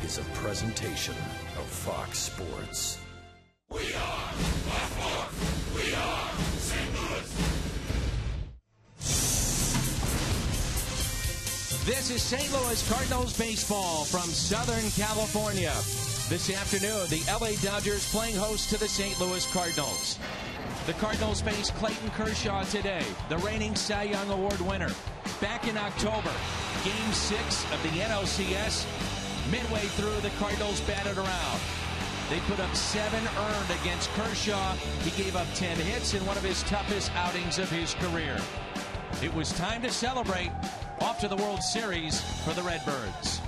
is a presentation of Fox Sports. We are Baltimore. We are St. Louis. This is St. Louis Cardinals baseball from Southern California. This afternoon, the LA Dodgers playing host to the St. Louis Cardinals. The Cardinals face Clayton Kershaw today, the reigning Cy Young Award winner. Back in October, Game 6 of the NLCS. Midway through, the Cardinals batted around. They put up 7 earned against Kershaw. He gave up 10 hits in one of his toughest outings of his career. It was time to celebrate. Off to the World Series for the Redbirds.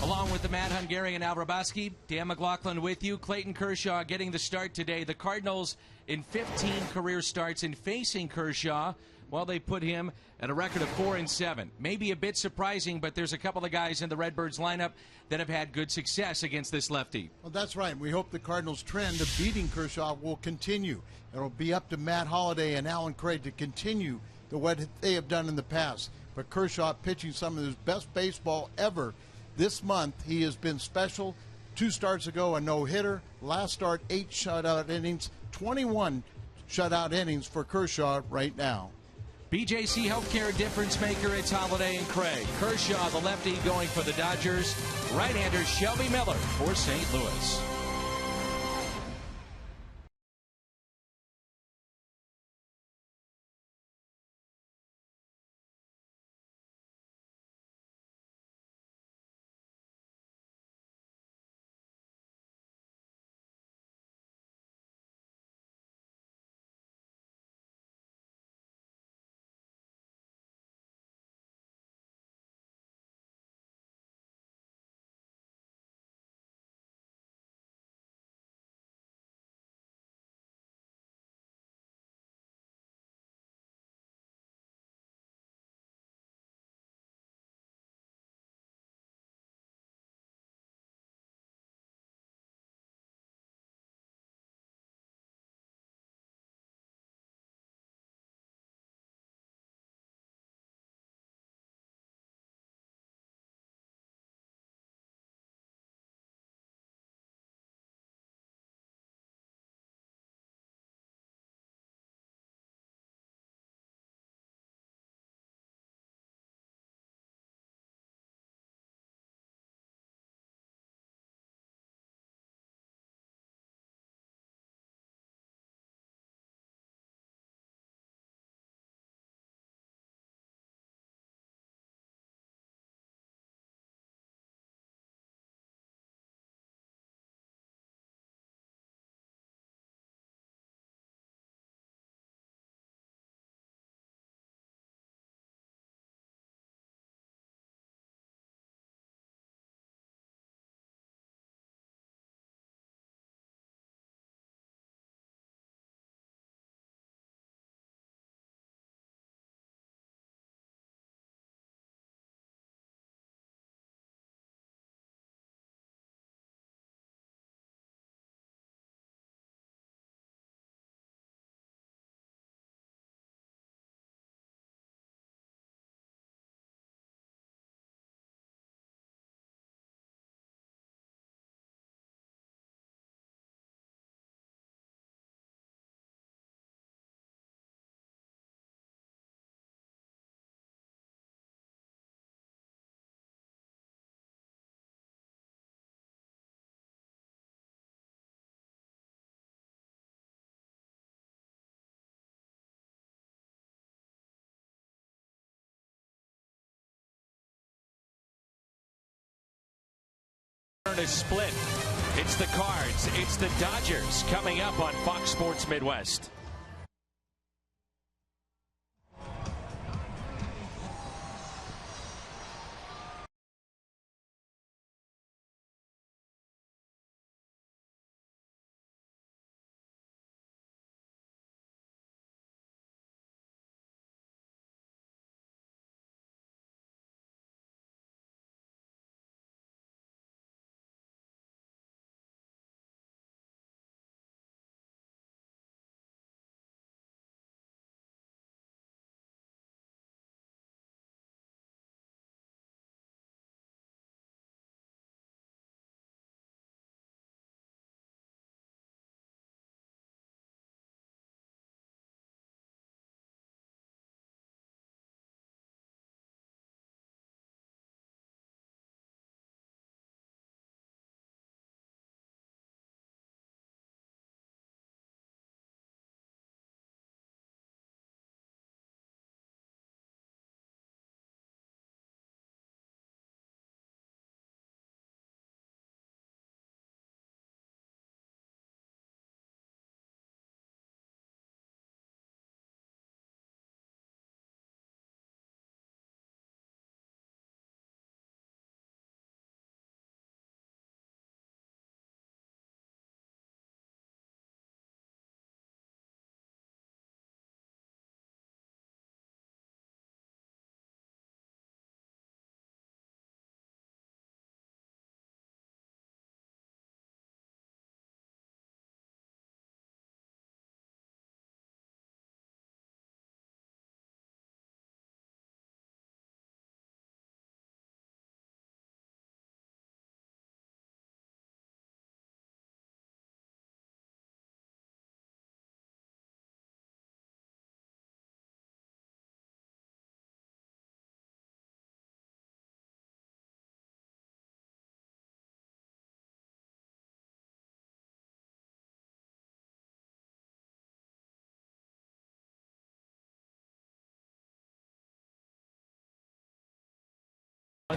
Along with the Matt Hungarian Al Raboski, Dan McLaughlin with you. Clayton Kershaw getting the start today. The Cardinals in 15 career starts in facing Kershaw. Well, they put him at a record of 4-7. Maybe a bit surprising, but there's a couple of guys in the Redbirds lineup that have had good success against this lefty. Well, that's right. We hope the Cardinals' trend of beating Kershaw will continue. It'll be up to Matt Holliday and Alan Craig to continue what they have done in the past. But Kershaw pitching some of his best baseball ever this month. He has been special. 2 starts ago, a no-hitter. Last start, 8 shutout innings, 21 shutout innings for Kershaw right now. BJC Healthcare difference maker, it's Holliday and Craig. Kershaw, the lefty, going for the Dodgers. Right-hander Shelby Miller for St. Louis. A split. It's the Cards. It's the Dodgers coming up on Fox Sports Midwest.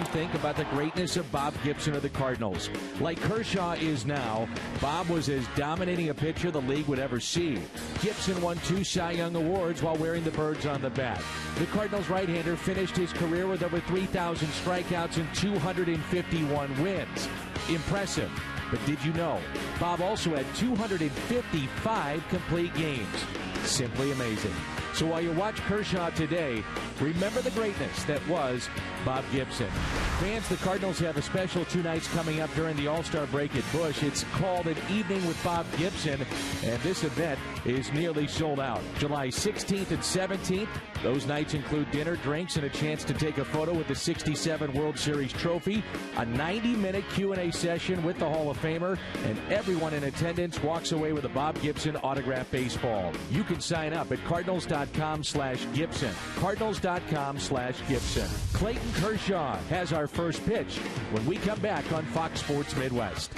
Think about the greatness of Bob Gibson of the Cardinals. Like Kershaw is now, Bob was as dominating a pitcher the league would ever see. Gibson won 2 Cy Young Awards while wearing the birds on the bat. The Cardinals right-hander finished his career with over 3,000 strikeouts and 251 wins. Impressive. But did you know, Bob also had 255 complete games. Simply amazing. So while you watch Kershaw today, remember the greatness that was Bob Gibson. Fans, the Cardinals have a special 2 nights coming up during the All-Star break at Busch. It's called An Evening with Bob Gibson, and this event is nearly sold out. July 16th and 17th. Those nights include dinner, drinks, and a chance to take a photo with the 67 World Series trophy, a 90-minute Q&A session with the Hall of Famer, and everyone in attendance walks away with a Bob Gibson autographed baseball. You can sign up at Cardinals.com/Gibson. Cardinals.com/Gibson. Clayton Kershaw has our first pitch when we come back on Fox Sports Midwest.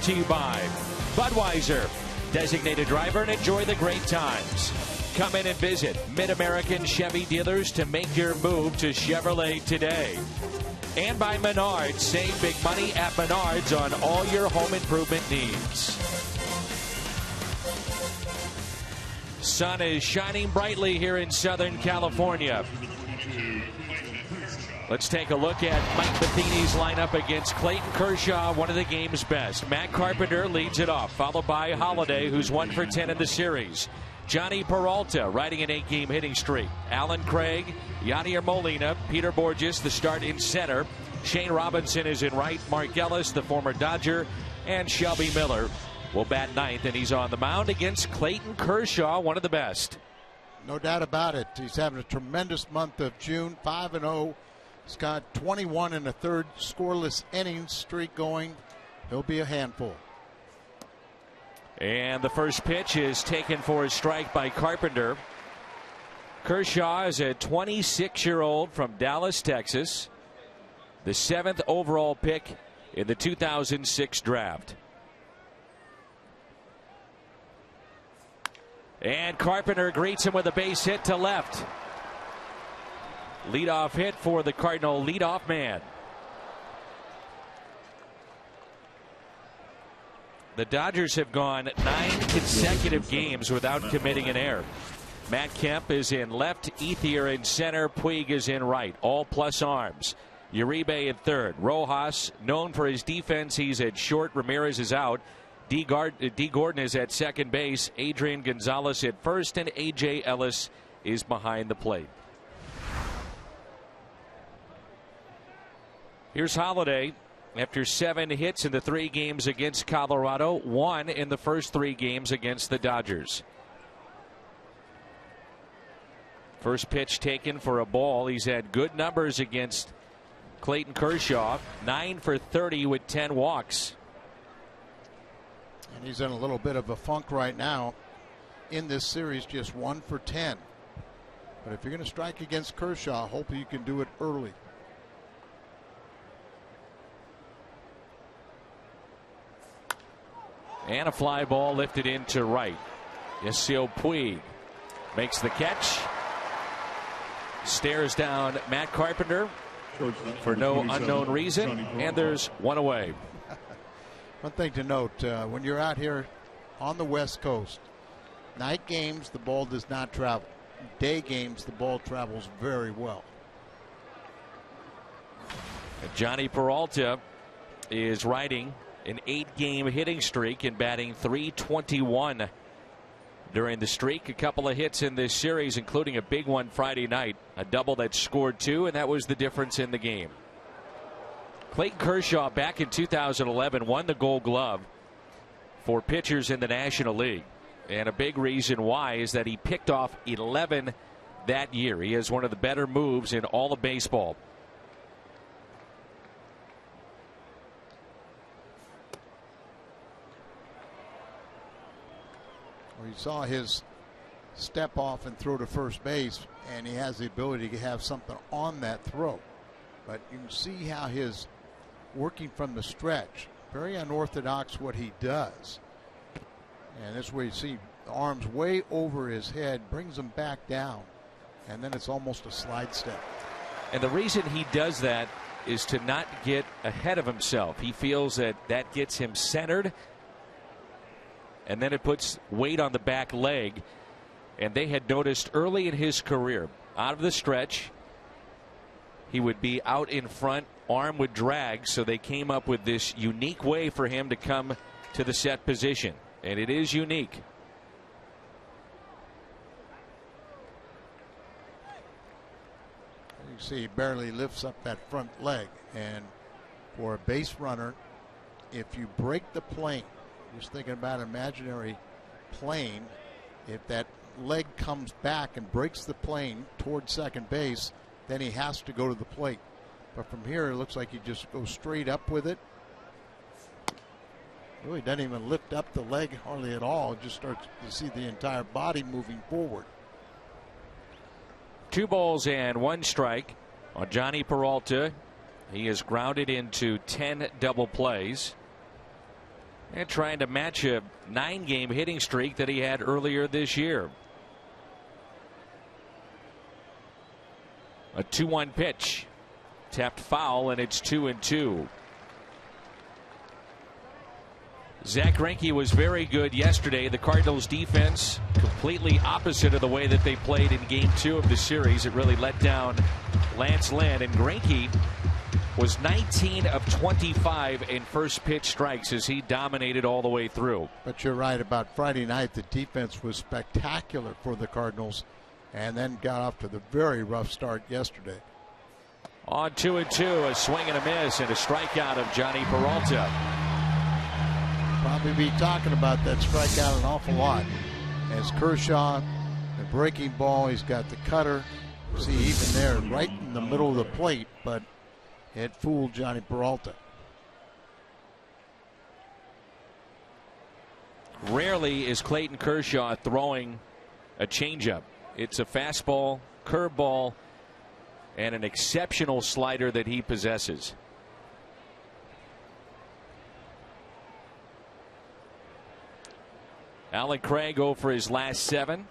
To you by Budweiser, designated driver, and enjoy the great times. Come in and visit Mid-American Chevy dealers to make your move to Chevrolet today. And by Menards, save big money at Menards on all your home improvement needs. Sun is shining brightly here in Southern California. Let's take a look at Mike Matheny's lineup against Clayton Kershaw, one of the game's best. Matt Carpenter leads it off, followed by Holliday, who's 1 for 10 in the series. Johnny Peralta riding an 8-game hitting streak. Alan Craig, Yadier Molina, Peter Borges, the start in center. Shane Robinson is in right. Mark Ellis, the former Dodger, and Shelby Miller will bat 9th, and he's on the mound against Clayton Kershaw, one of the best. No doubt about it. He's having a tremendous month of June, 5-0. He's got 21 and a third scoreless innings streak going. He'll be a handful. And the first pitch is taken for a strike by Carpenter. Kershaw is a 26-year-old from Dallas, Texas. The 7th overall pick in the 2006 draft. And Carpenter greets him with a base hit to left. Leadoff hit for the Cardinal leadoff man. The Dodgers have gone 9 consecutive games without committing an error. Matt Kemp is in left, Ethier in center, Puig is in right. All plus arms. Uribe in third. Rojas, known for his defense, he's at short. Ramirez is out. D. Gordon is at second base. Adrian Gonzalez at first, and A.J. Ellis is behind the plate. Here's Holiday. After 7 hits in the 3 games against Colorado, 1 in the first 3 games against the Dodgers. First pitch taken for a ball. He's had good numbers against Clayton Kershaw. 9 for 30 with 10 walks. And he's in a little bit of a funk right now in this series, just 1 for 10. But if you're going to strike against Kershaw, hopefully you can do it early. And a fly ball lifted into right. Yasiel Puig makes the catch. Stares down Matt Carpenter for no unknown reason. And there's one away. One thing to note, when you're out here on the West Coast, night games, the ball does not travel. Day games, the ball travels very well. And Johnny Peralta is riding an 8-game hitting streak and batting .321 during the streak. A couple of hits in this series, including a big one Friday night, a double that scored 2, and that was the difference in the game. Clayton Kershaw back in 2011 won the Gold Glove for pitchers in the National League, and a big reason why is that he picked off 11 that year. He has one of the better moves in all of baseball. You saw his step off and throw to first base, and he has the ability to have something on that throw. But you can see how his working from the stretch, very unorthodox what he does. And this is where you see the arms way over his head, brings him back down, and then it's almost a slide step. And the reason he does that is to not get ahead of himself. He feels that that gets him centered, and then it puts weight on the back leg. And they had noticed early in his career, out of the stretch, he would be out in front, arm would drag, so they came up with this unique way for him to come to the set position. And it is unique. You see he barely lifts up that front leg. And for a base runner, if you break the plane, just thinking about an imaginary plane, if that leg comes back and breaks the plane toward second base, then he has to go to the plate. But from here, it looks like he just goes straight up with it. Really doesn't even lift up the leg hardly at all. It just starts to see the entire body moving forward. 2 balls and 1 strike on Johnny Peralta. He is grounded into 10 double plays. And trying to match a 9-game hitting streak that he had earlier this year. A 2-1 pitch. Tapped foul, and it's 2-2. Zach Greinke was very good yesterday. The Cardinals defense completely opposite of the way that they played in game 2 of the series. It really let down Lance Lynn, and Greinke was 19 of 25 in first pitch strikes as he dominated all the way through. But you're right about Friday night. The defense was spectacular for the Cardinals, and then got off to the very rough start yesterday. On 2-2, a swing and a miss and a strikeout of Johnny Peralta. Probably be talking about that strikeout an awful lot. As Kershaw, the breaking ball, he's got the cutter. See, even there, right in the middle of the plate, but it fooled Johnny Peralta. Rarely is Clayton Kershaw throwing a changeup. It's a fastball, curveball, and an exceptional slider that he possesses. Alan Craig go for his last 7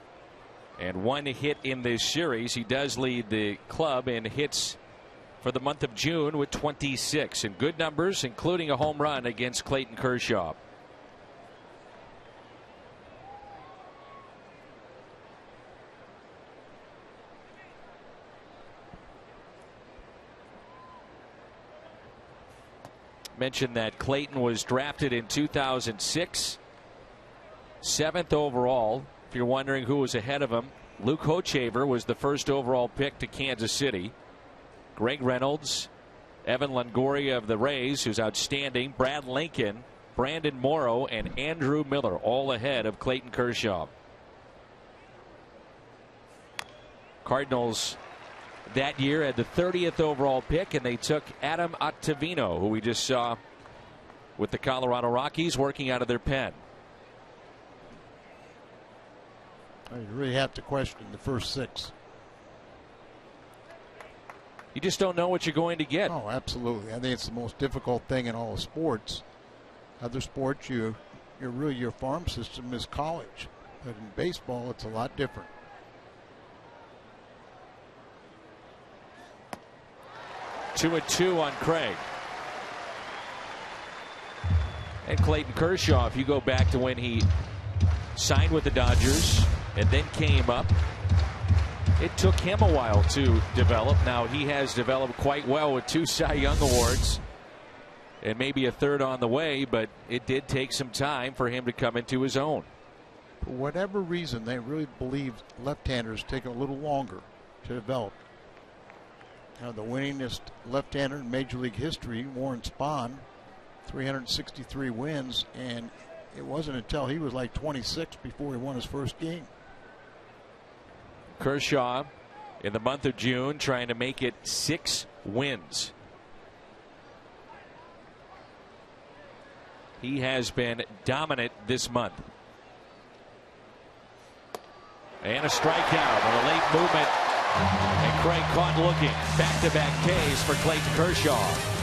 and 1 hit in this series. He does lead the club in hits for the month of June with 26, and good numbers, including a home run against Clayton Kershaw. Mentioned that Clayton was drafted in 2006, 7th overall. If you're wondering who was ahead of him, Luke Hochevar was the first overall pick to Kansas City. Greg Reynolds, Evan Longoria of the Rays, who's outstanding, Brad Lincoln, Brandon Morrow, and Andrew Miller, all ahead of Clayton Kershaw. Cardinals that year had the 30th overall pick, and they took Adam Ottavino, who we just saw with the Colorado Rockies working out of their pen. You really have to question the first 6. You just don't know what you're going to get. Oh, absolutely. I think it's the most difficult thing in all of sports. Other sports, your farm system is college, but in baseball, it's a lot different. Two and two on Craig. And Clayton Kershaw, if you go back to when he signed with the Dodgers and then came up, it took him a while to develop. Now he has developed quite well with 2 Cy Young Awards and maybe a 3rd on the way, but it did take some time for him to come into his own. For whatever reason, they really believe left-handers take a little longer to develop. Now, the winningest left-hander in Major League history, Warren Spahn, 363 wins, and it wasn't until he was like 26 before he won his first game. Kershaw in the month of June trying to make it 6 wins. He has been dominant this month. And a strikeout on a late movement. And Craig caught looking. Back-to-back Ks for Clayton Kershaw.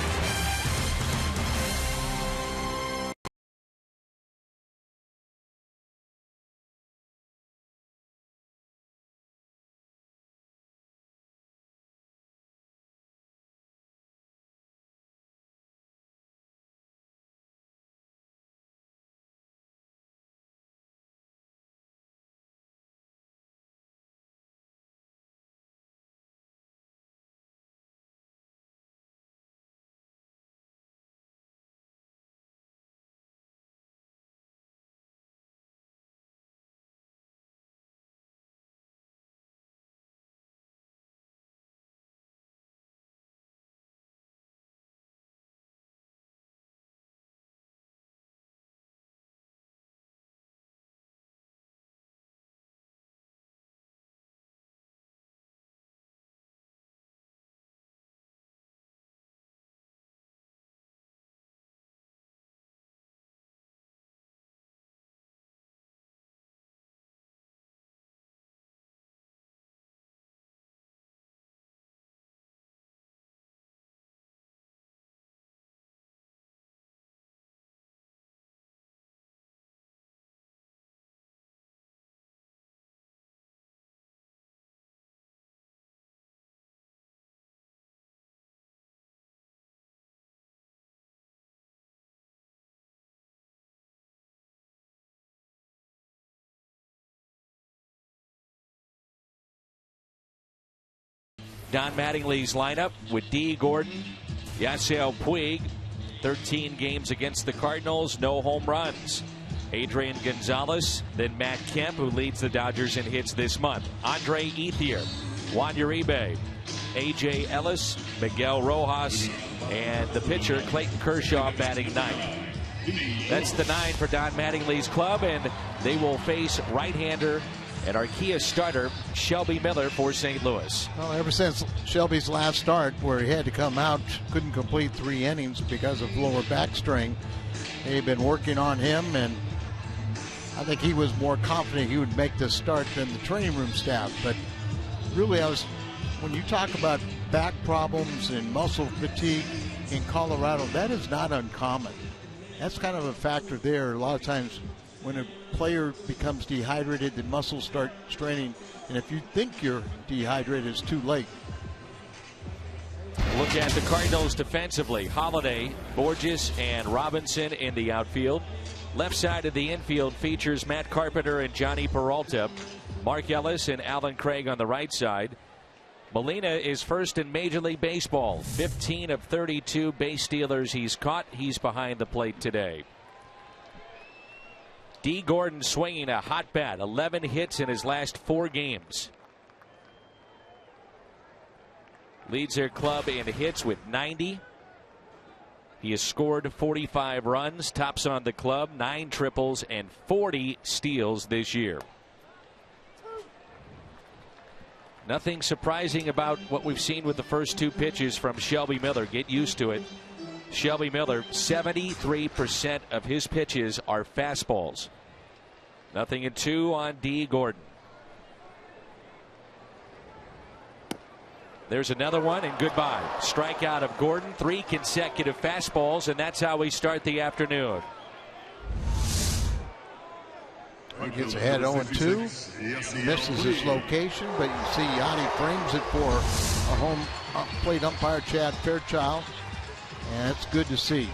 Don Mattingly's lineup with D. Gordon, Yasiel Puig, 13 games against the Cardinals, no home runs. Adrian Gonzalez, then Matt Kemp, who leads the Dodgers in hits this month. Andre Ethier, Juan Uribe, A.J. Ellis, Miguel Rojas, and the pitcher Clayton Kershaw batting 9th. That's the 9 for Don Mattingly's club, and they will face right-hander and Archaea starter Shelby Miller for St. Louis. Well, ever since Shelby's last start, where he had to come out, couldn't complete 3 innings because of lower back strain, they've been working on him, and I think he was more confident he would make this start than the training room staff. But really, when you talk about back problems and muscle fatigue in Colorado, that is not uncommon. That's kind of a factor there. A lot of times when a player becomes dehydrated, the muscles start straining, and if you think you're dehydrated, it's too late. Look at the Cardinals defensively. Holiday, Borges, and Robinson in the outfield. Left side of the infield features Matt Carpenter and Johnny Peralta. Mark Ellis and Alan Craig on the right side. Molina is first in Major League Baseball. 15 of 32 base stealers he's caught. He's behind the plate today. D. Gordon swinging a hot bat. 11 hits in his last 4 games. Leads their club in hits with 90. He has scored 45 runs, tops on the club, 9 triples and 40 steals this year. Nothing surprising about what we've seen with the first 2 pitches from Shelby Miller. Get used to it. Shelby Miller, 73% of his pitches are fastballs. Nothing in 2 on D. Gordon. There's another one, and goodbye. Strikeout of Gordon, 3 consecutive fastballs, and that's how we start the afternoon. He gets ahead 0-2, misses his location, but you see Yanni frames it for a home plate umpire, Chad Fairchild, and it's good to see.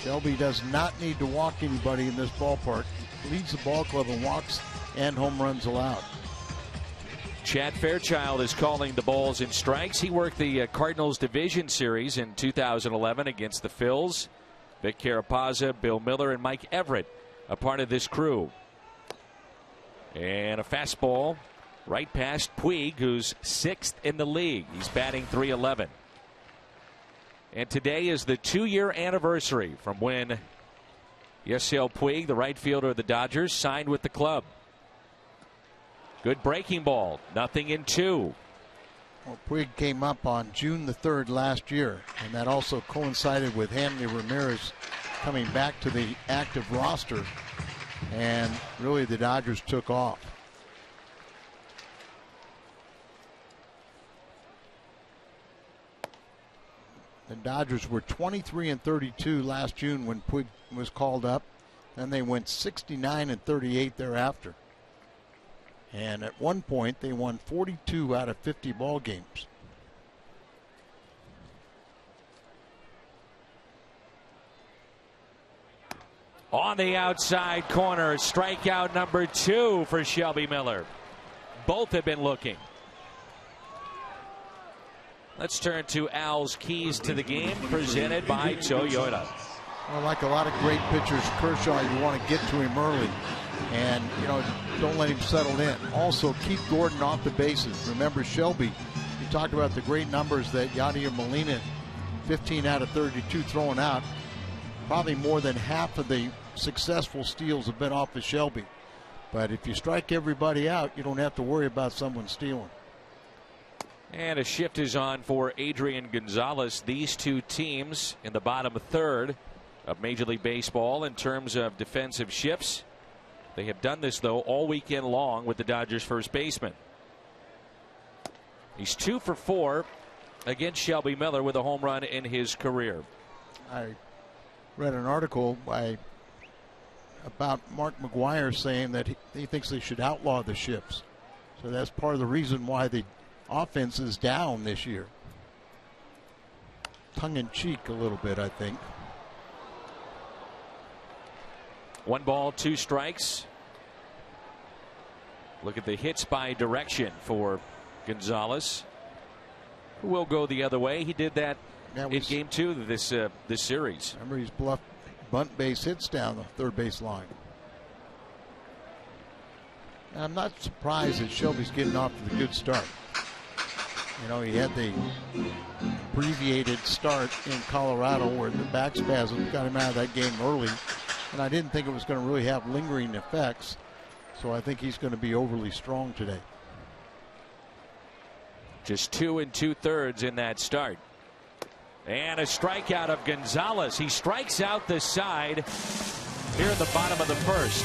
Shelby does not need to walk anybody in this ballpark. He leads the ball club in walks and home runs allowed. Chad Fairchild is calling the balls and strikes. He worked the Cardinals division series in 2011 against the Phils. Vic Carapazza, Bill Miller, and Mike Everett, a part of this crew. And a fastball right past Puig, who's 6th in the league. He's batting .311. And today is the 2-year anniversary from when Yasiel Puig, the right fielder of the Dodgers, signed with the club. Good breaking ball. Nothing in 2. Well, Puig came up on June the 3rd last year, and that also coincided with Hanley Ramirez coming back to the active roster, and really the Dodgers took off. The Dodgers were 23-32 last June when Puig was called up. Then they went 69-38 thereafter. And at one point, they won 42 out of 50 ball games. On the outside corner, strikeout number 2 for Shelby Miller. Both have been looking. Let's turn to Al's keys to the game, presented by Toyota. Well, like a lot of great pitchers, Kershaw, you want to get to him early. And, don't let him settle in. Also, keep Gordon off the bases. Remember Shelby, you talked about the great numbers that Yadier Molina, 15 out of 32 throwing out. Probably more than half of the successful steals have been off of Shelby. But if you strike everybody out, you don't have to worry about someone stealing. And a shift is on for Adrian Gonzalez. These 2 teams in the bottom third of Major League Baseball in terms of defensive shifts. They have done this, though, all weekend long with the Dodgers first baseman. He's 2 for 4 against Shelby Miller with a home run in his career. I read an article about Mark McGwire saying that he thinks they should outlaw the shifts. So that's part of the reason why the offense is down this year. Tongue in cheek a little bit, I think. 1 ball, 2 strikes. Look at the hits by direction for Gonzalez, who will go the other way. He did that in game 2 of this series. Remember, he's bluffed bunt base hits down the third base line. And I'm not surprised that Shelby's getting off to the good start. He had the abbreviated start in Colorado where the back spasm got him out of that game early. And I didn't think it was going to really have lingering effects. So I think he's going to be overly strong today. Just 2 2/3 in that start. And a strikeout of Gonzalez. He strikes out the side here in the bottom of the first.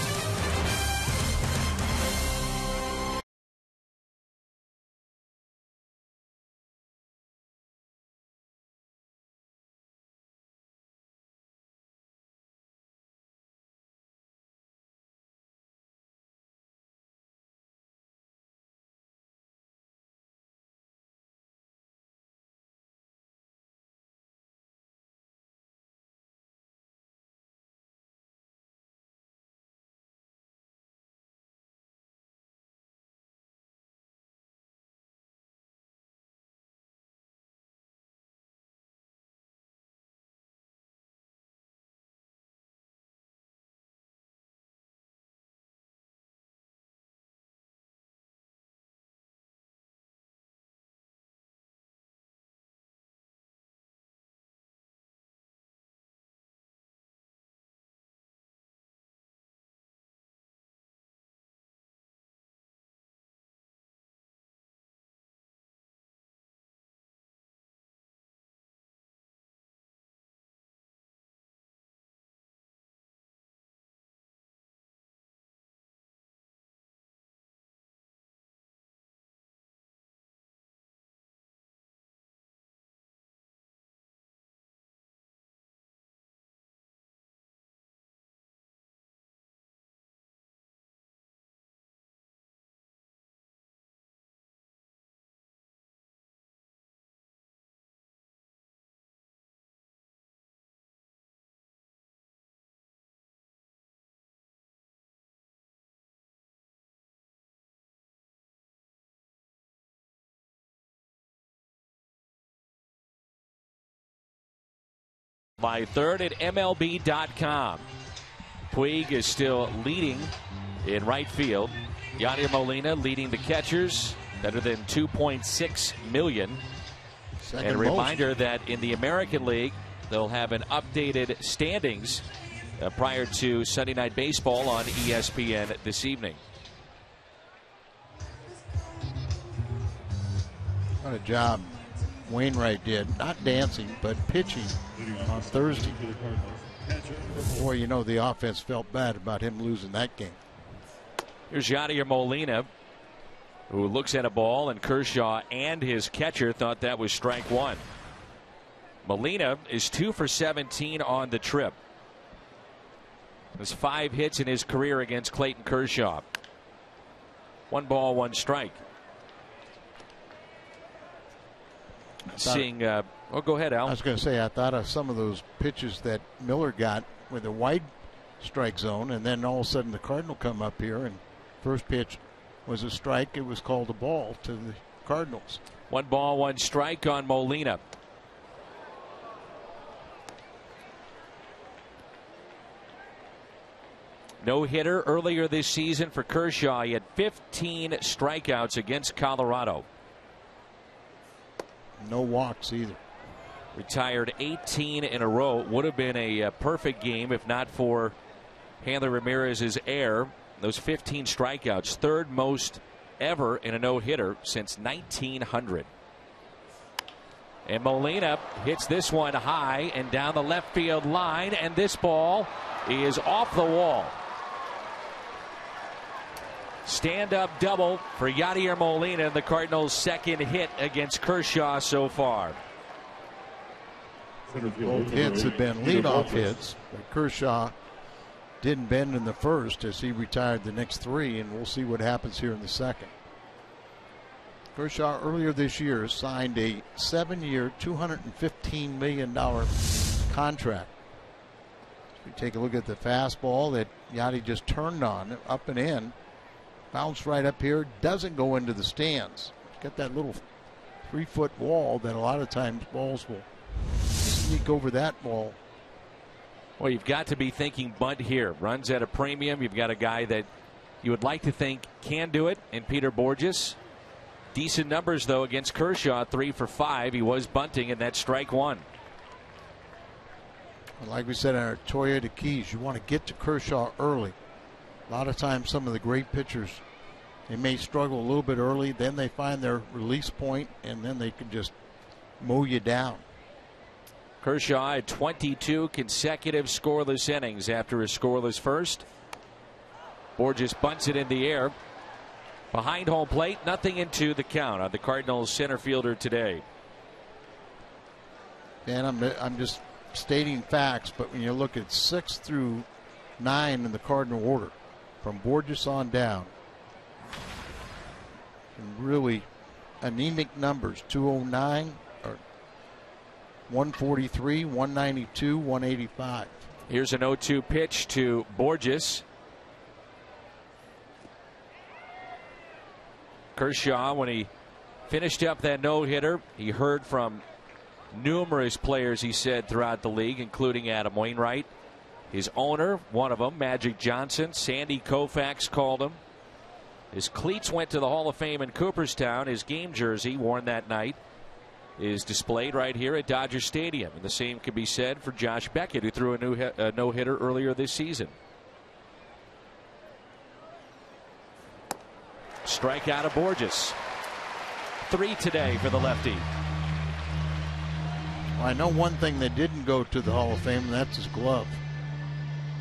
By third at MLB.com. Puig is still leading in right field. Yadier Molina leading the catchers, better than $2.6 million. Second and a most. reminder that in the American League, they'll have an updated standings prior to Sunday Night Baseball on ESPN this evening. What a job Wainwright did, not dancing, but pitching on Thursday. Boy, you know, the offense felt bad about him losing that game. Here's Yadier Molina, who looks at a ball, and Kershaw and his catcher thought that was strike one. Molina is 2 for 17 on the trip. There's 5 hits in his career against Clayton Kershaw. 1 ball, 1 strike. Seeing, oh, go ahead, Al. I was going to say, I thought of some of those pitches that Miller got with a wide strike zone, and then all of a sudden the Cardinal come up here, and first pitch was a strike. It was called a ball to the Cardinals. 1 ball, 1 strike on Molina. No hitter earlier this season for Kershaw. He had 15 strikeouts against Colorado. No walks either. Retired 18 in a row. Would have been a perfect game if not for Hanley Ramirez's error. Those 15 strikeouts, third most ever in a no-hitter since 1900. And Molina hits this one high and down the left field line, and this ball is off the wall. Stand-up double for Yadier Molina, the Cardinals' second hit against Kershaw so far. Both hits have been leadoff hits, but Kershaw didn't bend in the first as he retired the next 3, and we'll see what happens here in the second. Kershaw earlier this year signed a 7-year, $215 million contract. If we take a look at the fastball that Yadi just turned on, up and in, bounced right up here, doesn't go into the stands. Got that little 3-foot wall that a lot of times balls will sneak over that ball. Well, you've got to be thinking bunt here. Runs at a premium. You've got a guy that you would like to think can do it in Peter Borges. Decent numbers, though, against Kershaw. 3 for 5. He was bunting, and that's strike one. Like we said in our Toyota Keys, you want to get to Kershaw early. A lot of times some of the great pitchers, they may struggle a little bit early, then they find their release point, and then they can just mow you down. Kershaw had 22 consecutive scoreless innings after a scoreless first. Borges bunts it in the air. Behind home plate, nothing into the count on the Cardinals center fielder today. And I'm just stating facts, but when you look at 6 through 9 in the Cardinal order, from Borges on down, and really anemic numbers, 209 or 143, 192, 185. Here's an 0-2 pitch to Borges. Kershaw, when he finished up that no-hitter, he heard from numerous players, he said, throughout the league, including Adam Wainwright. His owner, one of them, Magic Johnson. Sandy Koufax called him. His cleats went to the Hall of Fame in Cooperstown. His game jersey, worn that night, is displayed right here at Dodger Stadium. And the same could be said for Josh Beckett, who threw a no-hitter earlier this season. Strikeout of Borges. 3 today for the lefty. Well, I know one thing that didn't go to the Hall of Fame, and that's his glove.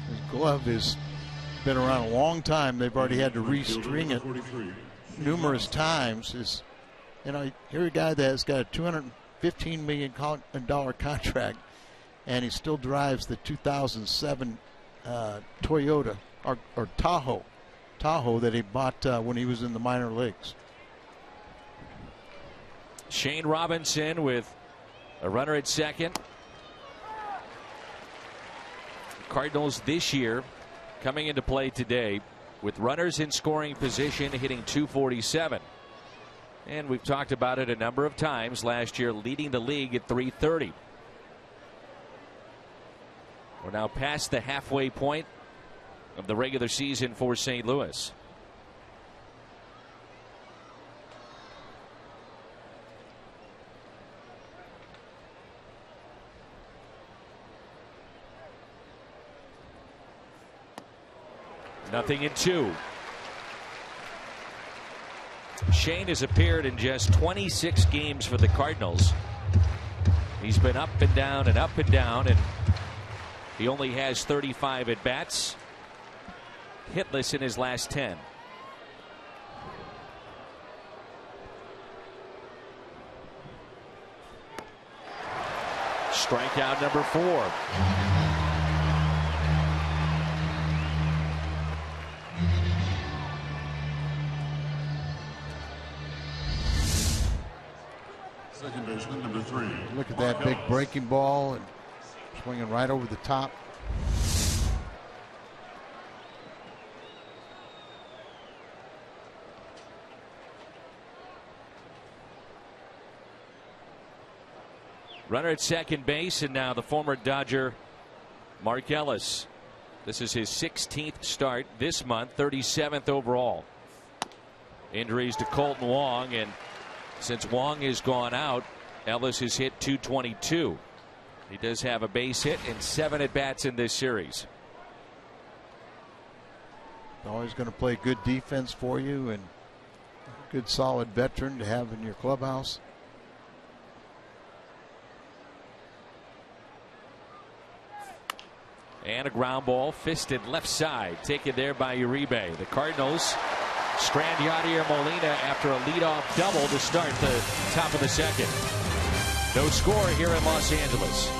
His glove has been around a long time. They've already had to restring it numerous times. You know, here's a guy that's got a $215 million contract, and he still drives the 2007 Toyota or Tahoe that he bought when he was in the minor leagues. Shane Robinson with a runner at second. Cardinals this year coming into play today with runners in scoring position, hitting .247. And we've talked about it a number of times last year, leading the league at .330. We're now past the halfway point of the regular season for St. Louis. Nothing in 2. Shane has appeared in just 26 games for the Cardinals. He's been up and down and up and down, and he only has 35 at bats. Hitless in his last 10. Strikeout number 4. Second baseman, number 3. Look at that big breaking ball and swinging right over the top. Runner at second base, and now the former Dodger Mark Ellis. This is his 16th start this month, 37th overall. Injuries to Colton Wong, and since Wong has gone out, Ellis has hit .222. He does have a base hit and 7 at bats in this series. Always going to play good defense for you, and a good solid veteran to have in your clubhouse. And a ground ball fisted left side, taken there by Uribe. The Cardinals strand Yadier Molina after a leadoff double to start the top of the second. No score here in Los Angeles.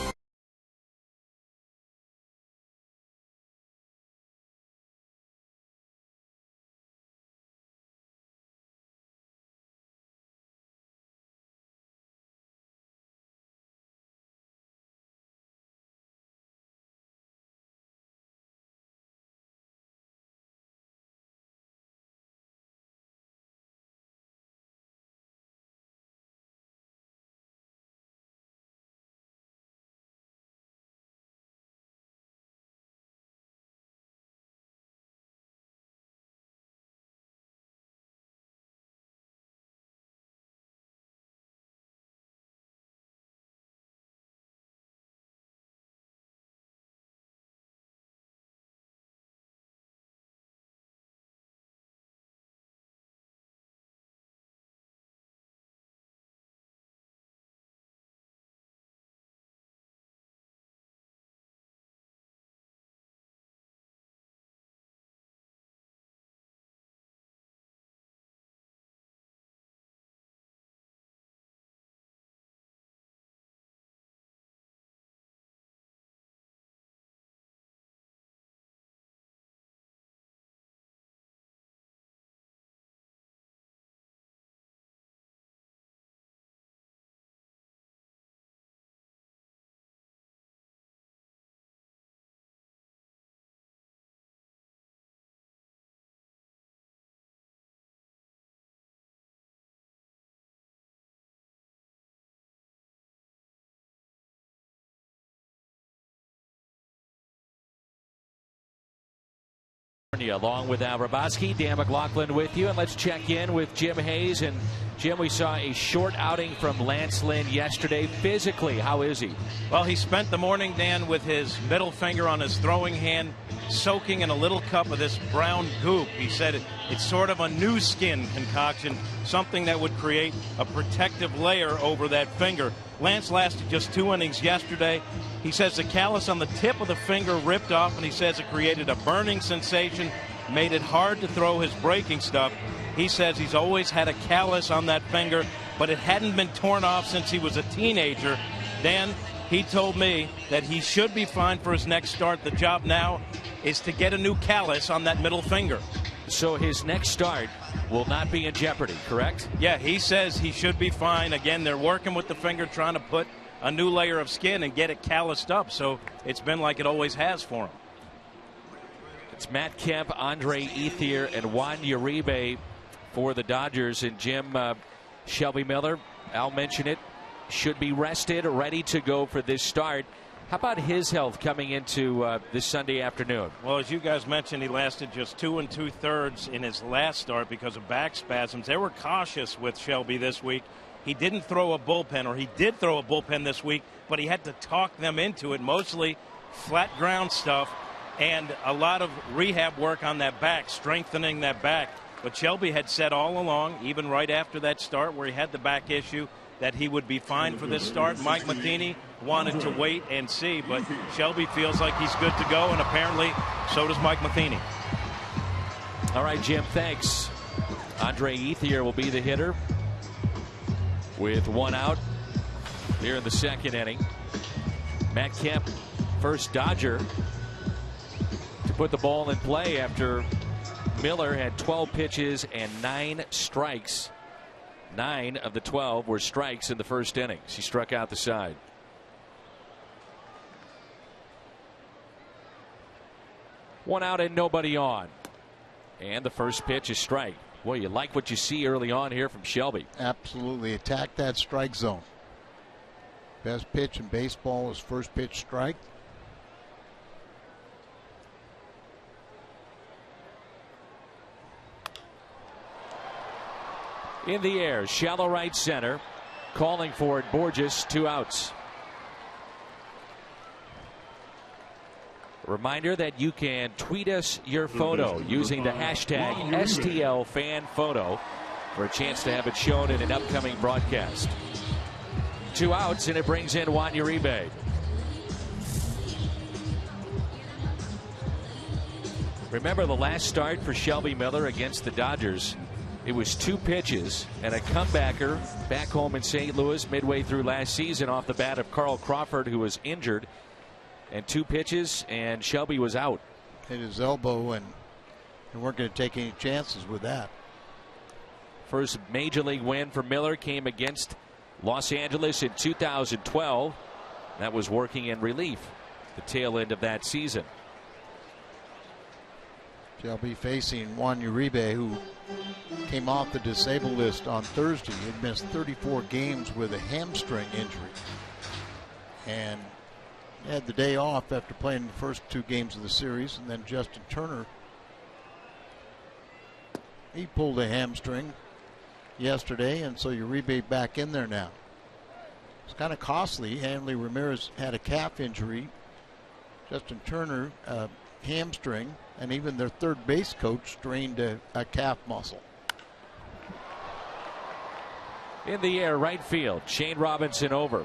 Along with Al Raboski, Dan McLaughlin with you, and let's check in with Jim Hayes. And Jim, we saw a short outing from Lance Lynn yesterday. Physically, how is he? Well, he spent the morning, Dan, with his middle finger on his throwing hand, soaking in a little cup of this brown goop. He said it's sort of a new skin concoction, something that would create a protective layer over that finger. Lance lasted just 2 innings yesterday. He says the callus on the tip of the finger ripped off, and he says it created a burning sensation, made it hard to throw his breaking stuff. He says he's always had a callus on that finger, but it hadn't been torn off since he was a teenager. Dan, he told me that he should be fine for his next start. The job now is to get a new callus on that middle finger. So his next start will not be in jeopardy, correct? Yeah, he says he should be fine. Again, they're working with the finger, trying to put a new layer of skin and get it calloused up, so it's been like it always has for him. It's Matt Kemp, Andre Ethier, and Juan Uribe for the Dodgers. And Jim, Shelby Miller, Al mentioned it, should be rested, ready to go for this start. How about his health coming into this Sunday afternoon? Well, as you guys mentioned, he lasted just 2 2/3 in his last start because of back spasms. They were cautious with Shelby this week. He didn't throw a bullpen, or he did throw a bullpen this week, but he had to talk them into it, mostly flat ground stuff and a lot of rehab work on that back, strengthening that back. But Shelby had said all along, even right after that start where he had the back issue, that he would be fine for this start. Mike Matheny wanted to wait and see, but Shelby feels like he's good to go, and apparently so does Mike Matheny. All right, Jim, thanks. Andre Ethier will be the hitter with 1 out here in the second inning. Matt Kemp, first Dodger to put the ball in play after Miller had 12 pitches and 9 strikes. 9 of the 12 were strikes in the first innings. He struck out the side. One out and nobody on. And the first pitch is strike. Well, you like what you see early on here from Shelby. Absolutely. Attack that strike zone. Best pitch in baseball is first pitch strike. In the air, shallow right center. Calling for it, Borges, 2 outs. Reminder that you can tweet us your photo using the hashtag STLFanPhoto for a chance to have it shown in an upcoming broadcast. 2 outs, and it brings in Juan Uribe. Remember the last start for Shelby Miller against the Dodgers. It was 2 pitches and a comebacker back home in St. Louis midway through last season off the bat of Carl Crawford, who was injured. And 2 pitches, and Shelby was out. Hit his elbow, and they weren't going to take any chances with that. First major league win for Miller came against Los Angeles in 2012. That was working in relief the tail end of that season. Shelby facing Juan Uribe, who came off the disabled list on Thursday. He'd missed 34 games with a hamstring injury, and had the day off after playing the first 2 games of the series. And then Justin Turner, he pulled a hamstring yesterday, and so Uribe back in there now. It's kind of costly. Hanley Ramirez had a calf injury. Justin Turner, hamstring, and even their third base coach strained a calf muscle. In the air, right field, Shane Robinson over.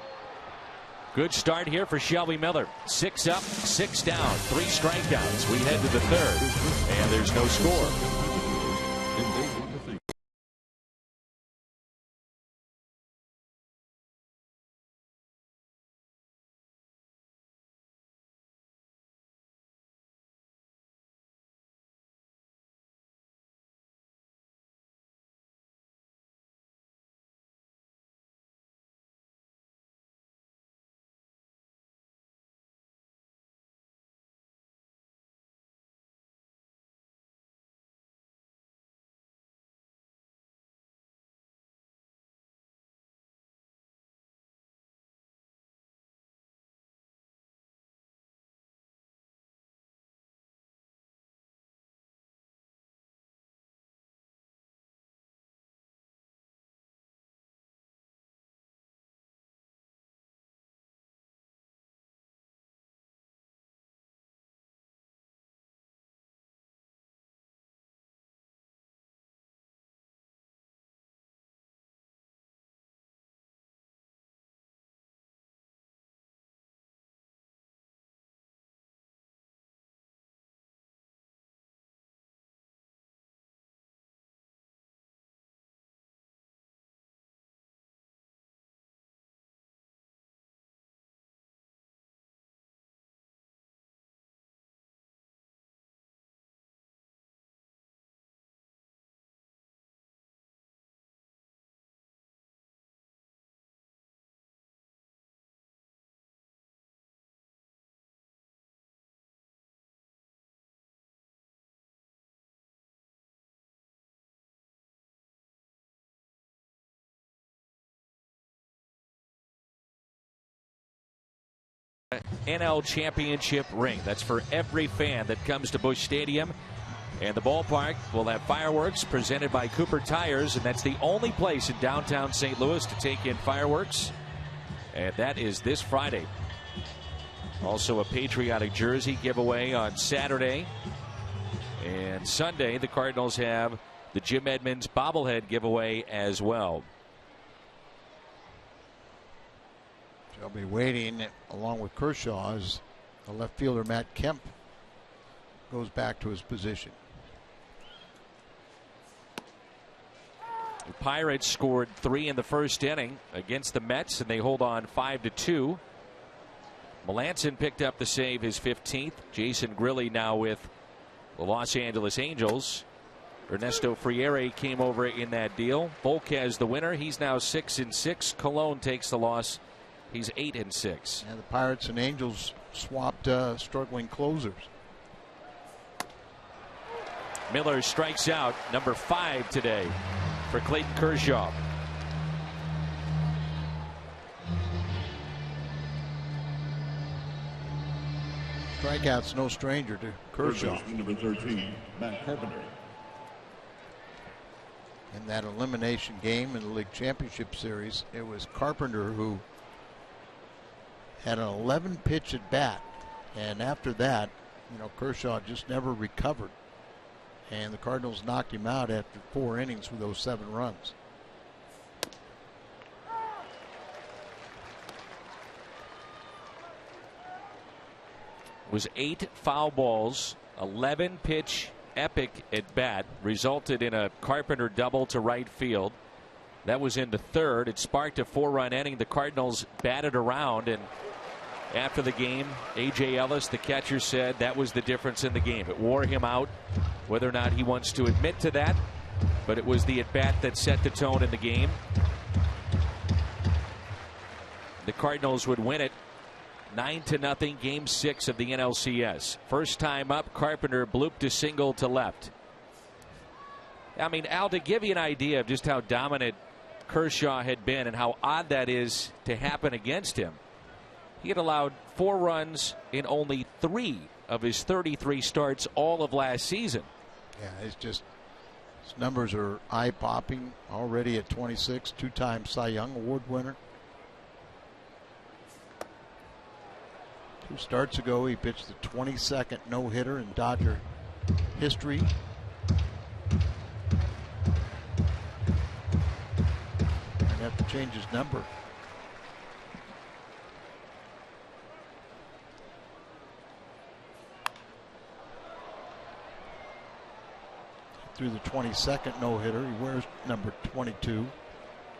Good start here for Shelby Miller. 6 up, 6 down, 3 strikeouts. We head to the 3rd, and there's no score. NL championship ring. That's for every fan that comes to Busch Stadium. And the ballpark will have fireworks presented by Cooper Tires, and that's the only place in downtown St. Louis to take in fireworks. And that is this Friday. Also a patriotic jersey giveaway on Saturday. And Sunday, the Cardinals have the Jim Edmonds bobblehead giveaway as well. I'll be waiting along with Kershaw as the left fielder Matt Kemp goes back to his position. The Pirates scored 3 in the first inning against the Mets, and they hold on 5-2. Melanson picked up the save, his 15th. Jason Grilli now with the Los Angeles Angels. Ernesto Friere came over in that deal. Volquez the winner. He's now 6-6. Colon takes the loss. He's 8-6. And the Pirates and Angels swapped struggling closers. Miller strikes out, number 5 today for Clayton Kershaw. Strikeout's no stranger to Kershaw. Number 13, Matt Carpenter. In that elimination game in the League Championship Series, it was Carpenter who had an 11-pitch at bat, and after that, Kershaw just never recovered, and the Cardinals knocked him out after 4 innings with those 7 runs. It was 8 foul balls, 11-pitch epic at bat, resulted in a Carpenter double to right field. That was in the 3rd. It sparked a 4-run inning. The Cardinals batted around, and after the game, A.J. Ellis, the catcher, said that was the difference in the game. It wore him out, whether or not he wants to admit to that, but it was the at-bat that set the tone in the game. The Cardinals would win it 9-0, Game 6 of the NLCS. First time up, Carpenter blooped a single to left. I mean, Al, to give you an idea of just how dominant Kershaw had been and how odd that is to happen against him, he had allowed 4 runs in only 3 of his 33 starts all of last season. Yeah, it's just, his numbers are eye-popping. Already at 26, 2-time Cy Young Award winner. 2 starts ago, he pitched the 22nd no-hitter in Dodger history. And have to change his number. Through the 22nd no-hitter, he wears number 22.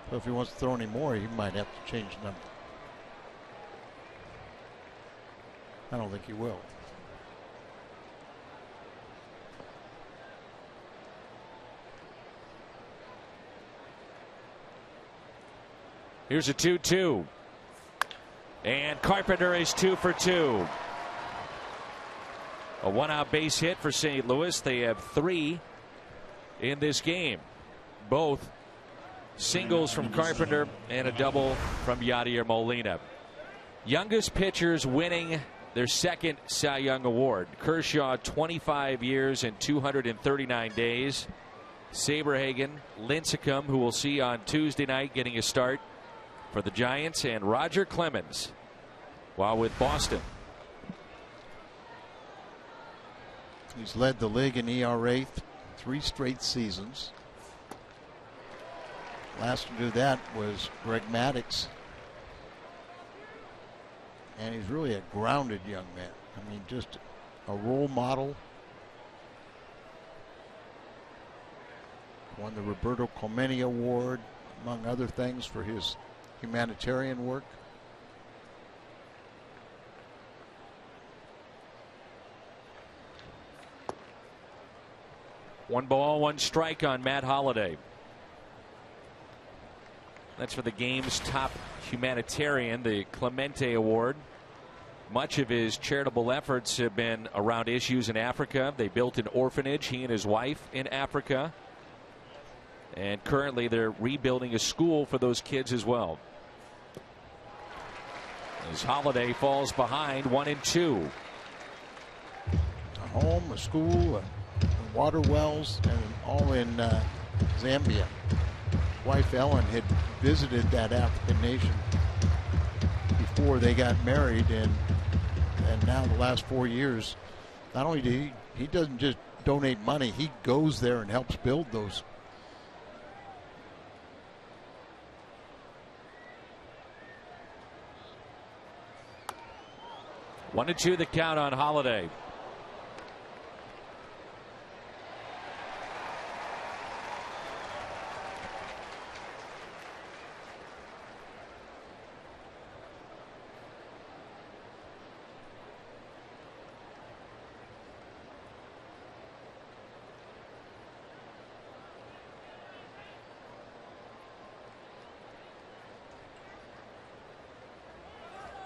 So if he wants to throw any more, he might have to change the number. I don't think he will. Here's a 2-2. And Carpenter is 2 for 2. A 1-out base hit for St. Louis. They have 3 in this game. Both singles from Carpenter and a double from Yadier Molina. Youngest pitchers winning their 2nd Cy Young Award. Kershaw, 25 years and 239 days. Saberhagen, Lincecum, who we'll see on Tuesday night getting a start for the Giants, and Roger Clemens while with Boston. He's led the league in ERA 3 straight seasons. Last to do that was Greg Maddux. And he's really a grounded young man. I mean, just a role model. Won the Roberto Clemente Award, among other things, for his humanitarian work. One ball, 1 strike on Matt Holliday. That's for the game's top humanitarian, the Clemente Award. Much of his charitable efforts have been around issues in Africa. They built an orphanage, he and his wife, in Africa. And currently they're rebuilding a school for those kids as well. as Holiday falls behind 1-2. A home, a school, water wells, and all in Zambia. Wife Ellen had visited that African nation before they got married, and now the last 4 years, not only did he doesn't just donate money, he goes there and helps build those. One and two the count on Holiday.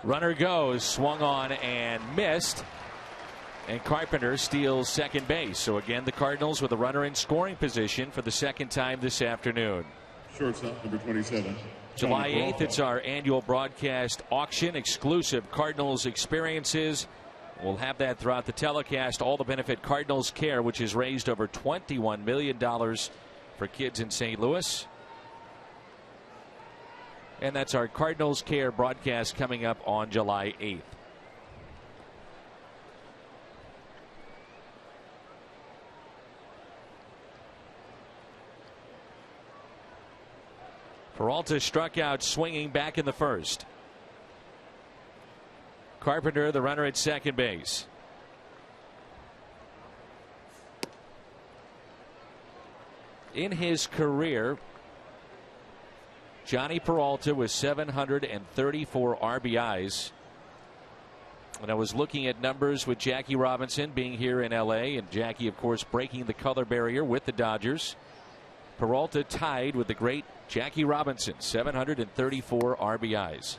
Runner goes, swung on and missed. And Carpenter steals second base. So again, the Cardinals with a runner in scoring position for the second time this afternoon. Shortstop, number 27. July 8th, it's our annual broadcast auction. Exclusive Cardinals experiences. We'll have that throughout the telecast. All to benefit Cardinals Care, which has raised over $21 million for kids in St. Louis. And that's our Cardinals Care broadcast coming up on July 8th. Peralta struck out swinging back in the first. Carpenter, the runner at second base. In his career, Johnny Peralta with 734 RBIs. And I was looking at numbers with Jackie Robinson being here in LA, and Jackie, of course, breaking the color barrier with the Dodgers. Peralta tied with the great Jackie Robinson, 734 RBIs.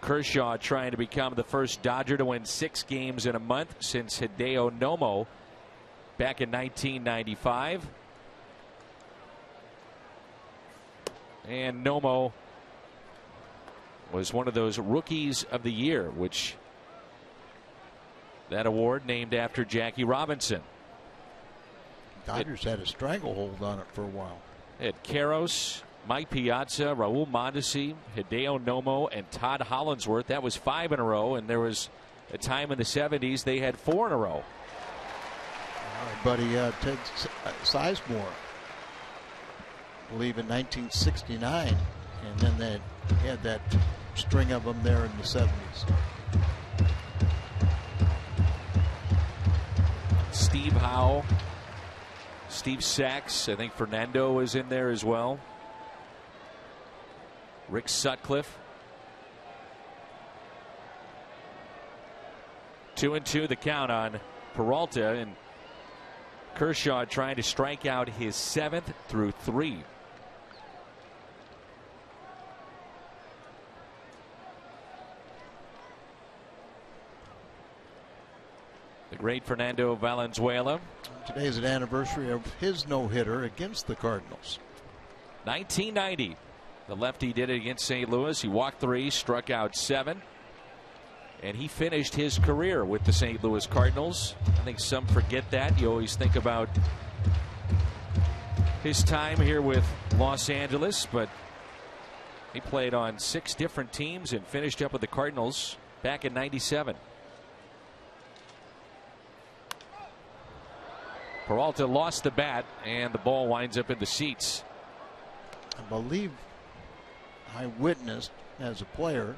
Kershaw trying to become the first Dodger to win 6 games in a month since Hideo Nomo back in 1995. And Nomo was one of those rookies of the year, which that award named after Jackie Robinson. Dodgers had a stranglehold on it for a while. Had Karros, Mike Piazza, Raul Mondesi, Hideo Nomo, and Todd Hollandsworth. That was 5 in a row, and there was a time in the 70s they had 4 in a row. Our buddy Ted Sizemore, I believe in 1969, and then they had that string of them there in the 70s. Steve Howe, Steve Sachs, I think Fernando was in there as well. Rick Sutcliffe. 2-2 the count on Peralta, and Kershaw trying to strike out his 7th through 3. The great Fernando Valenzuela. Today is an anniversary of his no-hitter against the Cardinals. 1990. The lefty did it against St. Louis. He walked 3, struck out 7. And he finished his career with the St. Louis Cardinals. I think some forget that. You always think about his time here with Los Angeles, but he played on 6 different teams and finished up with the Cardinals back in '97. Peralta lost the bat, and the ball winds up in the seats. I believe I witnessed as a player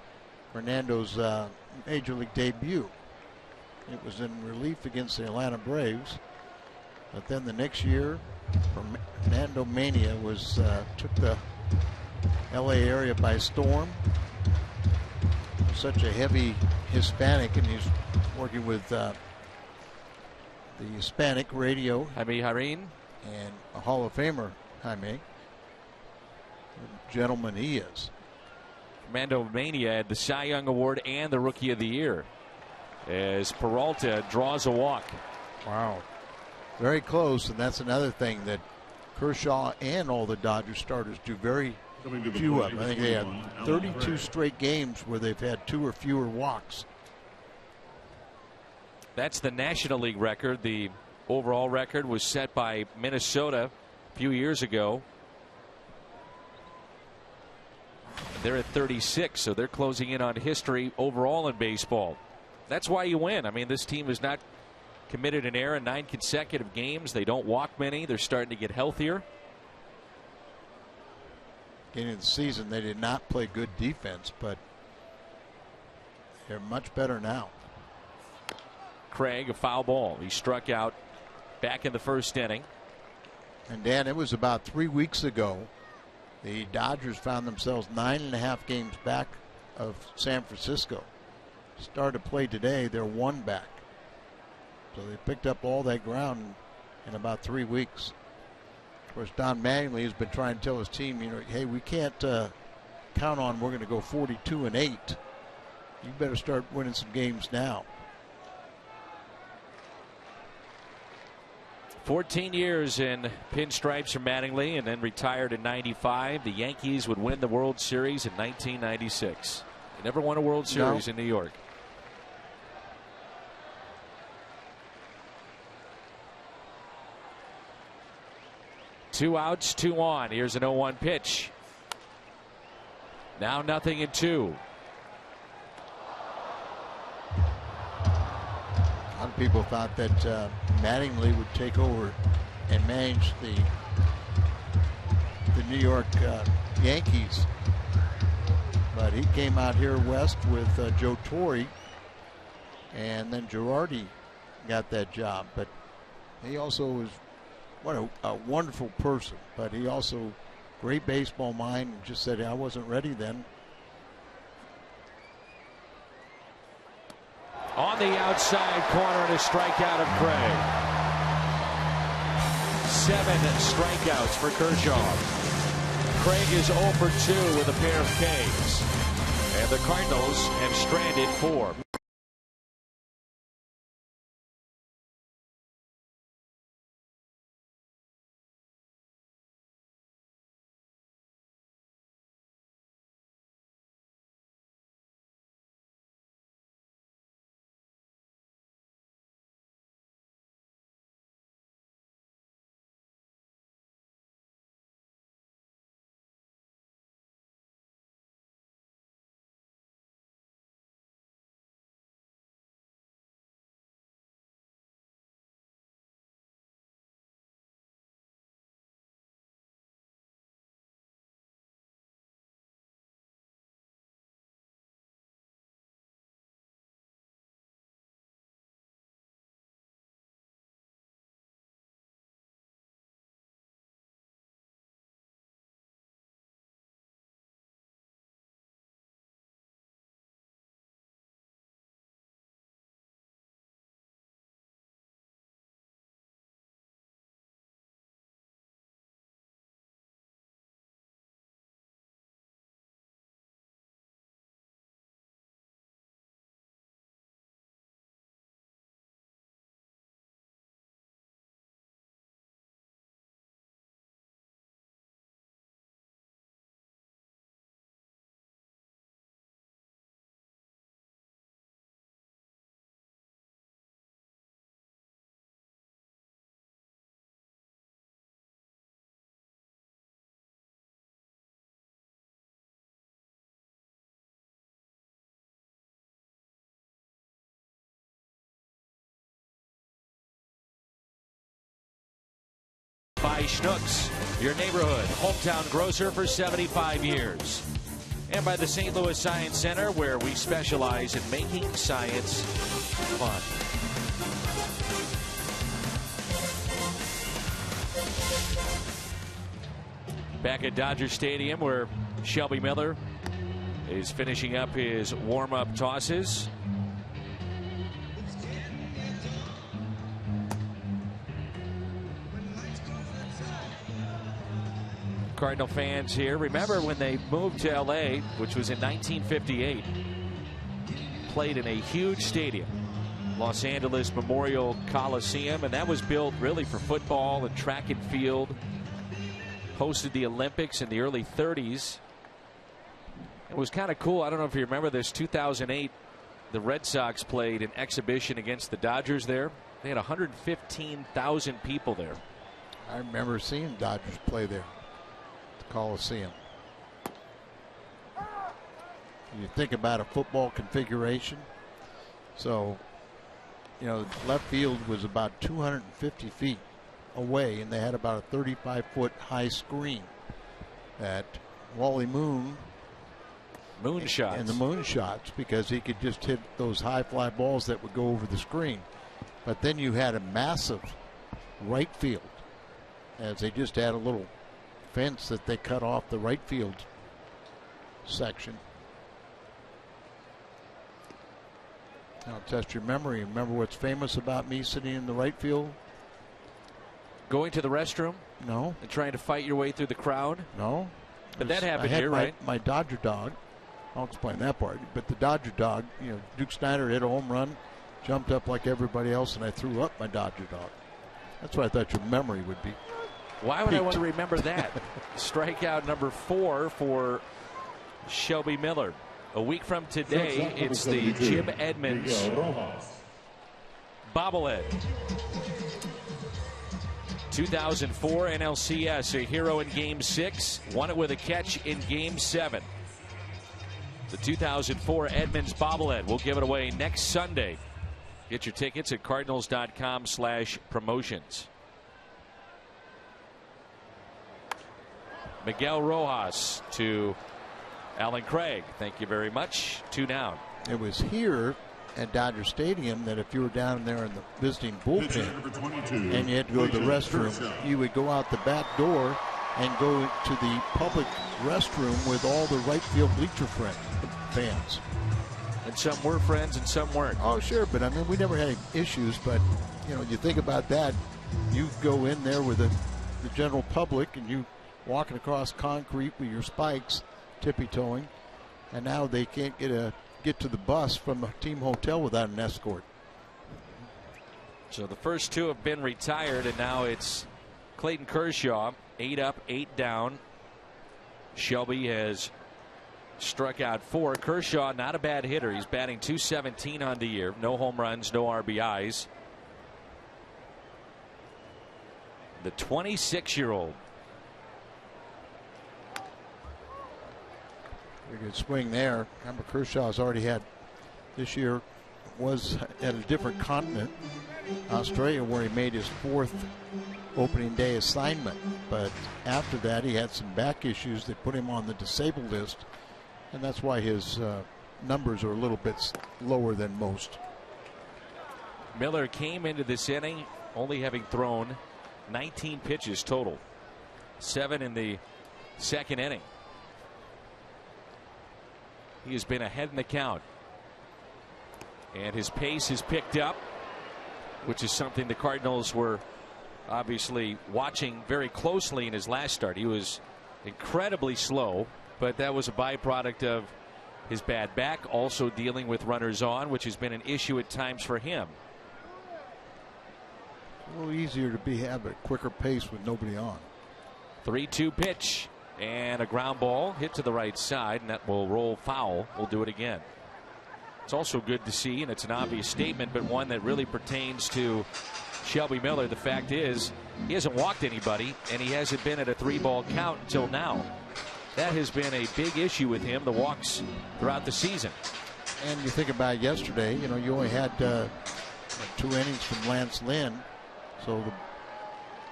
Fernando's major league debut. It was in relief against the Atlanta Braves, but then the next year, Fernando Mania was took the LA area by storm. Such a heavy Hispanic, and he's working with the Hispanic radio. Jaime Jarrín. And a Hall of Famer, Jaime. Gentleman he is. Fernando Mania had the Cy Young Award and the Rookie of the Year as Peralta draws a walk. Wow. Very close, and that's another thing that Kershaw and all the Dodgers starters do very few of. I think they have 32 straight games where they've had 2 or fewer walks. That's the National League record. The overall record was set by Minnesota a few years ago. They're at 36, so they're closing in on history overall in baseball. That's why you win. I mean, this team has not committed an error in 9 consecutive games. They don't walk many. They're starting to get healthier. Beginning of the season, they did not play good defense, but they're much better now. Craig, a foul ball. He struck out back in the first inning. And Dan, it was about 3 weeks ago. The Dodgers found themselves 9.5 games back of San Francisco. Started to play today, they're 1 back. So they picked up all that ground in about 3 weeks. Of course, Don Mattingly has been trying to tell his team, you know, hey, we can't count on we're going to go 42-8. You better start winning some games now. 14 years in pinstripes for Mattingly, and then retired in '95. The Yankees would win the World Series in 1996. They never won a World Series in New York. Two outs, 2 on. Here's an 0-1 pitch. Now 0-2. A lot of people thought that Mattingly would take over and manage the New York Yankees, but he came out here west with Joe Torre, and then Girardi got that job. But he also was a wonderful person, but he also great baseball mind, and just said I wasn't ready then. On the outside corner and a strikeout of Craig. 7 strikeouts for Kershaw. Craig is 0 for 2 with a pair of Ks. And the Cardinals have stranded 4. By Schnucks, your neighborhood hometown grocer for 75 years. And by the St. Louis Science Center, where we specialize in making science fun. Back at Dodger Stadium, where Shelby Miller is finishing up his warm-up tosses. Cardinal fans here. Remember when they moved to LA, which was in 1958, played in a huge stadium. Los Angeles Memorial Coliseum, and that was built really for football and track and field. Hosted the Olympics in the early 30s. It was kind of cool. I don't know if you remember this. 2008, the Red Sox played an exhibition against the Dodgers there. They had 115,000 people there. I remember seeing Dodgers play there, the Coliseum. You think about a football configuration. So, you know, left field was about 250 feet away, and they had about a 35-foot high screen that Wally Moonshots. And the moonshots, because he could just hit those high fly balls that would go over the screen. But then you had a massive right field, as they just had a little fence that they cut off the right field section. I'll test your memory. Remember what's famous about me sitting in the right field? Going to the restroom? No. And trying to fight your way through the crowd? No. But that happened here, right? My Dodger dog. I'll explain that part. But the Dodger dog, you know, Duke Snider hit a home run, jumped up like everybody else, and I threw up my Dodger dog. That's what I thought your memory would be. Why would I want to remember that? Strikeout number 4 for Shelby Miller. A week from today, it's the Jim Edmonds bobblehead. 2004 NLCS, a hero in Game 6, won it with a catch in Game 7. The 2004 Edmonds bobblehead. We'll give it away next Sunday. Get your tickets at cardinals.com/promotions. Miguel Rojas to Alan Craig. Thank you very much. 2 down. It was here at Dodger Stadium that if you were down there in the visiting bullpen and you had to go to the restroom, you would go out the back door and go to the public restroom with all the right field bleacher fans. And some were friends and some weren't. Oh, sure, but I mean, we never had any issues. But, you know, you think about that, you go in there with the general public and you walking across concrete with your spikes, tippy-toeing, and now they can't get to the bus from the team hotel without an escort. So the first 2 have been retired, and now it's Clayton Kershaw, 8 up, 8 down. Shelby has struck out 4. Kershaw, not a bad hitter. He's batting .217 on the year. No home runs, no RBIs. The 26-year-old. Very good swing there. Remember, Kershaw's already had this year, was at a different continent, Australia, where he made his 4th opening day assignment. But after that, he had some back issues that put him on the disabled list, and that's why his numbers are a little bit lower than most. Miller came into this inning only having thrown 19 pitches total, 7 in the second inning. He has been ahead in the count, and his pace has picked up, which is something the Cardinals were obviously watching very closely in his last start. He was incredibly slow, but that was a byproduct of his bad back, also dealing with runners on, which has been an issue at times for him. A little easier to have a quicker pace with nobody on. 3-2 pitch. And a ground ball hit to the right side, and that will roll foul. We'll do it again. It's also good to see, and it's an obvious statement, but one that really pertains to Shelby Miller. The fact is, he hasn't walked anybody, and he hasn't been at a 3-ball count until now. That has been a big issue with him, the walks throughout the season. And you think about yesterday, you know, you only had 2 innings from Lance Lynn, so the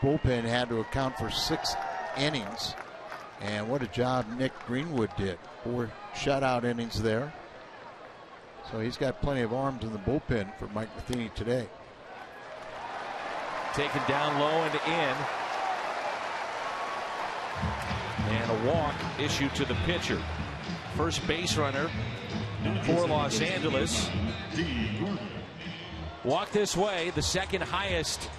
bullpen had to account for 6 innings. And what a job Nick Greenwood did. 4 shutout innings there. So he's got plenty of arms in the bullpen for Mike Matheny today. Taken down low and in. And a walk issued to the pitcher. First base runner for Los Angeles. Walk this way, the second highest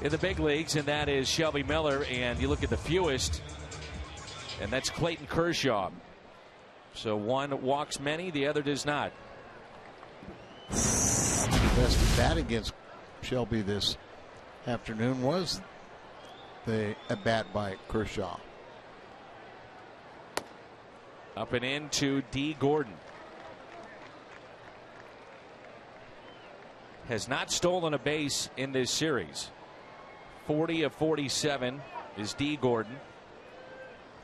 in the big leagues, and that is Shelby Miller. And you look at the fewest, and that's Clayton Kershaw. So one walks many, the other does not. best at bat against Shelby this afternoon was the at bat by Kershaw. Up and into D. Gordon. Has not stolen a base in this series. 40 of 47 is D. Gordon.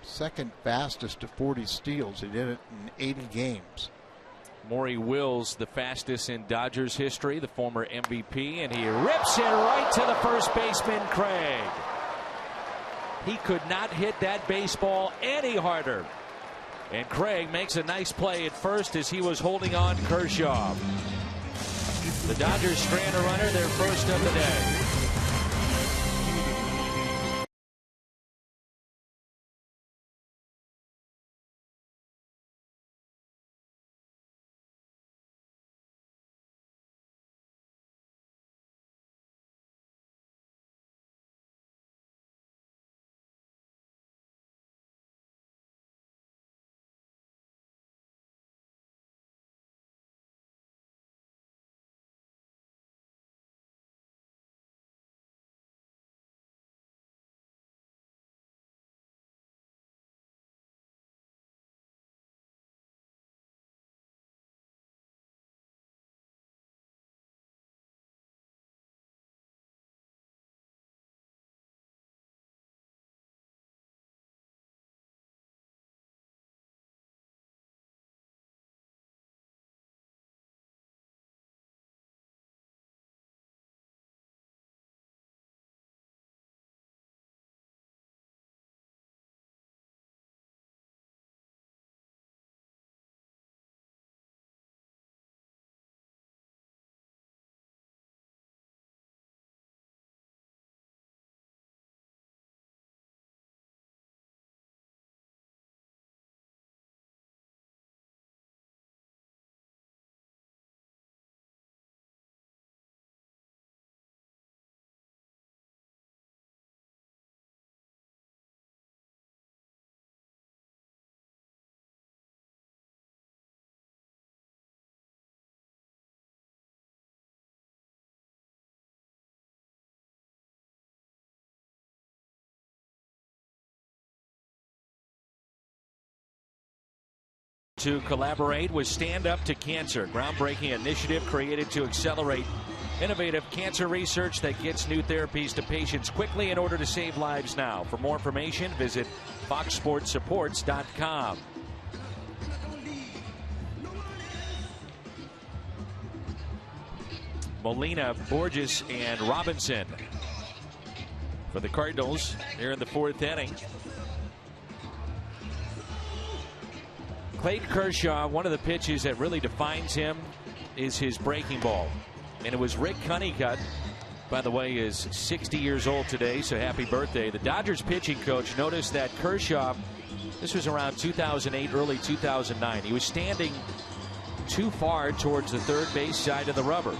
Second fastest to 40 steals. He did it in 80 games. Maury Wills, the fastest in Dodgers history, the former MVP, and he rips it right to the first baseman, Craig. He could not hit that baseball any harder. And Craig makes a nice play at first as he was holding on Kershaw. The Dodgers strand a runner, their first of the day. To collaborate with Stand Up to Cancer, groundbreaking initiative created to accelerate innovative cancer research that gets new therapies to patients quickly in order to save lives now. For more information, visit foxsportsupports.com. Molina, Borges, and Robinson for the Cardinals here in the fourth inning. Clayton Kershaw, one of the pitches that really defines him is his breaking ball. And it was Rick Honeycutt, by the way, is 60 years old today, so happy birthday. The Dodgers pitching coach noticed that Kershaw, this was around 2008, early 2009, he was standing too far towards the third base side of the rubber.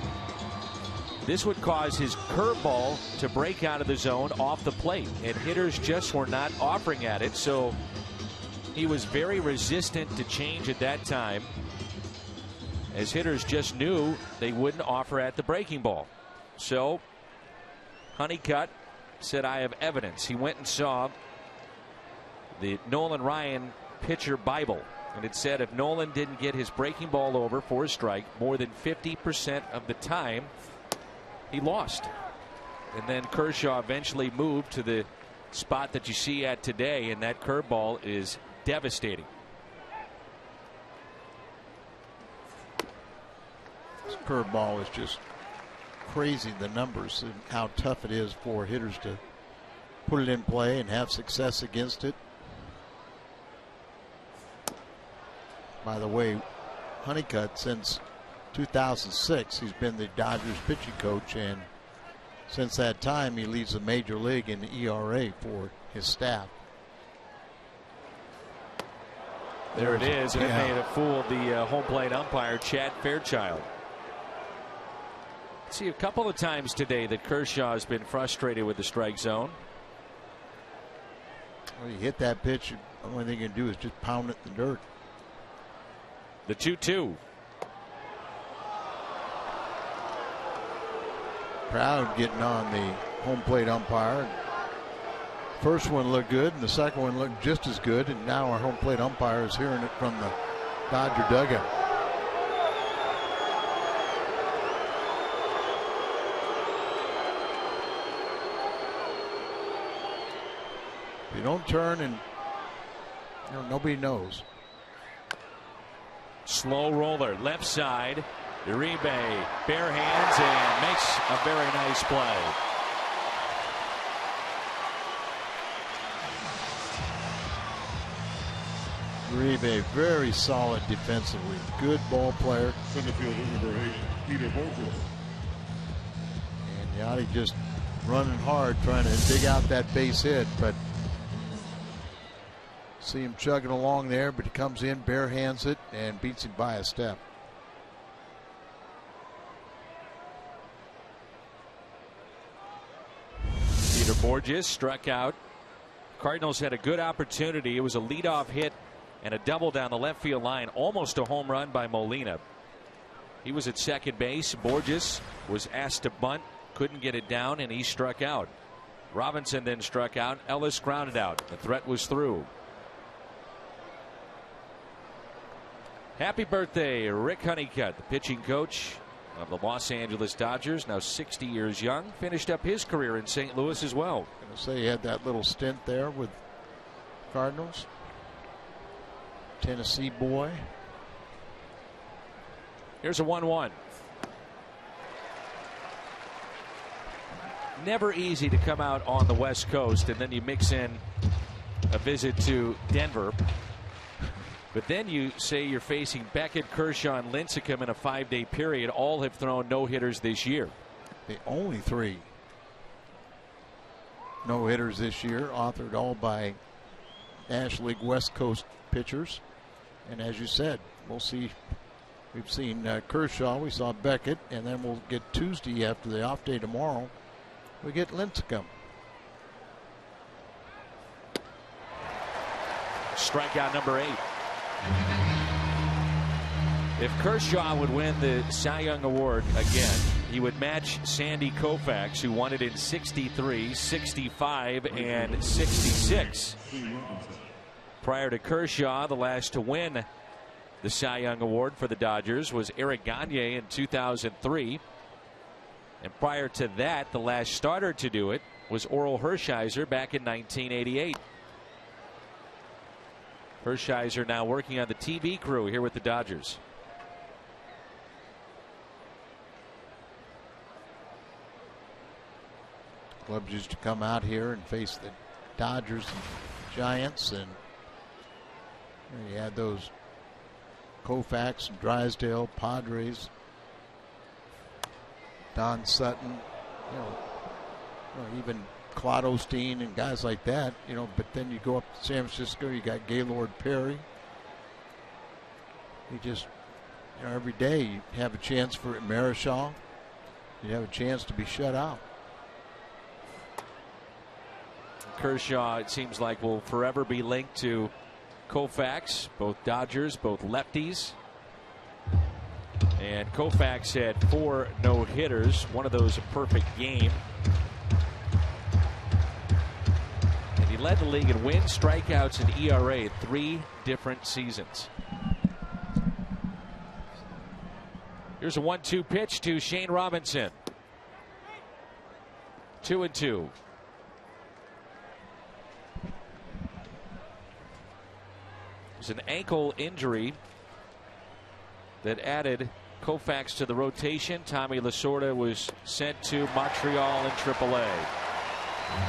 This would cause his curveball to break out of the zone off the plate, and hitters just were not offering at it, so he was very resistant to change at that time, as hitters just knew they wouldn't offer at the breaking ball. So Honeycutt said, I have evidence. He went and saw the Nolan Ryan pitcher Bible, and it said if Nolan didn't get his breaking ball over for a strike more than 50% of the time, he lost. And then Kershaw eventually moved to the spot that you see at today, and that curveball is devastating. This curveball is just crazy, the numbers and how tough it is for hitters to put it in play and have success against it. By the way, Honeycutt, since 2006, he's been the Dodgers pitching coach, and since that time he leads the major league in ERA for his staff. There it is, and it may have fooled the home plate umpire, Chad Fairchild. See a couple of times today that Kershaw has been frustrated with the strike zone. Well, you hit that pitch, the only thing you can do is just pound it in the dirt. The 2-2. Crowd getting on the home plate umpire. First one looked good, and the second one looked just as good, and now our home plate umpire is hearing it from the Dodger dugout. If you don't turn, and nobody knows. Slow roller, left side. Uribe, bare hands, and makes a very nice play. Uribe, very solid defensively. Good ball player. Center fielder number 8, Peter Borges. And Yachty just running hard trying to dig out that base hit, but see him chugging along there, but he comes in, bare hands it, and beats him by a step. Peter Borges struck out. Cardinals had a good opportunity. It was a leadoff hit and a double down the left field line, almost a home run by Molina. He was at second base. Borges was asked to bunt, couldn't get it down, and he struck out. Robinson then struck out. Ellis grounded out. The threat was through. Happy birthday, Rick Honeycutt, the pitching coach of the Los Angeles Dodgers, now 60 years young. Finished up his career in St. Louis as well. Going to say he had that little stint there with Cardinals. Tennessee boy. Here's a 1-1. Never easy to come out on the West Coast, and then you mix in a visit to Denver. But then you say you're facing Beckett, Kershaw, and Lincecum in a 5-day period. All have thrown no-hitters this year. The only 3 no-hitters this year, authored all by National League West Coast pitchers. And as you said, we'll see. We've seen Kershaw, we saw Beckett, and then we'll get Tuesday after the off day tomorrow. We get Lincecum. Strikeout number 8. If Kershaw would win the Cy Young Award again, he would match Sandy Koufax, who won it in 63, 65, and 66. Prior to Kershaw, the last to win the Cy Young Award for the Dodgers was Eric Gagne in 2003. And prior to that, the last starter to do it was Oral Hershiser back in 1988. Hershiser now working on the TV crew here with the Dodgers. Clubs used to come out here and face the Dodgers and Giants, and you had those Koufax and Drysdale, Padres, Don Sutton, even Claude Osteen and guys like that, but then you go up to San Francisco, you got Gaylord Perry. You just, every day you have a chance for Marichal. You have a chance to be shut out. Kershaw, it seems like, will forever be linked to Koufax, both Dodgers, both lefties. And Koufax had 4 no-hitters, one of those a perfect game. And he led the league in wins, strikeouts, and ERA 3 different seasons. Here's a 1-2 pitch to Shane Robinson. 2-2. It was an ankle injury that added Koufax to the rotation. Tommy Lasorda was sent to Montreal in AAA.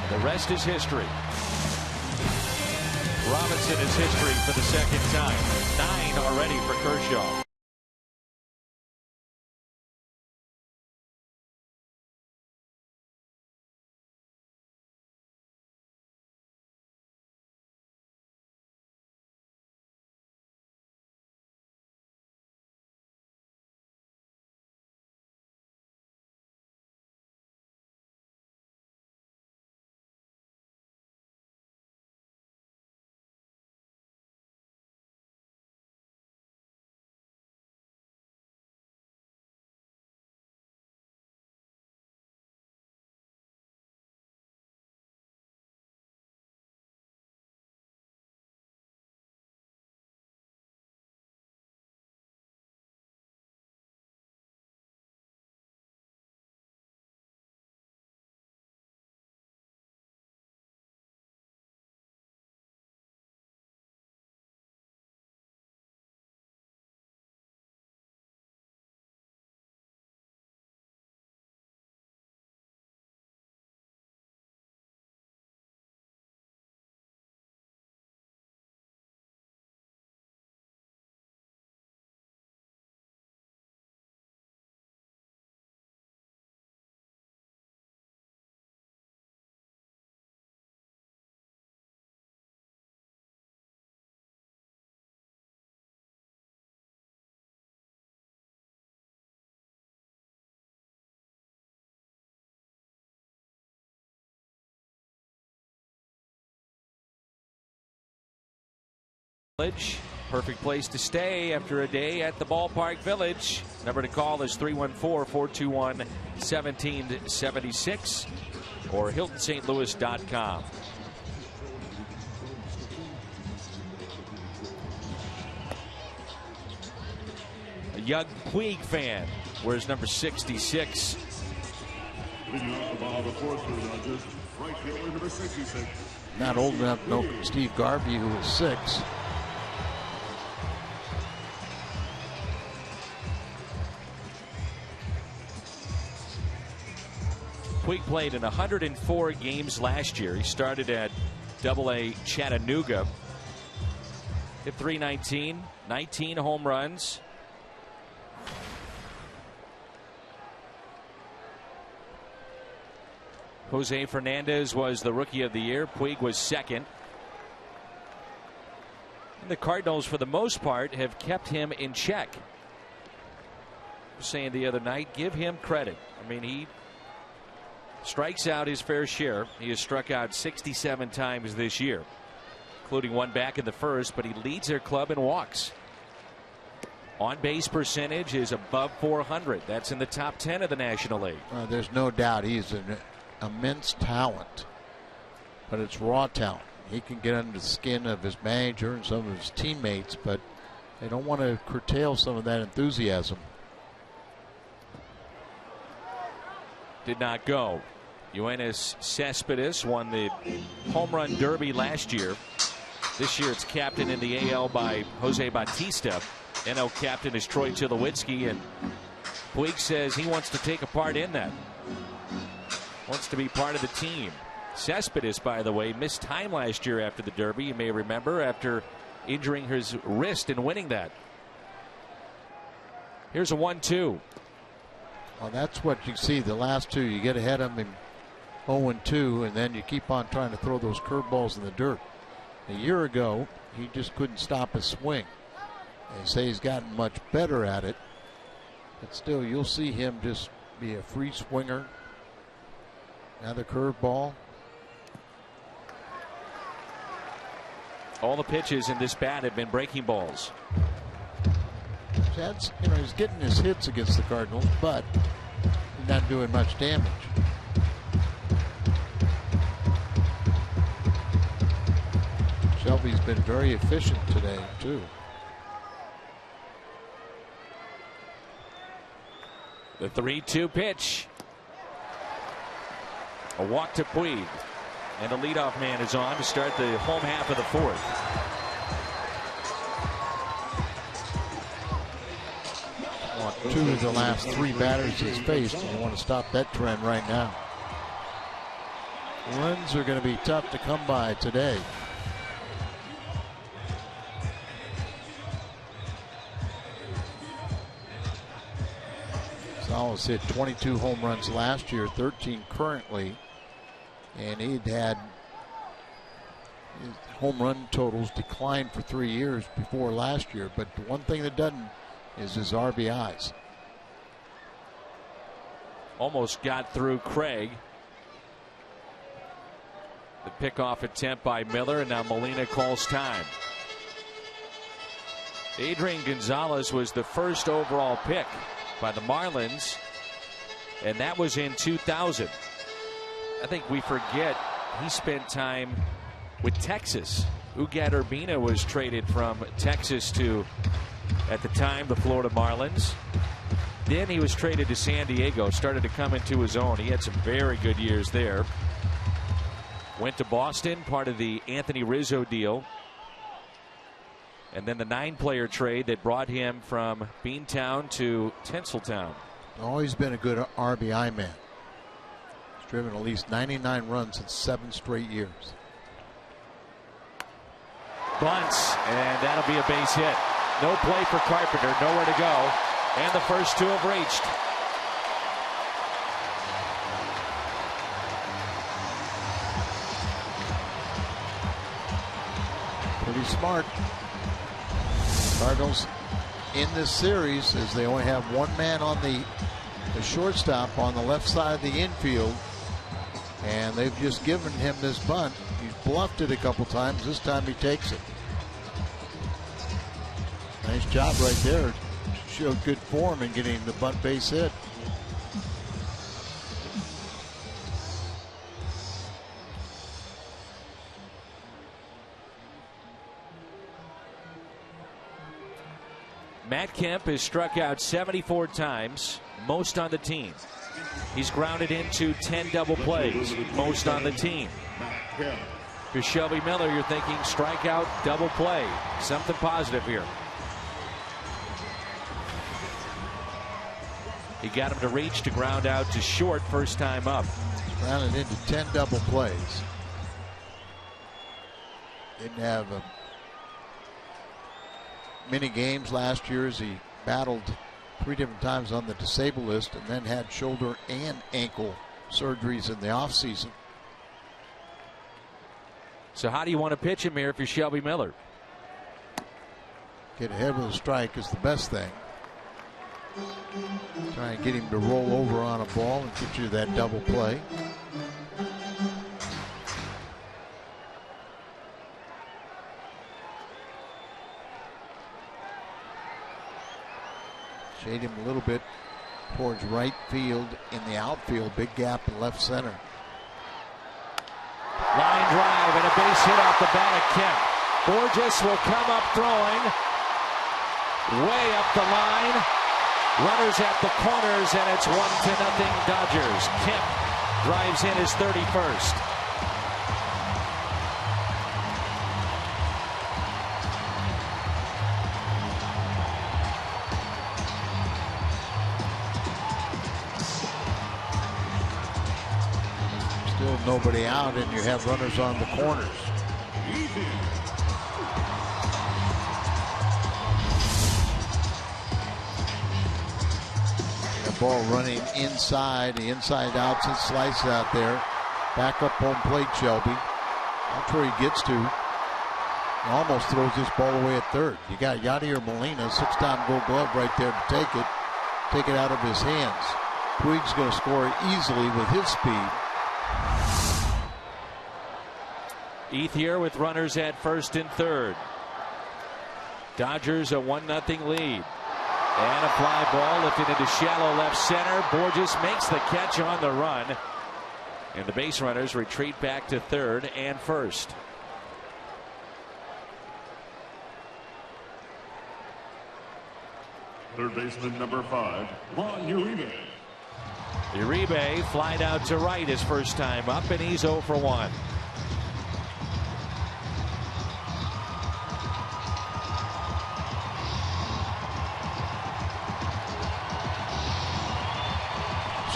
The rest is history. Robinson is history for the second time. 9 already for Kershaw. Perfect place to stay after a day at the Ballpark Village. Number to call is 314-421-1776 or HiltonSt.Louis.com. A young Puig fan wears number 66. Not old enough to know Steve Garvey, who was 6. Puig played in 104 games last year. He started at AA Chattanooga. Hit .319, 19 home runs. Jose Fernandez was the Rookie of the Year. Puig was second. And the Cardinals, for the most part, have kept him in check. I was saying the other night, give him credit. I mean, he strikes out his fair share. He has struck out 67 times this year, including one back in the first, but he leads their club in walks. On-base percentage is above 400. That's in the top 10 of the National League. There's no doubt he's an immense talent, but it's raw talent. He can get under the skin of his manager and some of his teammates, but they don't want to curtail some of that enthusiasm. Did not go. Yoenis Cespedes won the home run derby last year. This year it's captained in the AL by Jose Bautista. NL captain is Troy Tulowitzki, and Puig says he wants to take a part in that. Wants to be part of the team. Cespedes, by the way, missed time last year after the derby. You may remember, after injuring his wrist and winning that. Here's a 1-2. Well, that's what you see. The last two, you get ahead of him in 0-2, and then you keep on trying to throw those curveballs in the dirt. A year ago, he just couldn't stop his swing. They say he's gotten much better at it, but still, you'll see him just be a free swinger. Another curveball. All the pitches in this bat have been breaking balls. That's, he's getting his hits against the Cardinals, but he's not doing much damage. Shelby's been very efficient today, too. The 3-2 pitch. A walk to Puig. And the leadoff man is on to start the home half of the fourth. Two of the last 3 batters he's faced, and you want to stop that trend right now. Runs are going to be tough to come by today. Gonzalez hit 22 home runs last year, 13 currently, and he'd had his home run totals declined for 3 years before last year, but the one thing that doesn't is his RBIs. Almost got through Craig. The pickoff attempt by Miller, and now Molina calls time. Adrian Gonzalez was the first overall pick by the Marlins, and that was in 2000. I think we forget he spent time with Texas. Ugat Urbina was traded from Texas to, at the time, the Florida Marlins. Then he was traded to San Diego, started to come into his own. He had some very good years there. Went to Boston, part of the Anthony Rizzo deal. And then the 9-player trade that brought him from Beantown to Tinseltown. Always been a good RBI man. He's driven at least 99 runs in 7 straight years. Bunts, and that'll be a base hit. No play for Carpenter, nowhere to go. And the first 2 have reached. Pretty smart. Cardinals in this series, as they only have one man on the shortstop on the left side of the infield, and they've just given him this bunt. He's bluffed it a couple times. This time he takes it. Nice job right there. Showed good form in getting the bunt base hit. Matt Kemp has struck out 74 times, most on the team. He's grounded into 10 double plays, most on the team. For Shelby Miller, you're thinking strikeout, double play. Something positive here. He got him to reach, to ground out to short first time up. Grounded into 10 double plays. Didn't have many games last year as he battled 3 different times on the disabled list and then had shoulder and ankle surgeries in the offseason. So how do you want to pitch him here if you're Shelby Miller? Get ahead with a strike is the best thing. Try and get him to roll over on a ball and get you that double play. Shade him a little bit towards right field in the outfield. Big gap in left center. Line drive and a base hit off the bat of Kemp. Borges will come up throwing. Way up the line. Runners at the corners, and it's 1-0 Dodgers. Kemp drives in his 31st. Still nobody out, and you have runners on the corners. The ball running inside, the inside outs and slice out there. Back up home plate, Shelby. That's where he gets to. He almost throws this ball away at third. You got Yadier Molina, 6-time Gold Glove right there to take it out of his hands. Puig's going to score easily with his speed. Ethier with runners at first and third. Dodgers a 1-0 lead. And a fly ball lifted into shallow left center. Borges makes the catch on the run. And the base runners retreat back to third and first. Third baseman number 5, Juan Uribe. Uribe flied out to right his first time up, and he's 0 for 1.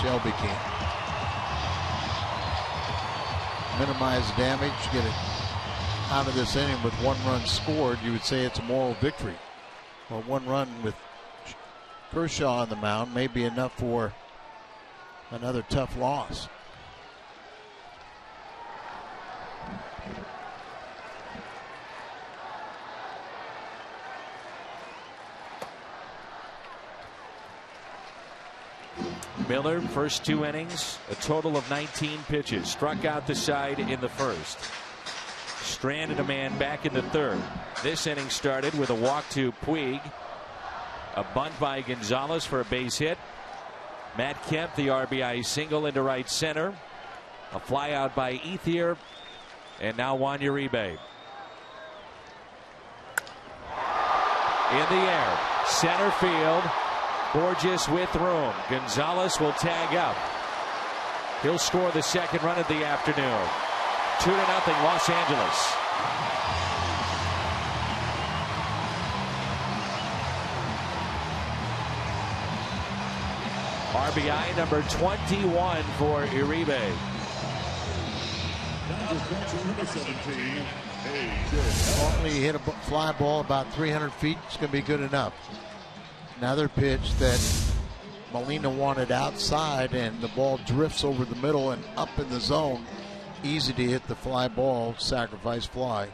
Shelby can minimize damage, get it out of this inning with 1 run scored. You would say it's a moral victory. Well, 1 run with Kershaw on the mound may be enough for another tough loss. Miller, first 2 innings, a total of 19 pitches. Struck out the side in the first. Stranded a man back in the third. This inning started with a walk to Puig. A bunt by Gonzalez for a base hit. Matt Kemp, the RBI single into right center. A fly out by Ethier. And now Juan Uribe. In the air. Center field. Borges with room. Gonzalez will tag up. He'll score the second run of the afternoon. 2-0 Los Angeles. RBI number 21 for Uribe. Only hit a fly ball about 300 feet. It's going to be good enough. Another pitch that Molina wanted outside, and the ball drifts over the middle and up in the zone. Easy to hit the fly ball, sacrifice fly.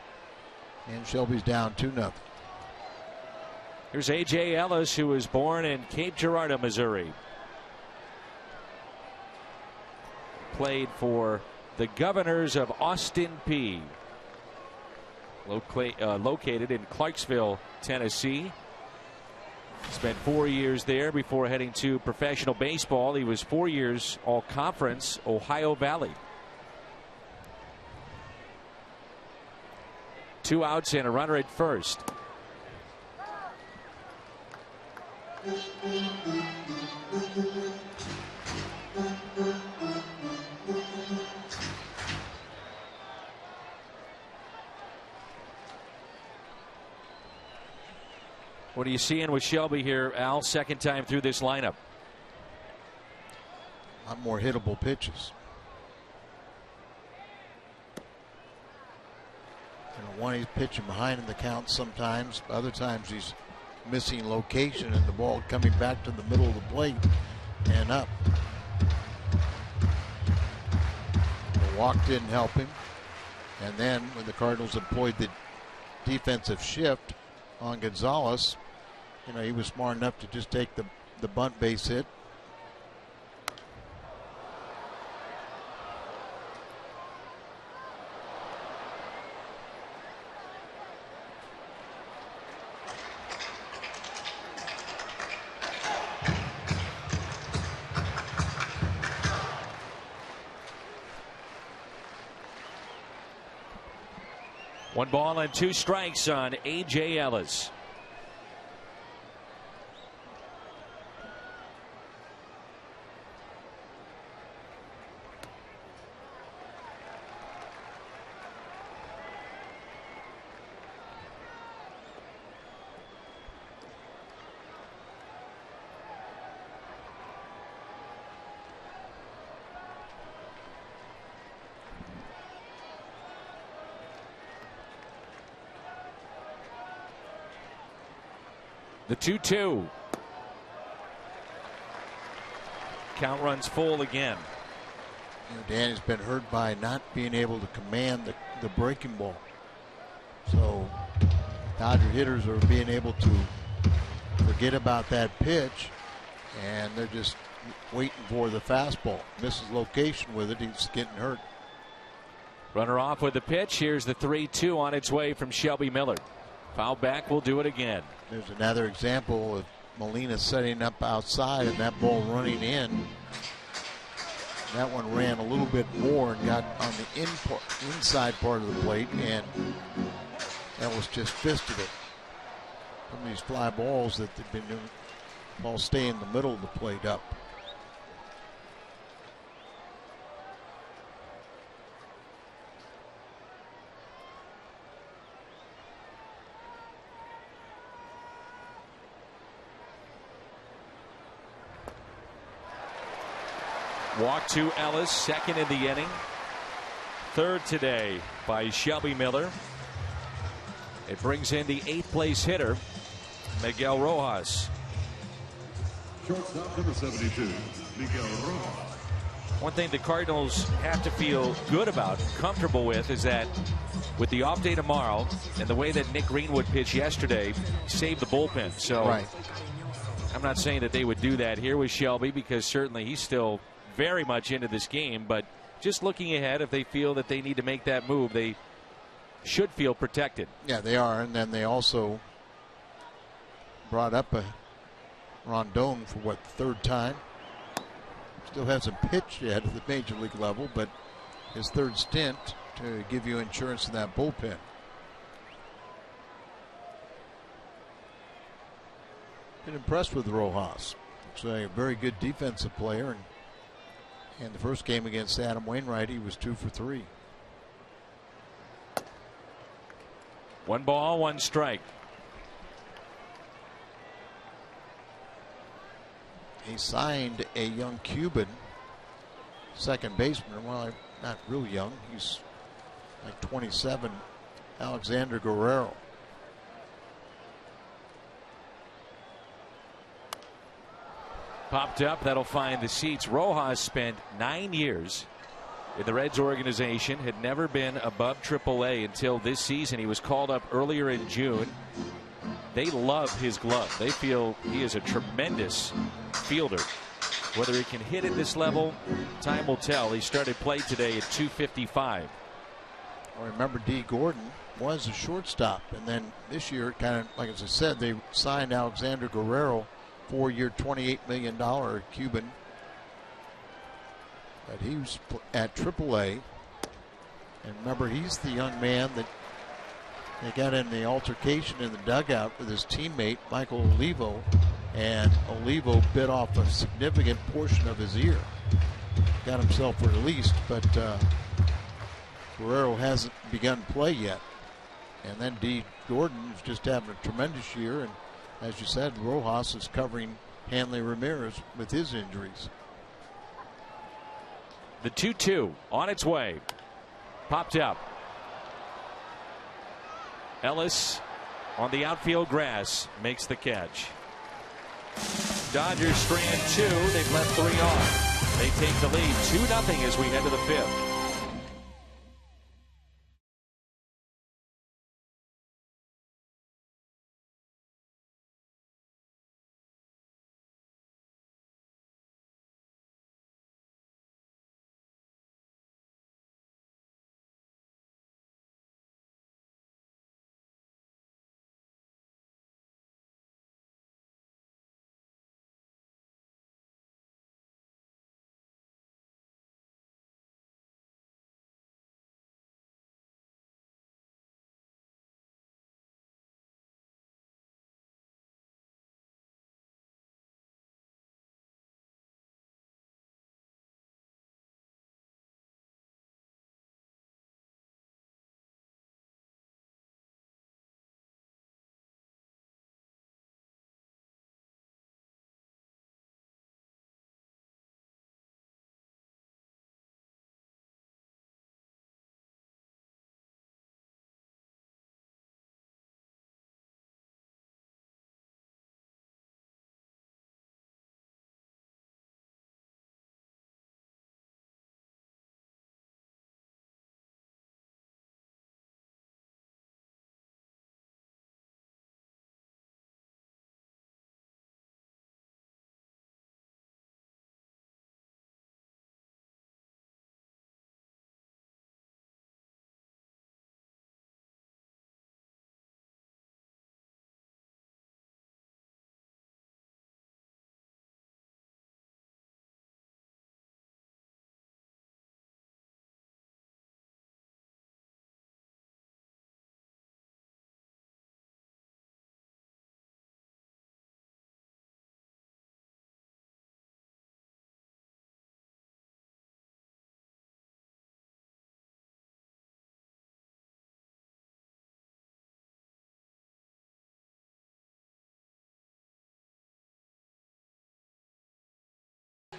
And Shelby's down 2-0. Here's A.J. Ellis, who was born in Cape Girardeau, Missouri. Played for the Governors of Austin Peay. Located in Clarksville, Tennessee. Spent 4 years there before heading to professional baseball. He was 4 years All-Conference Ohio Valley. 2 outs and a runner at first. What are you seeing with Shelby here, Al? Second time through this lineup. A lot more hittable pitches. One, he's pitching behind in the count sometimes. Other times he's missing location and the ball coming back to the middle of the plate and up. The walk didn't help him. And then when the Cardinals employed the defensive shift on Gonzalez, he was smart enough to just take the bunt base hit. One ball and 2 strikes on A.J. Ellis. The 2-2. Count runs full again. Danny's been hurt by not being able to command the breaking ball. So Dodger hitters are being able to forget about that pitch, and they're just waiting for the fastball. Misses location with it. He's getting hurt. Runner off with the pitch. Here's the 3-2 on its way from Shelby Miller. Foul back will do it again. There's another example of Molina setting up outside and that ball running in. That one ran a little bit more and got on the inside part of the plate, and that was just fisted it. Some of these fly balls that they've been doing, balls stay in the middle of the plate up. Walk to Ellis, second in the inning. Third today by Shelby Miller. It brings in the 8th place hitter, Miguel Rojas. Shortstop number 72, Miguel Rojas. One thing the Cardinals have to feel good about, comfortable with, is that with the off day tomorrow and the way that Nick Greenwood pitched yesterday, saved the bullpen. So right. I'm not saying that they would do that here with Shelby, because certainly he's still very much into this game, but just looking ahead, if they feel that they need to make that move, they should feel protected. Yeah, they are. And then they also brought up a Rondon for what, third time? Still hasn't pitched yet at the major league level, but his third stint to give you insurance in that bullpen. Been impressed with Rojas. Looks like a very good defensive player, and the first game against Adam Wainwright, he was 2 for 3. 1 ball, 1 strike. He signed a young Cuban second baseman. Well, not real young. He's like 27, Alexander Guerrero. Popped up, that'll find the seats. Rojas spent 9 years in the Reds organization, had never been above AAA until this season. He was called up earlier in June. They love his glove. They feel he is a tremendous fielder. Whether he can hit at this level, time will tell. He started play today at 255. Remember, D. Gordon was a shortstop, and then this year, kind of like as I said, they signed Alexander Guerrero, 4-year, $28 million Cuban. But he was at AAA, and remember, he's the young man that they got in the altercation in the dugout with his teammate Michael Olivo, and Olivo bit off a significant portion of his ear. Got himself released, but Guerrero hasn't begun play yet. And then D. Gordon is just having a tremendous year, and as you said, Rojas is covering Hanley Ramirez with his injuries. The 2-2 on its way. Popped up. Ellis on the outfield grass makes the catch. Dodgers strand 2. They've left 3 on. They take the lead 2-0 as we head to the 5th.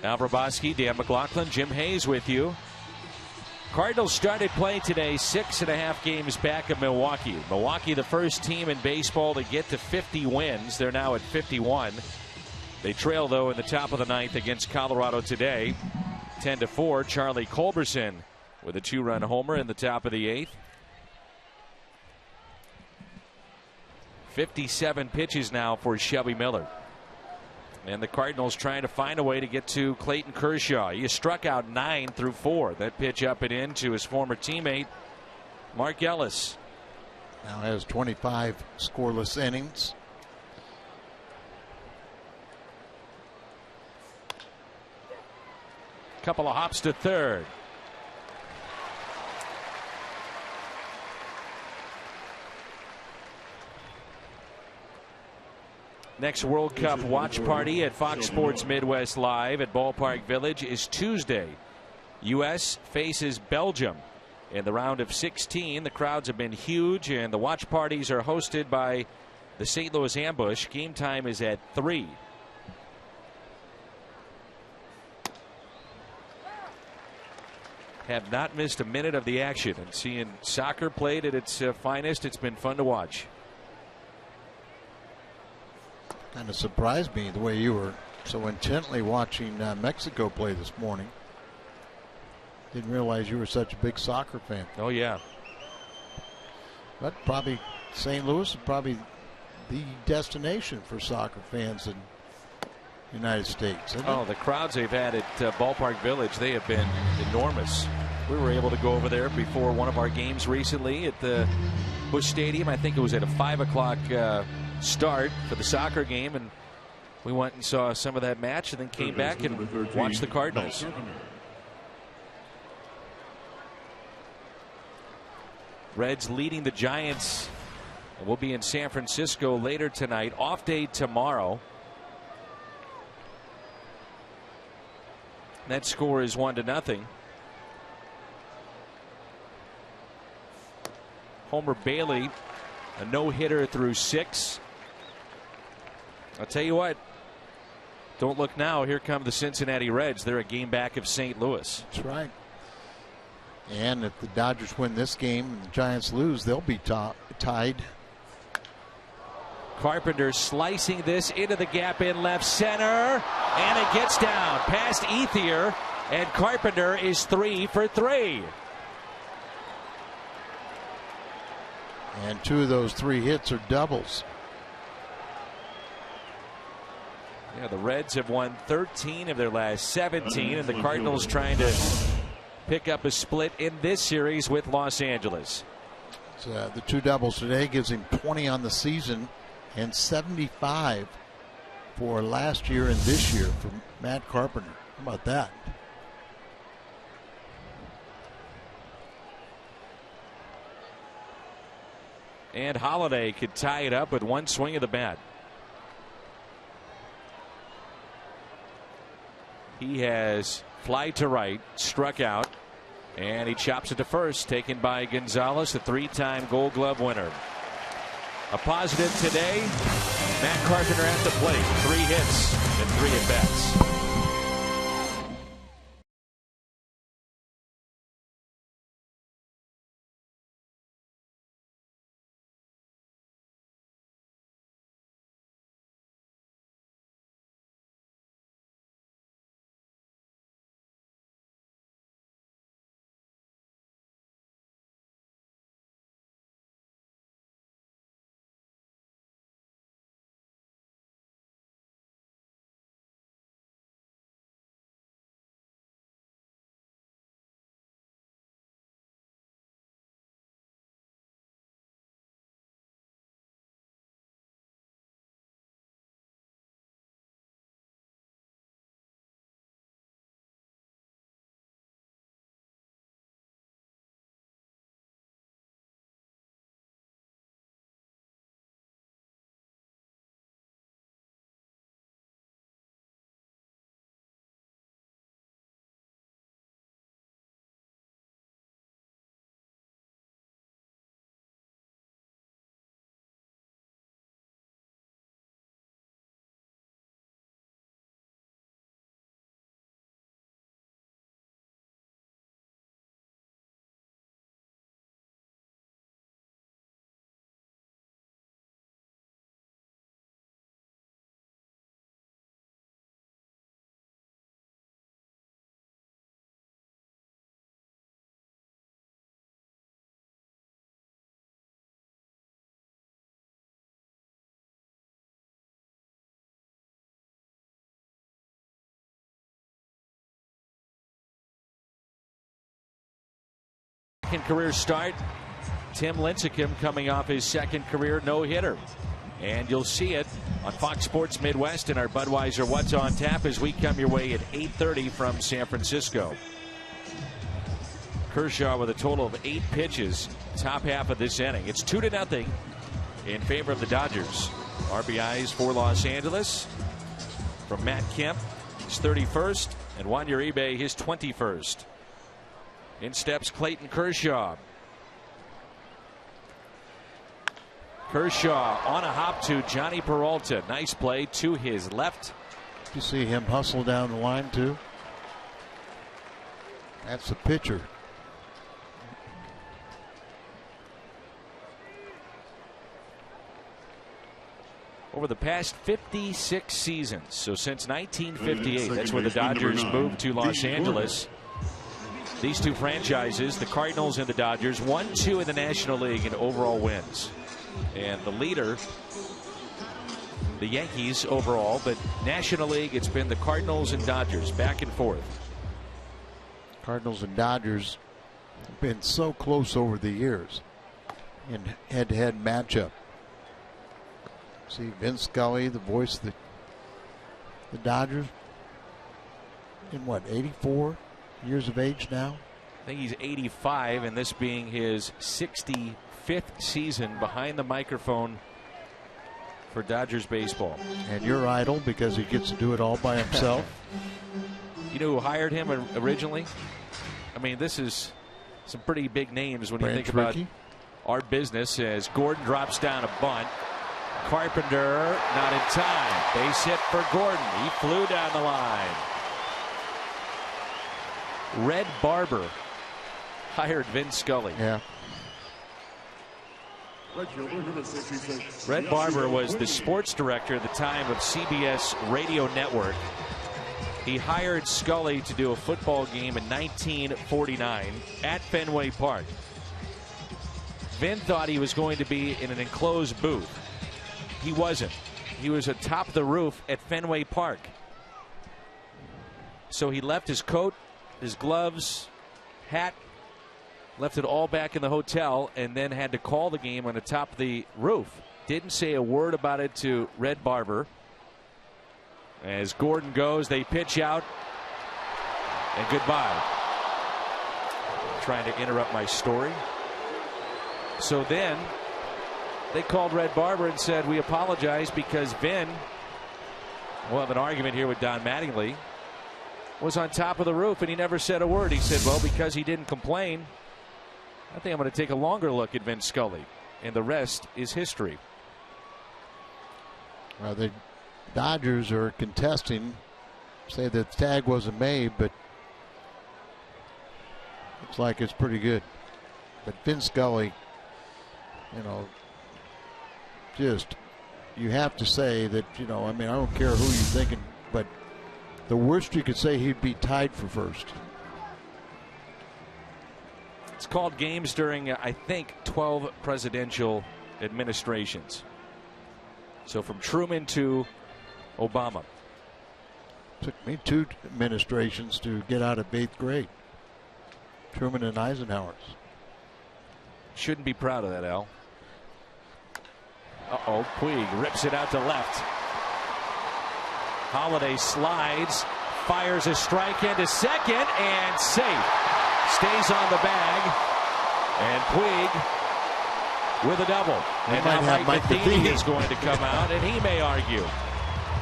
Al Brabowski, Dan McLaughlin, Jim Hayes with you. Cardinals started play today 6.5 games back of Milwaukee. Milwaukee, the first team in baseball to get to 50 wins. They're now at 51. They trail, though, in the top of the 9th against Colorado today. 10-4. Charlie Culberson with a 2-run homer in the top of the 8th. 57 pitches now for Shelby Miller. And the Cardinals trying to find a way to get to Clayton Kershaw. He has struck out 9 through 4. That pitch up and in to his former teammate, Mark Ellis. Now has 25 scoreless innings. Couple of hops to third. Next World Cup watch party at Fox Sports Midwest Live at Ballpark Village is Tuesday. U.S. faces Belgium in the round of 16. The crowds have been huge, and the watch parties are hosted by the St. Louis Ambush. Game time is at 3. Have not missed a minute of the action, and seeing soccer played at its finest, it's been fun to watch. Kind of surprised me the way you were so intently watching Mexico play this morning. Didn't realize you were such a big soccer fan. Oh, yeah. But probably St. Louis is probably the destination for soccer fans in the United States. Oh, the crowds they've had at Ballpark Village, they have been enormous. We were able to go over there before one of our games recently at the Busch Stadium. I think it was at a 5 o'clock start for the soccer game, and we went and saw some of that match and then came back and watched the Cardinals. Reds leading the Giants. And we'll be in San Francisco later tonight. Off day tomorrow. That score is 1-0. Homer Bailey, a no-hitter through 6. I'll tell you what, don't look now. Here come the Cincinnati Reds. They're a game back of St. Louis. That's right. And if the Dodgers win this game and the Giants lose, they'll be tied. Carpenter slicing this into the gap in left center, and it gets down past Ethier, and Carpenter is 3 for 3. And 2 of those 3 hits are doubles. Yeah, the Reds have won 13 of their last 17, and the Cardinals trying to pick up a split in this series with Los Angeles. So, the 2 doubles today gives him 20 on the season and 75 for last year and this year for Matt Carpenter. How about that? And Holiday could tie it up with one swing of the bat. He has fly to right, struck out, and he chops it to first, taken by Gonzalez, the 3-time Gold Glove winner. A positive today, Matt Carpenter at the plate, 3 hits and 3 at-bats. Career start. Tim Lincecum coming off his second career no-hitter. And you'll see it on Fox Sports Midwest in our Budweiser What's on Tap as we come your way at 8:30 from San Francisco. Kershaw with a total of 8 pitches, top half of this inning. It's 2-0 in favor of the Dodgers. RBIs for Los Angeles from Matt Kemp, his 31st, and Juan Uribe, his 21st. In steps Clayton Kershaw. Kershaw on a hop to Johnny Peralta. Nice play to his left. You see him hustle down the line too. That's the pitcher. Over the past 56 seasons, so since 1958, that's when the Dodgers moved to Los Angeles. These two franchises, the Cardinals and the Dodgers, 1-2 in the National League in overall wins. And the leader, the Yankees overall, but National League, it's been the Cardinals and Dodgers back and forth. Cardinals and Dodgers been so close over the years in head-to-head matchup. See Vince Scully, the voice of the Dodgers, in what, 84 years of age now? I think he's 85, and this being his 65th season behind the microphone for Dodgers baseball. And your idol because he gets to do it all by himself. You know who hired him originally? I mean, this is some pretty big names when you think about our business. As Gordon drops down a bunt. Carpenter not in time. Base hit for Gordon. He flew down the line. Red Barber hired Vince Scully. Yeah. Red Barber was the sports director at the time of CBS Radio Network. He hired Scully to do a football game in 1949 at Fenway Park. Vin thought he was going to be in an enclosed booth. He wasn't. He was atop the roof at Fenway Park. So he left his coat, his gloves, hat, left it all back in the hotel, and then had to call the game on the top of the roof. Didn't say a word about it to Red Barber. As Gordon goes, they pitch out, and goodbye. Trying to interrupt my story. So then they called Red Barber and said, we apologize because Vin, we'll have an argument here with Don Mattingly, was on top of the roof and he never said a word. He said, well, because he didn't complain, I think I'm going to take a longer look at Vince Scully. And the rest is history. Well, the Dodgers are contesting, say that the tag wasn't made, but looks like it's pretty good. But Vince Scully, you know, just, you have to say that, you know, I mean, I don't care who you're thinking, but the worst you could say, he'd be tied for first. It's called games during, I think, 12 presidential administrations. So from Truman to Obama. Took me 2 administrations to get out of 8th grade. Truman and Eisenhower's. Shouldn't be proud of that, Al. Uh-oh, Puig rips it out to left. Holiday slides, fires a strike into second, and safe. Stays on the bag, and Puig with a double. And now Mike Matheny is going to come out, and he may argue.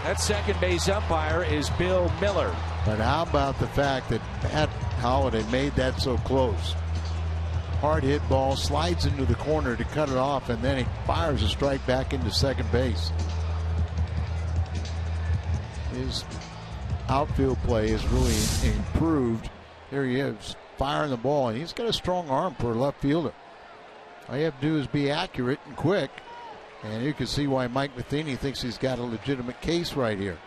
That second base umpire is Bill Miller. But how about the fact that Matt Holiday made that so close? Hard hit ball, slides into the corner to cut it off, and then he fires a strike back into second base. His outfield play has really improved. Here he is, firing the ball, and he's got a strong arm for a left fielder. All you have to do is be accurate and quick, and you can see why Mike Matheny thinks he's got a legitimate case right here.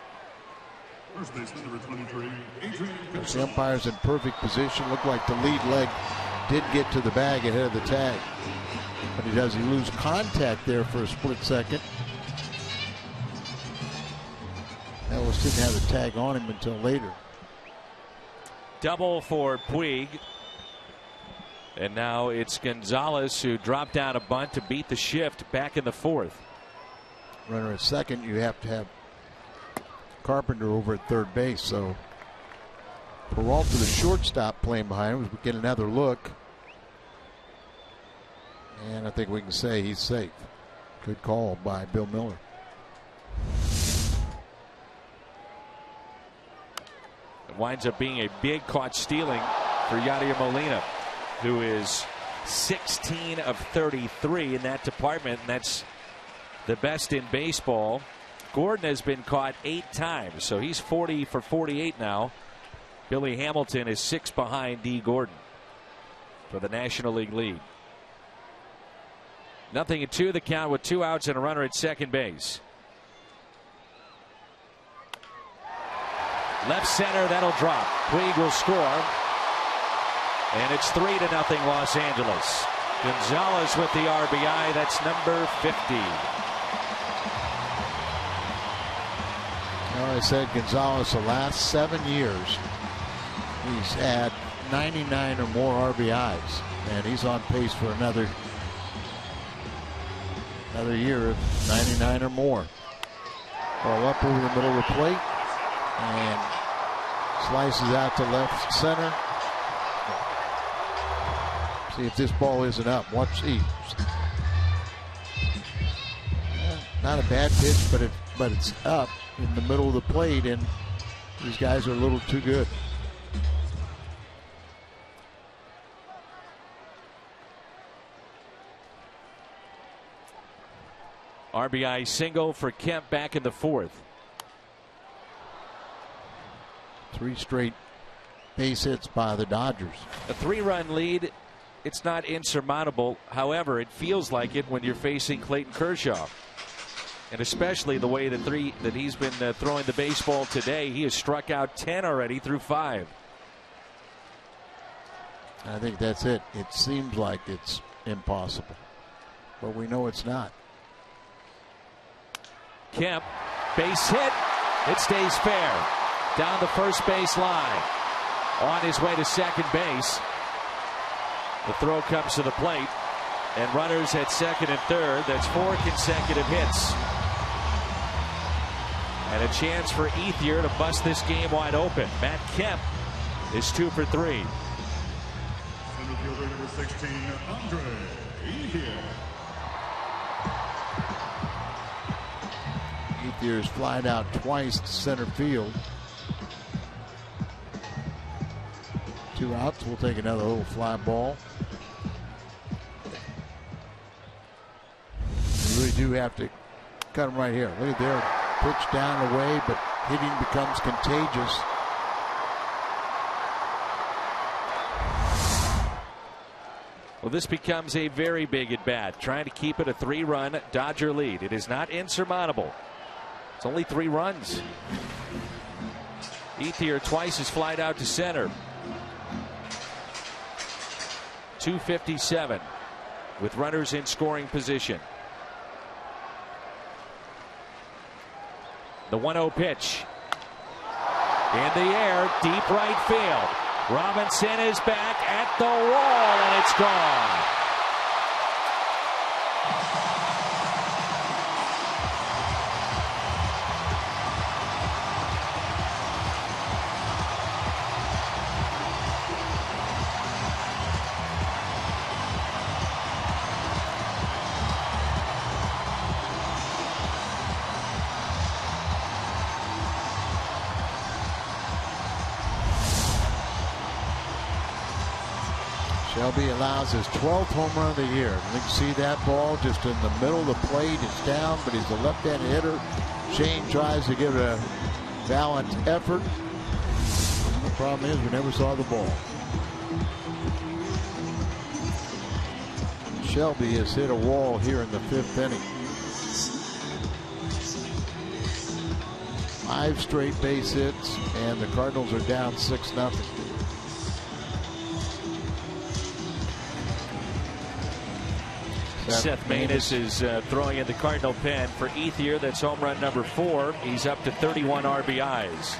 First baseman, number 23, Adrian. The umpire's in perfect position. Looked like the lead leg did get to the bag ahead of the tag. But he lose contact there for a split second. Ellis didn't have the tag on him until later. Double for Puig. And now it's Gonzalez who dropped down a bunt to beat the shift back in the 4th. Runner at second, you have to have Carpenter over at third base. So Peralta, the shortstop, playing behind him. We get another look. And I think we can say he's safe. Good call by Bill Miller. It winds up being a big caught stealing for Yadier Molina, who is 16 of 33 in that department, and that's the best in baseball. Gordon has been caught 8 times, so he's 40 for 48 now. Billy Hamilton is 6 behind D. Gordon for the National League lead. 0-2 the count with 2 outs and a runner at second base. Left center, that'll drop. Puig will score. And it's 3-0 Los Angeles. Gonzalez with the RBI. That's number 50. Well, I said Gonzalez the last 7 years. He's had 99 or more RBIs, and he's on pace for another year of 99 or more. Ball up over the middle of the plate and slices out to left center. See if this ball isn't up. Watch. See. Not a bad pitch, but it's up in the middle of the plate, and these guys are a little too good. RBI single for Kemp back in the fourth. 3 straight base hits by the Dodgers. A 3-run lead, it's not insurmountable. However, it feels like it when you're facing Clayton Kershaw. And especially the way that he's been throwing the baseball today. He has struck out 10 already through 5. I think that's it. It seems like it's impossible, but we know it's not. Kemp, base hit. It stays fair. Down the first base line. On his way to second base. The throw comes to the plate. And runners at second and third. That's 4 consecutive hits. And a chance for Ethier to bust this game wide open. Matt Kemp is 2 for 3. Center fielder number 16, Andre Ethier. Ethier's flied out twice to center field. 2 outs. We'll take another little fly ball. You really do have to cut him right here. Look at there. Pitch down the way, but hitting becomes contagious. Well, this becomes a very big at bat. Trying to keep it a 3-run Dodger lead. It is not insurmountable. It's only 3 runs. Ethier twice has flied out to center. 257 with runners in scoring position. The 1-0 pitch. In the air, deep right field. Robinson is back at the wall, and it's gone. Shelby allows his 12th home run of the year. You can see that ball just in the middle of the plate. It's down, but he's a left-handed hitter. Shane tries to give it a balanced effort. The problem is we never saw the ball. Shelby has hit a wall here in the 5th inning. 5 straight base hits, and the Cardinals are down 6-0. Seth Maness is throwing in the Cardinal pen for Ethier. That's home run number 4. He's up to 31 RBIs.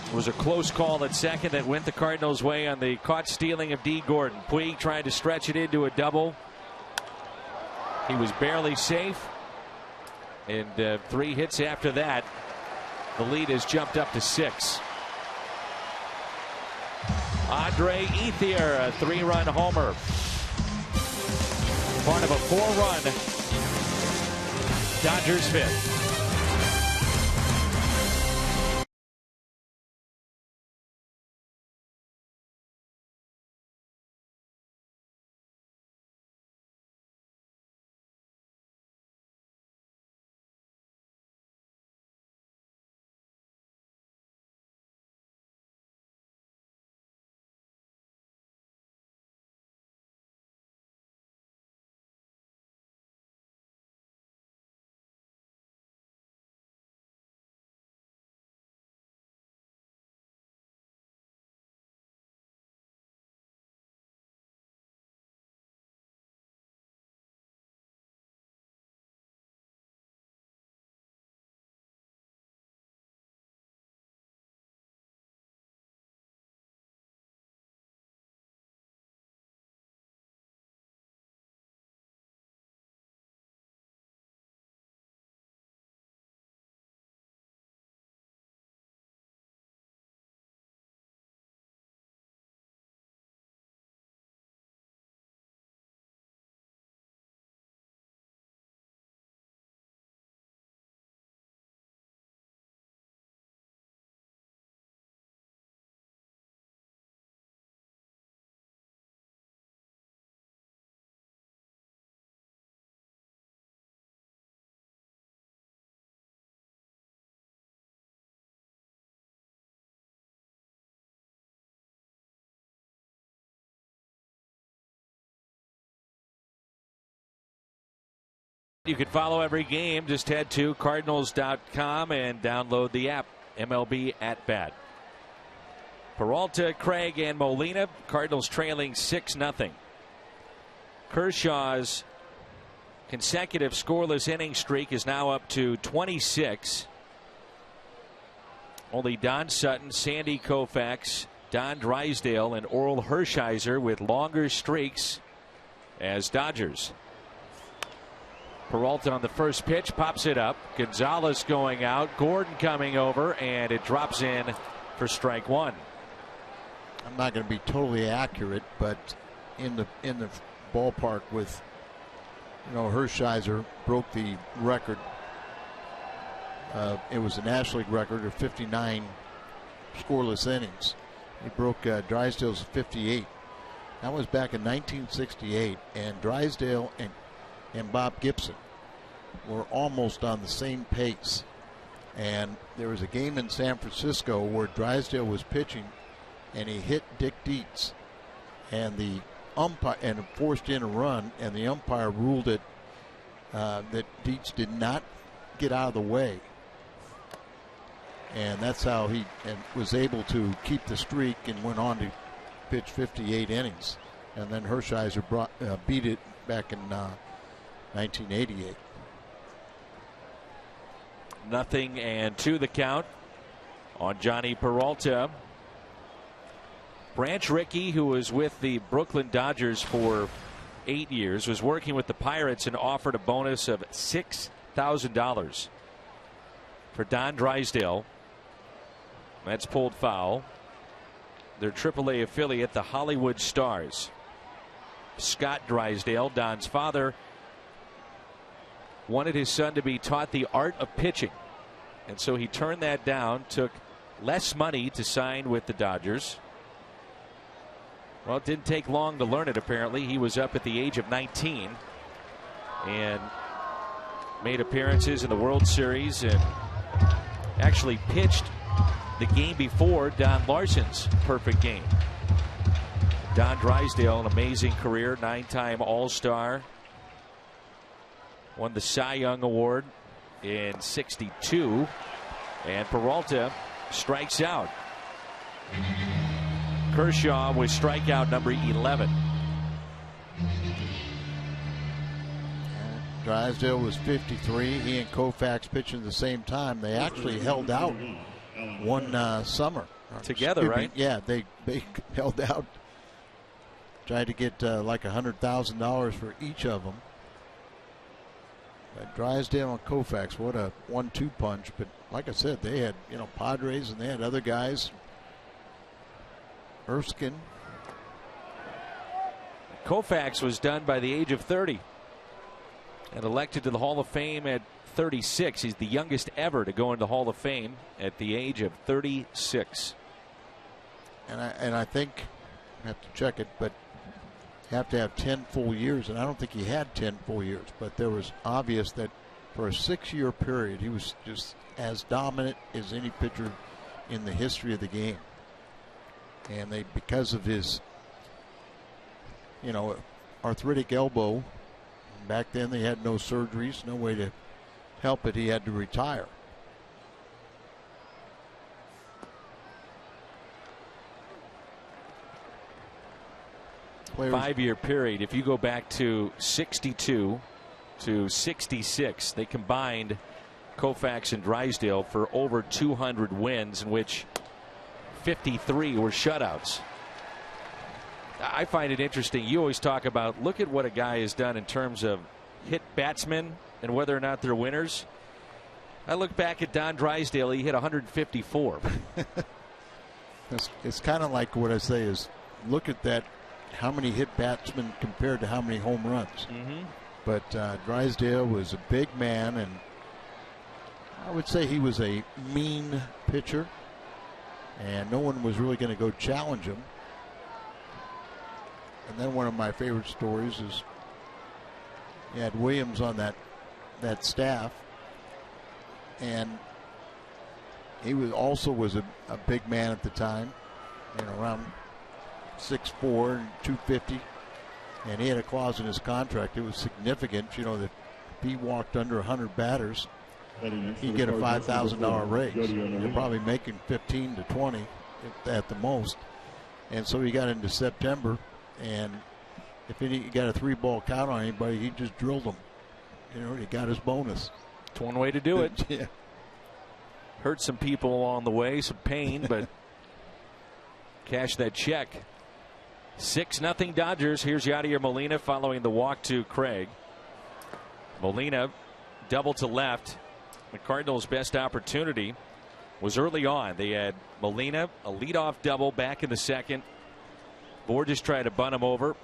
It was a close call at second that went the Cardinals' way on the caught stealing of D. Gordon. Puig trying to stretch it into a double. He was barely safe. And 3 hits after that. The lead has jumped up to 6. Andre Ethier, a 3-run homer. Part of a 4-run Dodgers 5th. You can follow every game. Just head to Cardinals.com and download the app. MLB At Bat. Peralta, Craig, and Molina. Cardinals trailing 6-0. Kershaw's consecutive scoreless inning streak is now up to 26. Only Don Sutton, Sandy Koufax, Don Drysdale, and Oral Hershiser with longer streaks as Dodgers. Peralta on the first pitch, pops it up. Gonzalez going out. Gordon coming over, and it drops in for strike one. I'm not going to be totally accurate, but in the ballpark with, Hershiser broke the record. It was a National League record of 59 scoreless innings. He broke Drysdale's 58. That was back in 1968, and Drysdale and Bob Gibson were almost on the same pace. And there was a game in San Francisco where Drysdale was pitching, and he hit Dick Dietz, and the umpire and forced in a run, and the umpire ruled it that Dietz did not get out of the way, and that's how he was able to keep the streak and went on to pitch 58 innings. And then Hershiser beat it back in 1988. 0-2 the count on Johnny Peralta. Branch Rickey, who was with the Brooklyn Dodgers for 8 years, was working with the Pirates and offered a bonus of $6,000 for Don Drysdale. That's pulled foul. Their AAA affiliate, the Hollywood Stars. Scott Drysdale, Don's father, wanted his son to be taught the art of pitching, and so he turned that down, took less money to sign with the Dodgers. Well, it didn't take long to learn it, apparently. He was up at the age of 19 and made appearances in the World Series and actually pitched the game before Don Larsen's perfect game. Don Drysdale, an amazing career, 9-time All-Star. Won the Cy Young Award in '62. And Peralta strikes out. Kershaw was strikeout number 11. Drysdale was 53. He and Koufax pitching at the same time. They actually held out one summer together, right? Yeah, they held out. Tried to get like $100,000 for each of them. Drysdale and Koufax, what a 1-2 punch. But like I said, they had Padres and they had other guys. Erskine. Koufax was done by the age of 30 and elected to the Hall of Fame at 36. He's the youngest ever to go into the Hall of Fame at the age of 36. And I think I have to check it, but you have to have 10 full years, and I don't think he had 10 full years, but there was obvious that for a 6-year period he was just as dominant as any pitcher in the history of the game. And they, because of his arthritic elbow, back then they had no surgeries, no way to help it, he had to retire. Players. 5-year period. If you go back to 62 to 66, they combined, Koufax and Drysdale, for over 200 wins, in which 53 were shutouts. I find it interesting. You always talk about, look at what a guy has done in terms of hit batsmen and whether or not they're winners. I look back at Don Drysdale, he hit 154. It's kind of like what I say is, look at that, how many hit batsmen compared to how many home runs. Mm-hmm. But Drysdale was a big man, and I would say he was a mean pitcher, and no one was really going to go challenge him. And then one of my favorite stories is you had Williams on that staff, and he was a big man at the time, around 6'4" and 250, and he had a clause in his contract. It was significant, that he walked under 100 batters, he'd get a $5,000 raise. You're probably making 15 to 20 at the most. And so he got into September, and if he got a 3-ball count on anybody, he just drilled them. You know, he got his bonus. It's one way to do it. Yeah. Hurt some people along the way, some pain, but cash that check. 6-0 Dodgers. Here's Yadier Molina following the walk to Craig. Molina double to left. The Cardinals' best opportunity was early on. They had Molina, a leadoff double back in the second. Borges tried to bunt him over.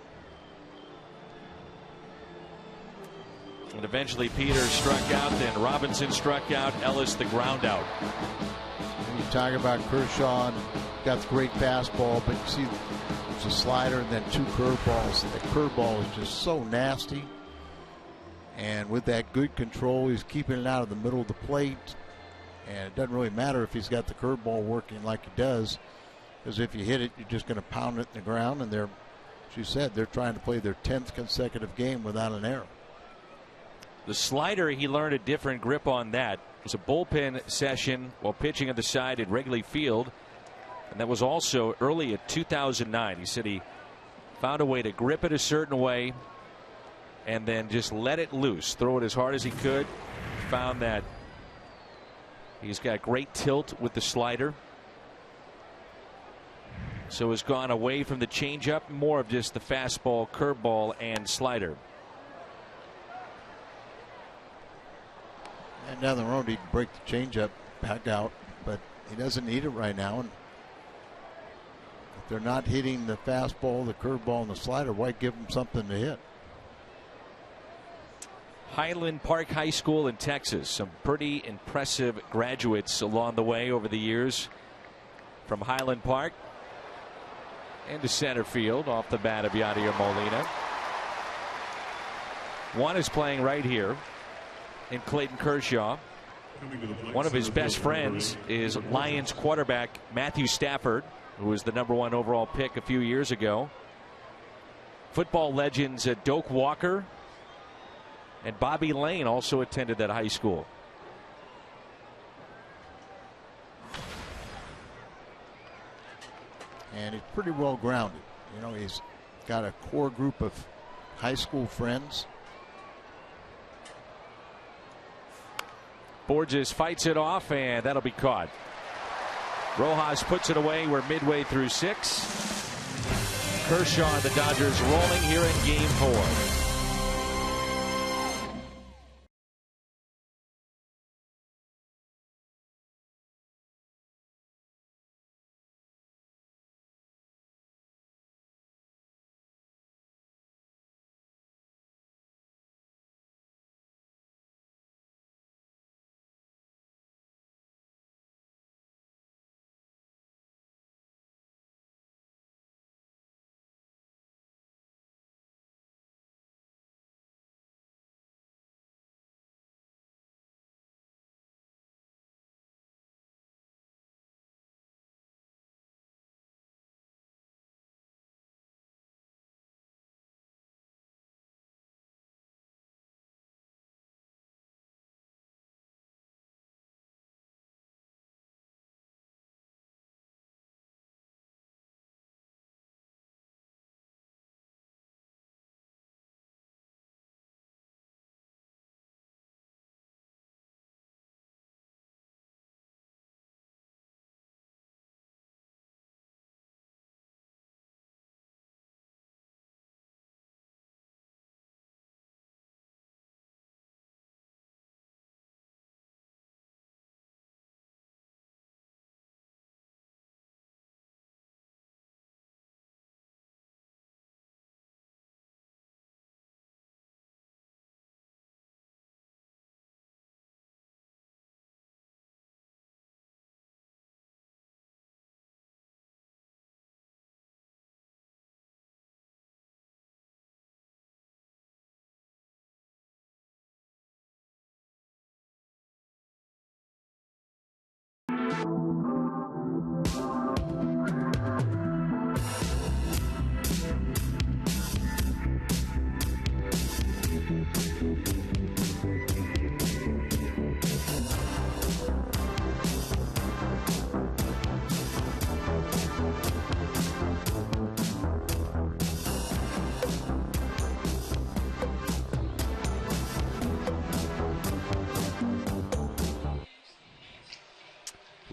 And eventually Peters struck out, then Robinson struck out, Ellis the ground out. And you talk about Kershaw, and got the great fastball, but you see it's a slider and then 2 curveballs. The curveball is just so nasty. And with that good control, he's keeping it out of the middle of the plate. And it doesn't really matter if he's got the curveball working like he does, because if you hit it, you're just going to pound it in the ground. And they're, as you said, they're trying to play their 10th consecutive game without an error. The slider, he learned a different grip on that. It was a bullpen session while pitching on the side at Wrigley Field. And that was also early in 2009. He said he found a way to grip it a certain way and then just let it loose, throw it as hard as he could. Found that he's got great tilt with the slider. So has gone away from the changeup, more of just the fastball, curveball, and slider. And down the road, he can break the changeup back out, but he doesn't need it right now. And if they're not hitting the fastball, the curveball, and the slider, why give them something to hit? Highland Park High School in Texas. Some pretty impressive graduates along the way over the years from Highland Park. Into center field off the bat of Yadier Molina. One is playing right here in Clayton Kershaw. One of his best friends is Lions quarterback Matthew Stafford, who was the #1 overall pick a few years ago. Football legends Doak Walker and Bobby Lane also attended that high school. And he's pretty well grounded. You know, he's got a core group of high school friends. Borges fights it off, and that'll be caught. Rojas puts it away. We're midway through 6. Kershaw and the Dodgers rolling here in Game 4.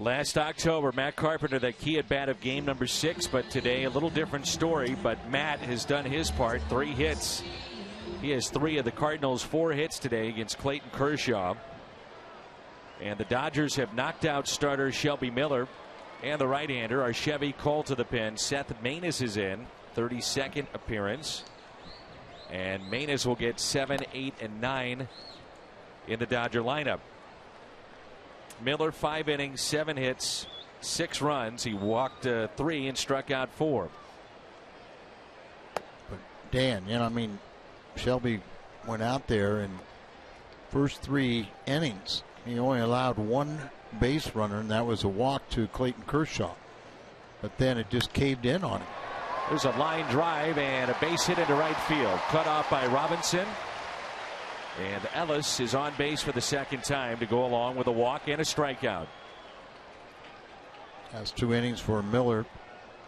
Last October, Matt Carpenter, the key at bat of game number 6, but today a little different story. But Matt has done his part, 3 hits. He has 3 of the Cardinals' 4 hits today against Clayton Kershaw. And the Dodgers have knocked out starter Shelby Miller and the right-hander Archevy Cole to the pen. Seth Maness is in, 32nd appearance. And Maness will get 7, 8, and 9 in the Dodger lineup. Miller 5 innings, 7 hits, 6 runs. He walked 3 and struck out 4. But Dan, I mean, Shelby went out there and first 3 innings he only allowed 1 base runner, and that was a walk to Clayton Kershaw. But then it just caved in on him. There's a line drive and a base hit into right field. Cut off by Robinson. And Ellis is on base for the second time to go along with a walk and a strikeout. That's 2 innings for Miller.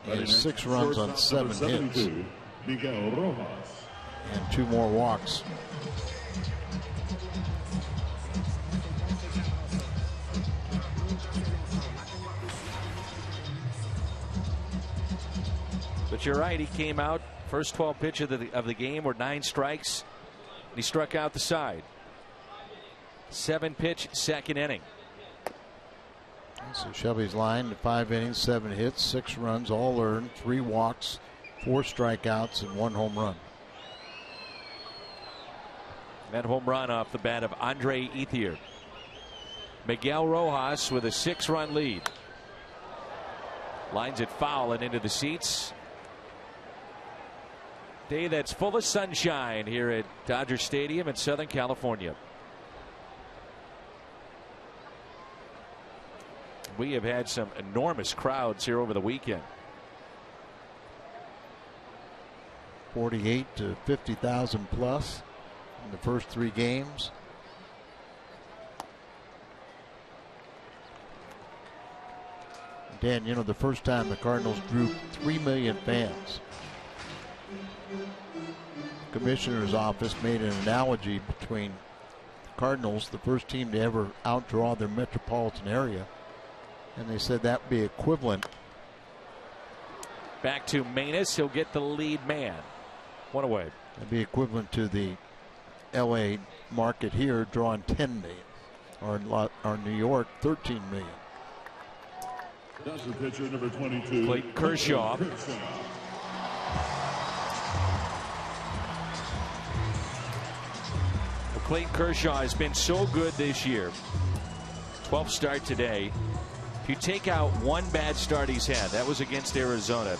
He has 6 runs on 7 hits. Miguel Rojas. And 2 more walks. But you're right, he came out, first 12 pitches of the game were 9 strikes. And he struck out the side. 7 pitch, second inning. So Shelby's line, 5 innings, 7 hits, 6 runs, all earned, 3 walks, 4 strikeouts, and 1 home run. That home run off the bat of Andre Ethier. Miguel Rojas with a 6-run lead. Lines it foul and into the seats. Day that's full of sunshine here at Dodger Stadium in Southern California. We have had some enormous crowds here over the weekend. 48 to 50,000 plus in the first 3 games. Dan, the first time the Cardinals drew 3 million fans. Commissioner's office made an analogy between Cardinals, the first team to ever outdraw their metropolitan area, and they said that would be equivalent. Back to Maness, he'll get the lead man. 1 away. That'd be equivalent to the LA market here drawing 10 million, or New York 13 million. That's the pitcher, number 22. Clayton Kershaw. Clayton Kershaw has been so good this year. 12th start today. If you take out 1 bad start he's had, that was against Arizona,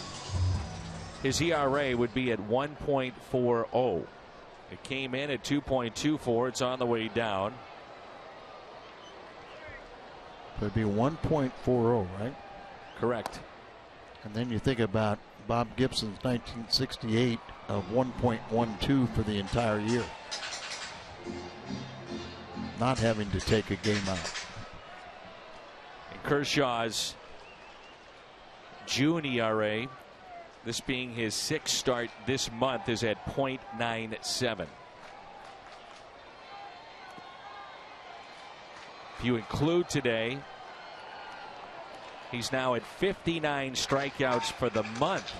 his ERA would be at 1.40. It came in at 2.24. It's on the way down. So it'd be 1.40, right? Correct. And then you think about Bob Gibson's 1968 of 1.12 for the entire year. Not having to take a game out. And Kershaw's June ERA, this being his 6th start this month, is at .97. If you include today, he's now at 59 strikeouts for the month.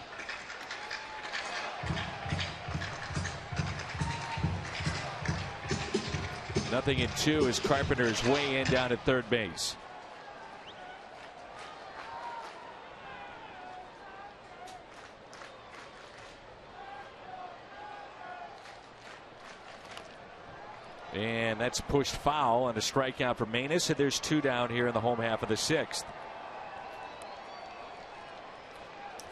Nothing in 2 as Carpenter is way in down at third base. And that's pushed foul and a strikeout for Maness, and there's 2 down here in the home half of the 6th.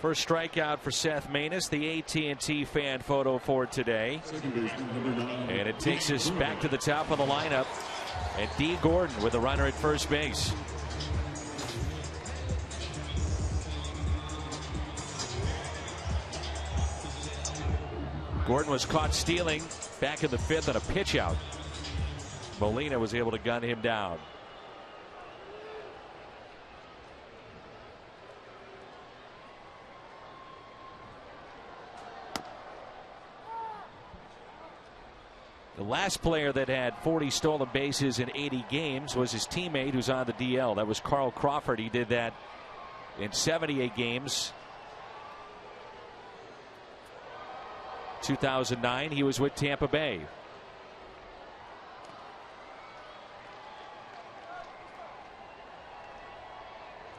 First strikeout for Seth Maness, the AT&T fan photo for today. And it takes us back to the top of the lineup. And D. Gordon with a runner at first base. Gordon was caught stealing back in the 5th on a pitch out. Molina was able to gun him down. The last player that had 40 stolen bases in 80 games was his teammate who's on the DL. That was Carl Crawford. He did that in 78 games. 2009, he was with Tampa Bay.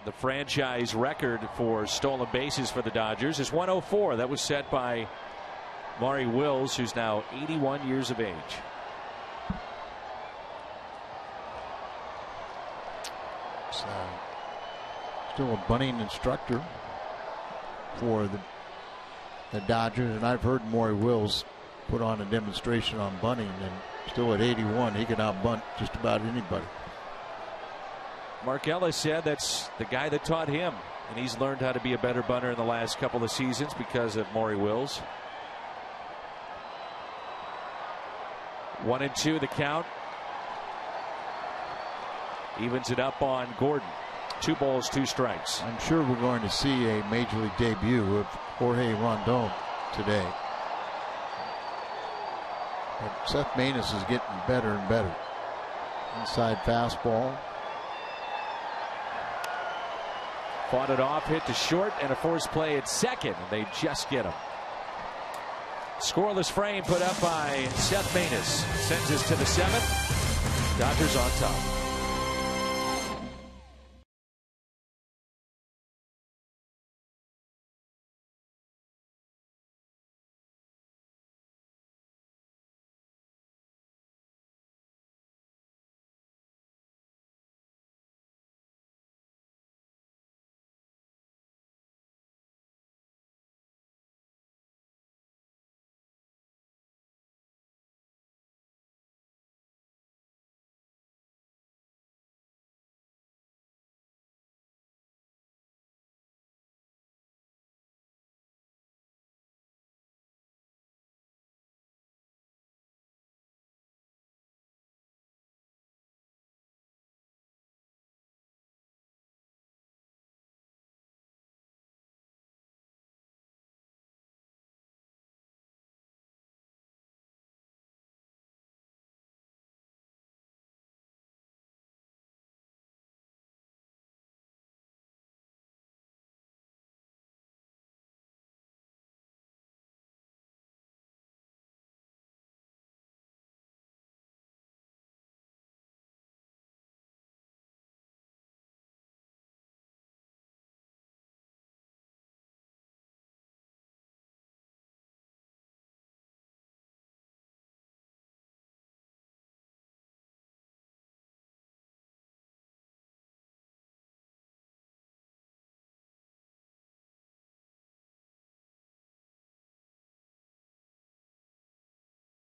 The franchise record for stolen bases for the Dodgers is 104. That was set by Maury Wills, who's now 81 years of age. So, still a bunting instructor for the Dodgers, and I've heard Maury Wills put on a demonstration on bunting, and still at 81, he can outbunt just about anybody. Mark Ellis said that's the guy that taught him, and he's learned how to be a better bunter in the last couple of seasons because of Maury Wills. 1-2 the count. Evens it up on Gordon. 2 balls, 2 strikes. I'm sure we're going to see a major league debut of Jorge Rondon today. But Seth Maness is getting better and better. Inside fastball. Fought it off, hit to short, and a forced play at second, and they just get him. Scoreless frame put up by Seth Maness. Sends us to the 7th. Dodgers on top.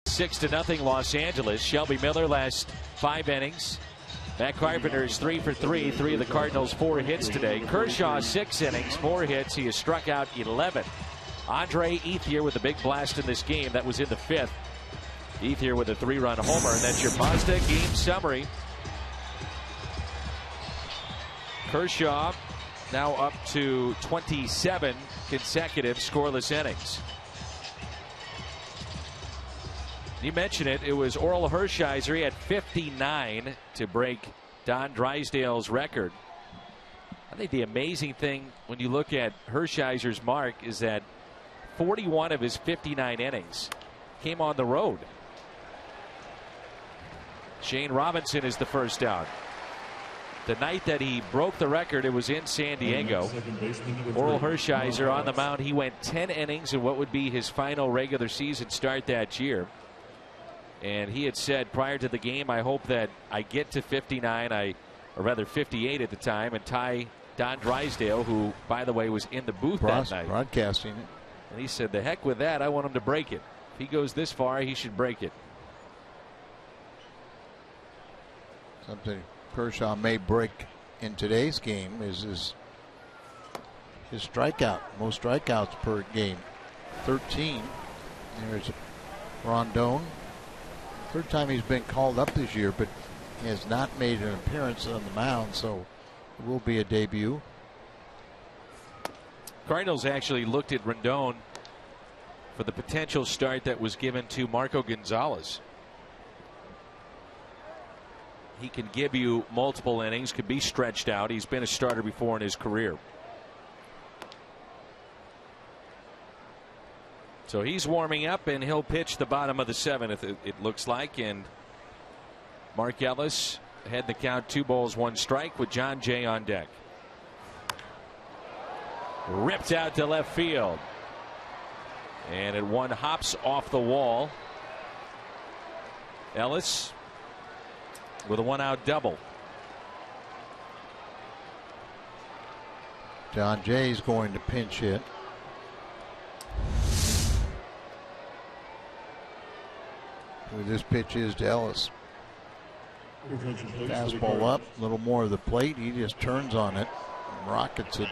Six to nothing Los Angeles. Shelby Miller last 5 innings. Matt Carpenter is 3 for 3. 3 of the Cardinals' 4 hits today. Kershaw 6 innings, 4 hits. He has struck out 11. Andre Ethier with a big blast in this game. That was in the 5th. Ethier with a 3-run homer. And that's your Mazda game summary. Kershaw now up to 27 consecutive scoreless innings. You mentioned it. It was Orel Hershiser. He had 59 to break Don Drysdale's record. I think the amazing thing when you look at Hershiser's mark is that 41 of his 59 innings came on the road. Shane Robinson is the first out. The night that he broke the record, it was in San Diego. Orel Hershiser on the mound. He went 10 innings in what would be his final regular season start that year. And he had said prior to the game, I hope that I get to 59, or rather 58 at the time, and tie Don Drysdale, who, by the way, was in the booth that night. Broadcasting it. And he said, the heck with that, I want him to break it. If he goes this far, he should break it. Something Kershaw may break in today's game is his strikeout. Most strikeouts per game. 13. There's Rondon. 3rd time he's been called up this year, but he has not made an appearance on the mound, so it will be a debut. Cardinals actually looked at Rondon for the potential start that was given to Marco Gonzalez. he can give you multiple innings, could be stretched out. He's been a starter before in his career. So he's warming up, and he'll pitch the bottom of the 7th, it looks like. And Mark Ellis had the count 2 balls 1 strike with John Jay on deck. Ripped out to left field. And it one hops off the wall. Ellis with a 1-out double. John Jay's going to pinch hit. This pitch is to Ellis. Fastball up, a little more of the plate. He just turns on it and rockets it.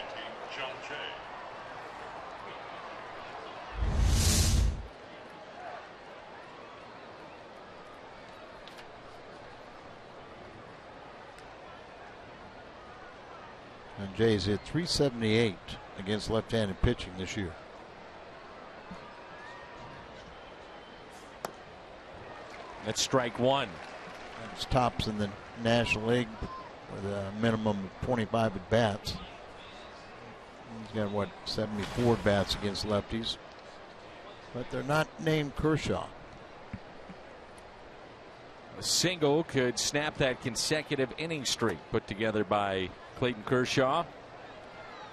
And Jay's hit .378 against left-handed pitching this year. That's strike 1. It's tops in the National League with a minimum of 25 at bats. He's got, what, 74 bats against lefties. But they're not named Kershaw. A single could snap that consecutive inning streak put together by Clayton Kershaw.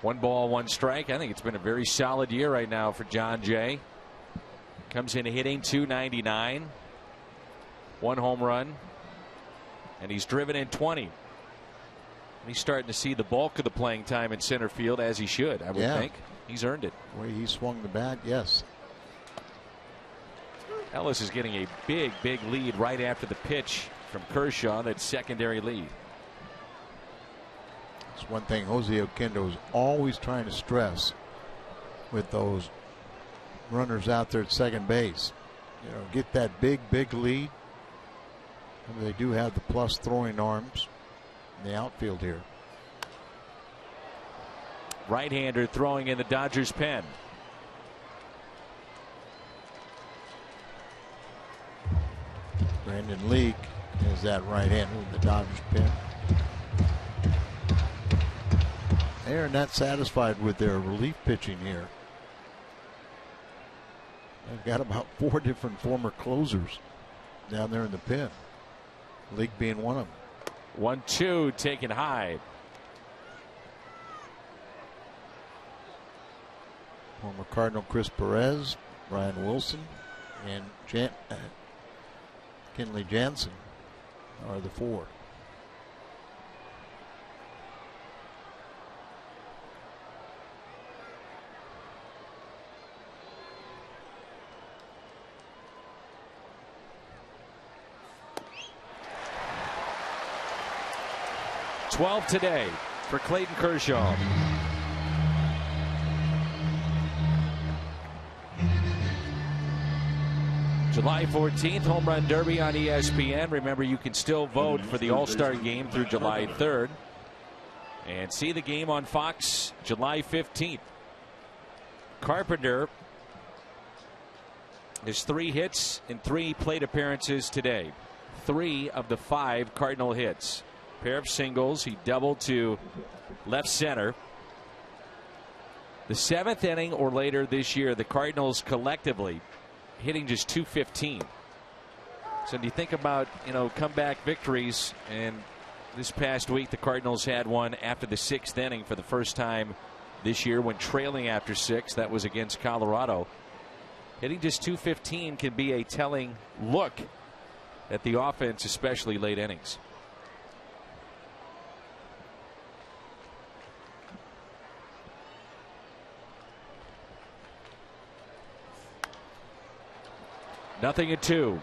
1 ball, 1 strike. I think it's been a very solid year right now for John Jay. Comes in hitting .299. 1 home run. And he's driven in 20. And he's starting to see the bulk of the playing time in center field, as he should, I would think. He's earned it. The way he swung the bat, yes. Ellis is getting a big lead right after the pitch from Kershaw, that secondary lead. It's one thing Jose Oquendo is always trying to stress with those runners out there at second base. You know, get that big lead. And they do have the plus throwing arms in the outfield here. Right-hander throwing in the Dodgers pen. Brandon Leak is that right-hander in the Dodgers pen. They're not satisfied with their relief pitching here. They've got about 4 different former closers down there in the pen. League being one of them. 1-2 taken high. Former Cardinal Chris Perez, Brian Wilson, and Kenley Jansen are the 4. .12 today for Clayton Kershaw. July 14th, Home Run Derby on ESPN. Remember, you can still vote for the All-Star Game through July 3rd. And see the game on Fox July 15th. Carpenter has 3 hits and 3 plate appearances today. 3 of the 5 Cardinal hits. Pair of singles. He doubled to left center. The 7th inning or later this year, the Cardinals collectively hitting just .215. So do you think about, comeback victories, and this past week the Cardinals had one after the 6th inning for the first time this year when trailing after 6. That was against Colorado. Hitting just .215 can be a telling look at the offense, especially late innings. Nothing at 2.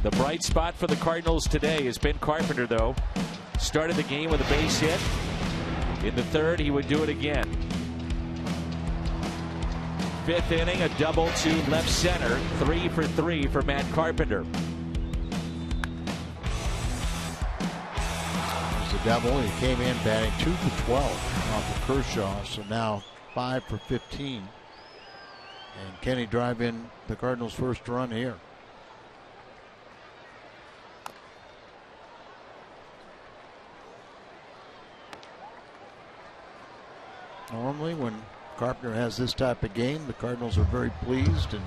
The bright spot for the Cardinals today has been Carpenter, though. Started the game with a base hit. In the 3rd, he would do it again. 5th inning, a double to left center. 3 for 3 for Matt Carpenter. There's the double. He came in batting 2 for 12 off of Kershaw, so now 5 for 15. And can he drive in the Cardinals' first run here? Normally when Carpenter has this type of game, the Cardinals are very pleased and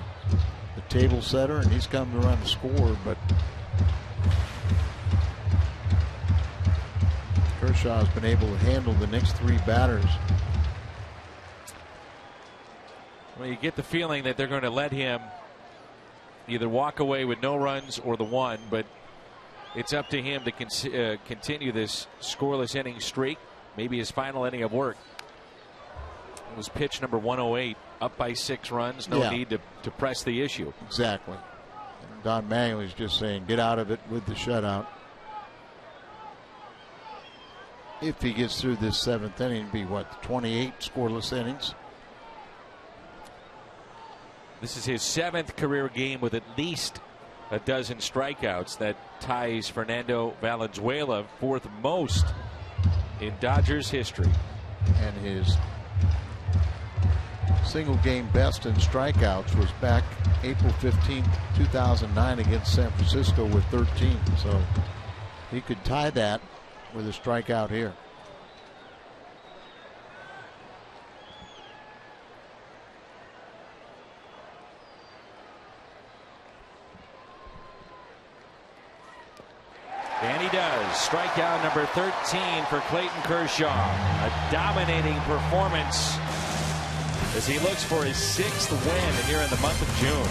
the table setter, and he's come to run the score, but Kershaw has been able to handle the next 3 batters. Well, you get the feeling that they're going to let him either walk away with no runs or the 1, but it's up to him to continue this scoreless inning streak, maybe his final inning of work. It was pitch number 108, up by 6 runs, no need to press the issue. Exactly. Don Mattingly's just saying get out of it with the shutout. If he gets through this 7th inning, it'd be what, 28 scoreless innings? This is his 7th career game with at least a dozen strikeouts. That ties Fernando Valenzuela 4th most in Dodgers history. And his single game best in strikeouts was back April 15th, 2009 against San Francisco with 13. So he could tie that with a strikeout here. And he does. Strikeout number 13 for Clayton Kershaw. A dominating performance as he looks for his 6th win here in the month of June.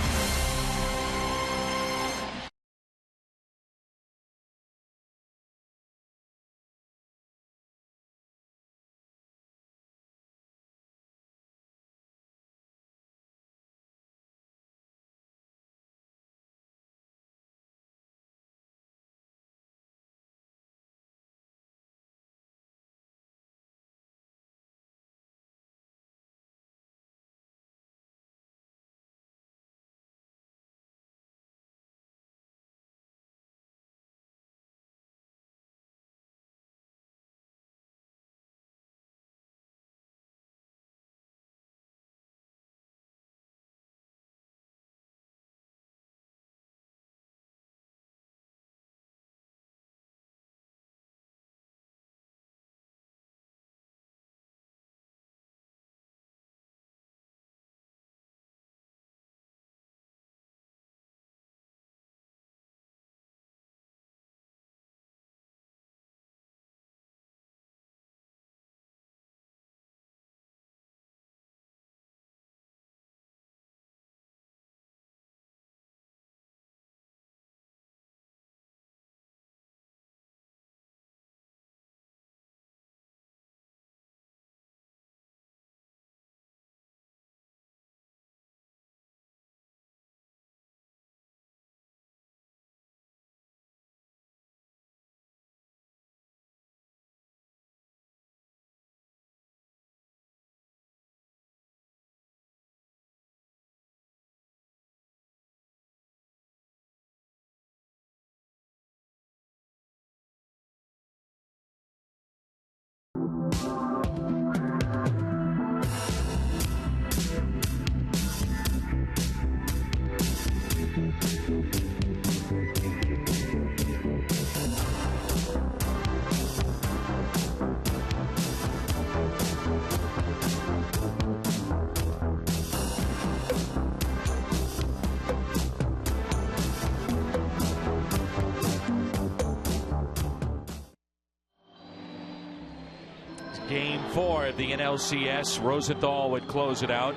Game 4 of the NLCS. Rosenthal would close it out.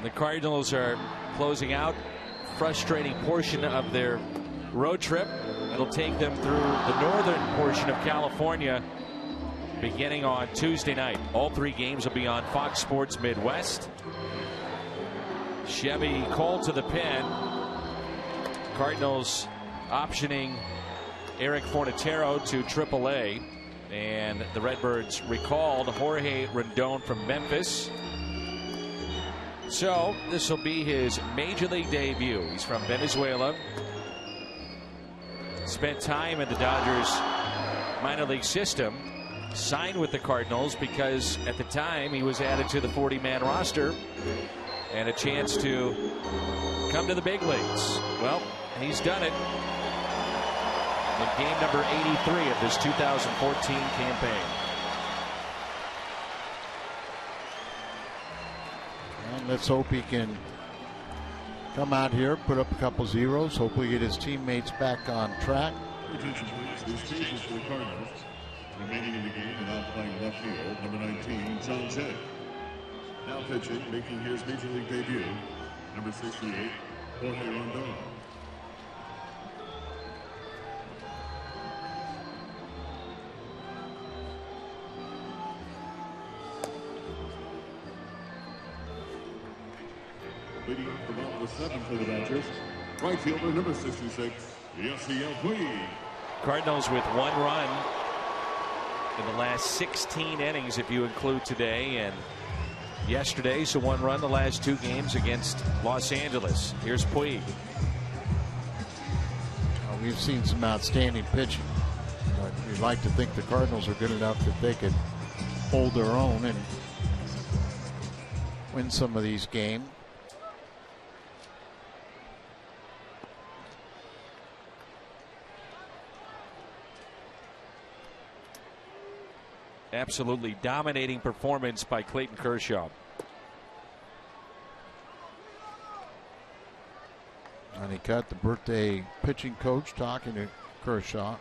The Cardinals are closing out a frustrating portion of their road trip. It'll take them through the northern portion of California beginning on Tuesday night. All 3 games will be on Fox Sports Midwest. Chevy Cole to the pen. Cardinals optioning Eric Fornatero to AAA. And the Redbirds recalled Jorge Rendon from Memphis. So this will be his major league debut. He's from Venezuela. Spent time in the Dodgers minor league system. Signed with the Cardinals because at the time he was added to the 40-man roster and a chance to come to the big leagues. Well, he's done it in game number 83 of this 2014 campaign. let's hope he can come out here, put up a couple zeros, hopefully get his teammates back on track. Attention, please. This changes for the Cardinals. Remaining in the game and now playing left field, number 19, John Jay. Now pitching, making his major league debut, number 68, Jorge Rondon. Leading off the bottom of the 7th for the Dodgers, right fielder, number 66, Yasiel Puig. Cardinals with 1 run in the last 16 innings, if you include today and yesterday. So 1 run the last 2 games against Los Angeles. Here's Puig. We've seen some outstanding pitching, but we'd like to think the Cardinals are good enough that they could hold their own and win some of these games. Absolutely dominating performance by Clayton Kershaw. And he got the birthday pitching coach talking to Kershaw.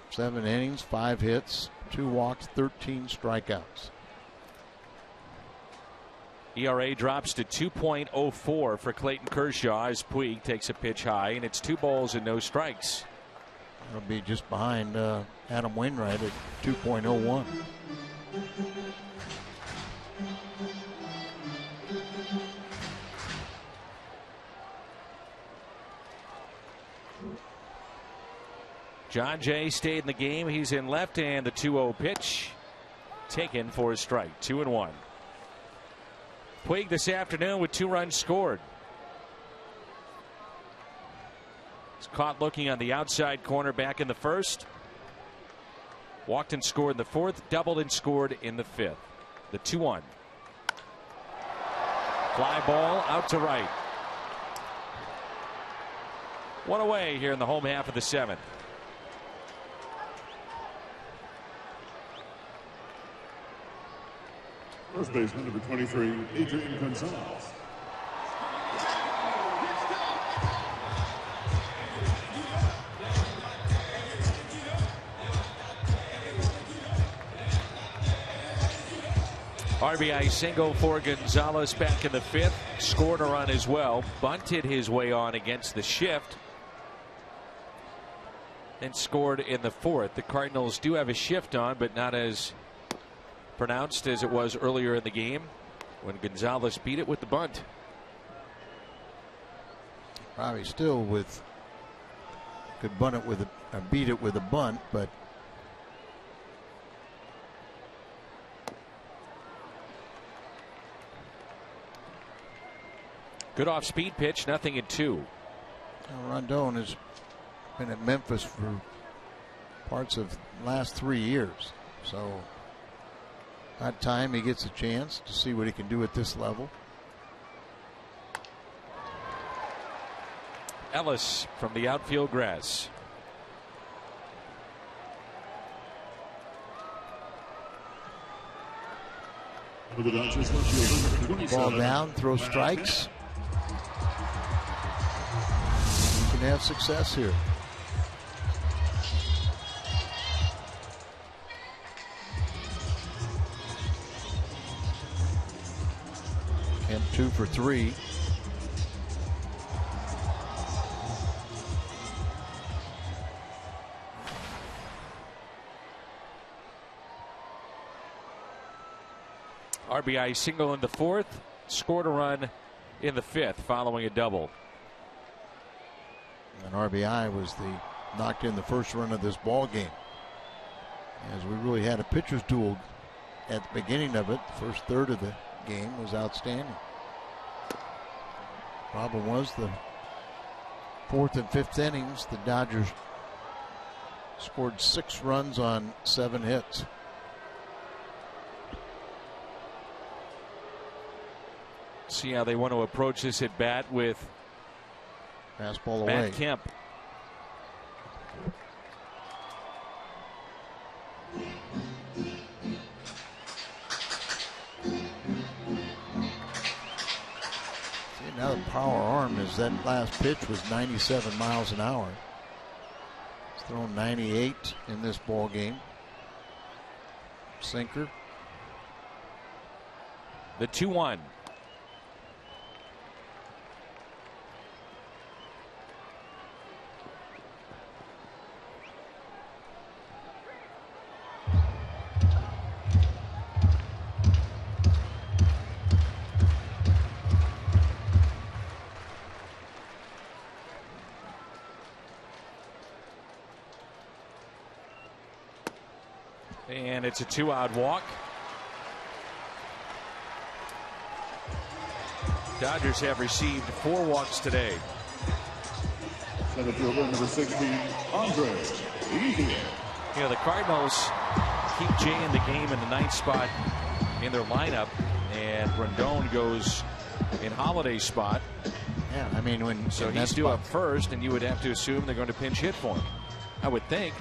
7 innings, 5 hits, 2 walks, 13 strikeouts. ERA drops to 2.04 for Clayton Kershaw as Puig takes a pitch high, and it's 2 balls and no strikes. It'll be just behind Adam Wainwright at 2.01. John Jay stayed in the game. He's in left, and the 2-0 pitch taken for a strike. 2-1. Puig this afternoon with 2 runs scored. Caught looking on the outside corner back in the 1st. Walked and scored in the 4th. Doubled and scored in the 5th. The 2-1. Fly ball out to right. 1 away here in the home half of the 7th. First baseman, number 23, Adrian Gonzalez. RBI single for Gonzalez back in the 5th. Scored a run as well. Bunted his way on against the shift. And scored in the 4th. The Cardinals do have a shift on, but not as pronounced as it was earlier in the game when Gonzalez beat it with the bunt. Probably still could bunt it with beat it with a bunt, but good off speed pitch, 0-2. Rondon has been at Memphis for parts of the last 3 years, so that time he gets a chance to see what he can do at this level. Ellis from the outfield grass. For the Dodgers, left fielder, number 27. Ball down, throw strikes. You can have success here. And 2 for 3. RBI single in the 4th. Scored a run in the 5th following a double. And RBI was knocked in the first run of this ball game. As we really had a pitcher's duel at the beginning of it. The first third of the game was outstanding. Problem was the 4th and 5th innings, the Dodgers scored 6 runs on 7 hits. See how they want to approach this at bat with fastball away. Matt Kemp. Now the power arm is that last pitch was 97 miles an hour. He's thrown 98 in this ball game. Sinker. The 2-1. And it's a 2-out walk. Dodgers have received 4 walks today. Center fielder number 16, Andre Ethier. You know, the Cardinals keep Jay in the game in the 9th spot in their lineup, and Rondon goes in Holiday's spot. Yeah, I mean, when so he's due up first, and you would have to assume they're going to pinch hit for him. I would think.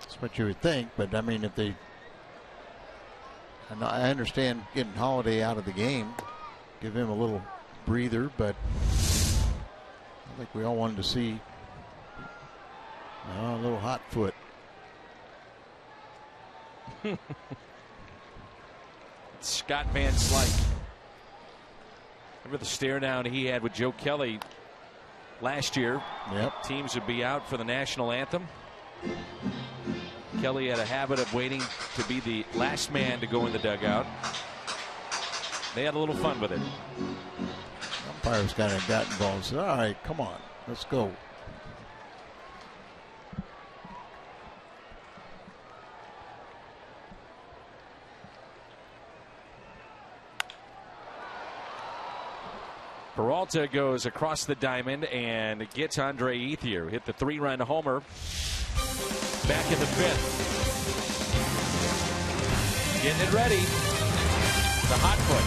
That's what you would think, but I mean, if they, I understand getting Holiday out of the game, give him a little breather, but I think we all wanted to see a little hot foot. Scott Van Slyke. Remember the stare down he had with Joe Kelly last year? Yep. Teams would be out for the national anthem. Kelly had a habit of waiting to be the last man to go in the dugout. They had a little fun with it. Umpires kind of got involved and said, all right, come on, let's go. Peralta goes across the diamond and gets Andre Ethier. Hit the 3-run homer back in the 5th. Getting it ready. The hot foot.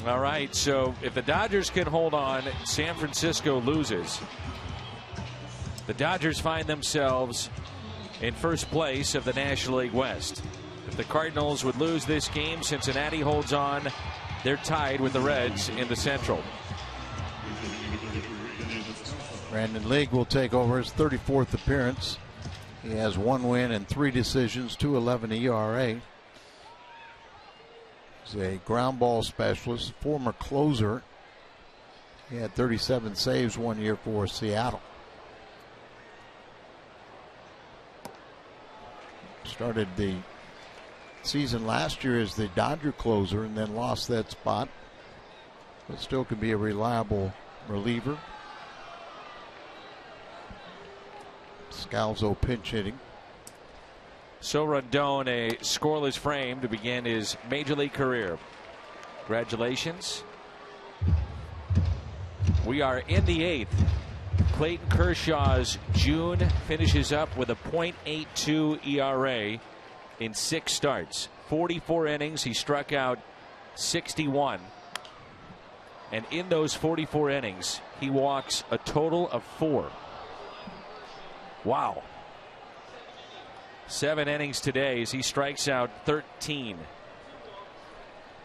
All right, so if the Dodgers can hold on, San Francisco loses. The Dodgers find themselves in first place of the National League West. If the Cardinals would lose this game, Cincinnati holds on. They're tied with the Reds in the Central. Brandon League will take over his 34th appearance. He has 1 win and 3 decisions, 2.11 ERA. He's a ground ball specialist, former closer. He had 37 saves 1 year for Seattle. Started the season last year as the Dodger closer and then lost that spot. But still could be a reliable reliever. Scalzo pinch hitting. So Rondon, a scoreless frame to begin his major league career. Congratulations. We are in the 8th. Clayton Kershaw's June finishes up with a .82 ERA in 6 starts. 44 innings. He struck out 61. And in those 44 innings, he walks a total of 4. Wow. 7 innings today as he strikes out 13.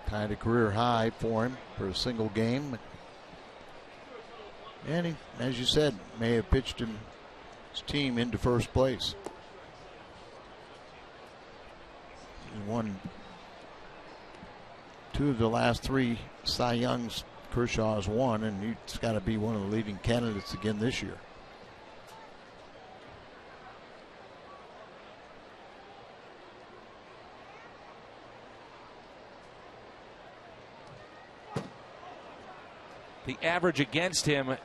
Tied a career high for him for a single game. And he, as you said, may have pitched his team into first place. He won 2 of the last 3 Cy Youngs Kershaw has won, and he's got to be one of the leading candidates again this year. The average against him in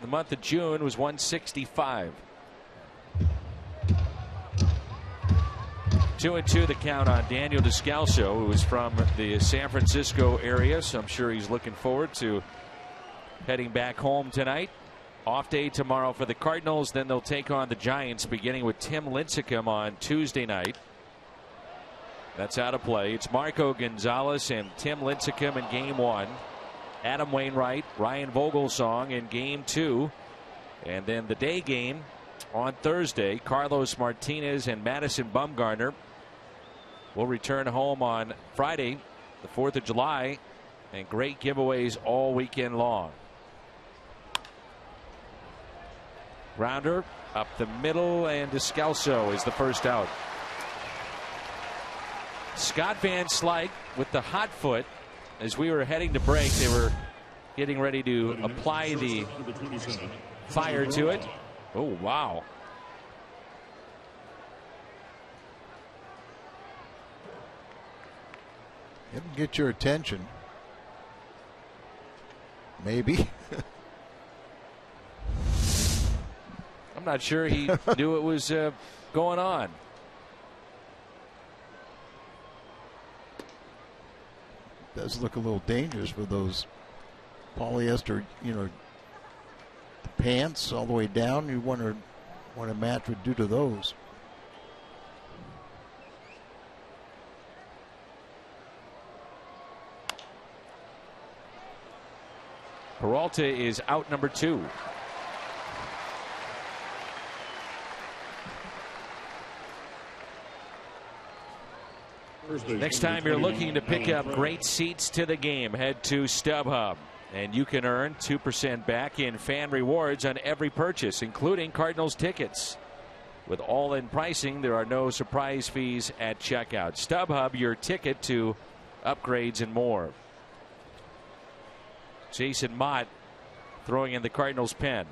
the month of June was 165. 2-2 the count on Daniel Descalso, who is from the San Francisco area, so I'm sure he's looking forward to heading back home tonight. Off day tomorrow for the Cardinals, then they'll take on the Giants, beginning with Tim Lincecum on Tuesday night. That's out of play. It's Marco Gonzalez and Tim Lincecum in game 1. Adam Wainwright, Ryan Vogelsong in game 2. And then the day game on Thursday, Carlos Martinez and Madison Bumgarner will return home on Friday, the 4th of July, and great giveaways all weekend long. Grounder up the middle, and Descalso is the first out. Scott Van Slyke with the hot foot. As we were heading to break, they were getting ready to apply the fire to it. Oh, wow. It'll get your attention. Maybe. I'm not sure he knew it was going on. Does look a little dangerous with those polyester, pants all the way down. You wonder what a match would do to those. Peralta is out number 2. Next time you're looking to pick up great seats to the game, head to StubHub, and you can earn 2% back in fan rewards on every purchase, including Cardinals tickets. With all-in pricing, there are no surprise fees at checkout. StubHub, your ticket to upgrades and more. Jason Mott throwing in the Cardinals pen.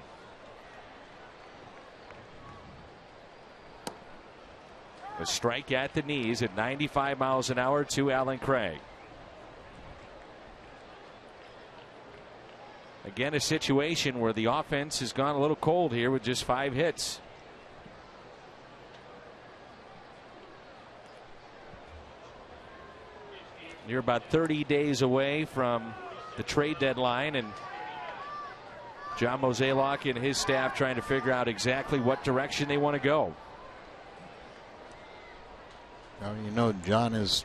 A strike at the knees at 95 miles an hour to Allen Craig. Again, a situation where the offense has gone a little cold here with just 5 hits. You're about 30 days away from the trade deadline, and John Mozeliak and his staff trying to figure out exactly what direction they want to go. Now, John is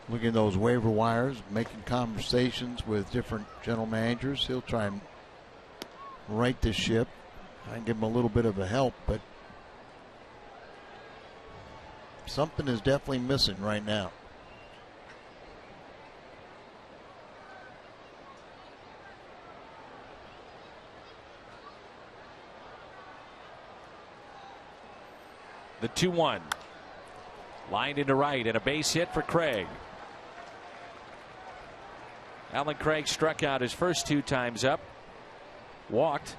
looking at those waiver wires, making conversations with different general managers. He'll try and right the ship. I give him a little bit of a help, but something is definitely missing right now. The 2-1. Lined into right, and a base hit for Craig. Allen Craig struck out his first 2 times up, walked,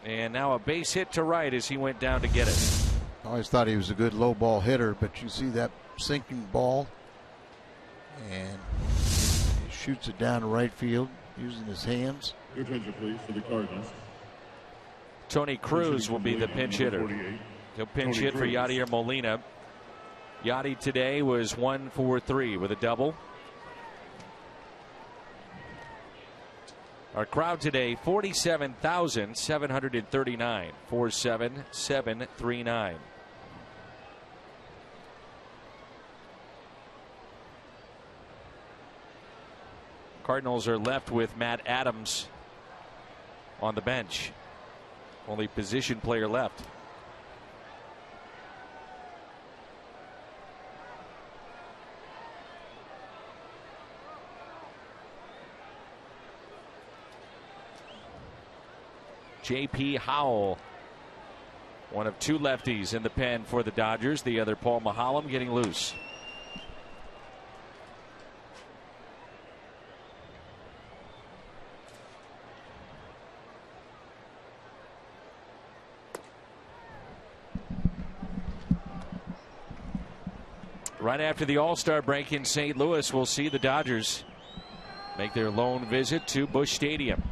and now a base hit to right as he went down to get it. I always thought he was a good low ball hitter, but you see that sinking ball, and he shoots it down to right field using his hands. Your attention, please, for the Cardinals. Tony Cruz will be the pinch hitter. He'll pinch hit for Yadier Molina. Yadi today was 1 for 3 with a double. Our crowd today, 47,739. 47739. Cardinals are left with Matt Adams on the bench. Only position player left. J.P. Howell, one of 2 lefties in the pen for the Dodgers. The other, Paul Maholm, getting loose. Right after the All-Star break in St. Louis, we'll see the Dodgers make their lone visit to Busch Stadium.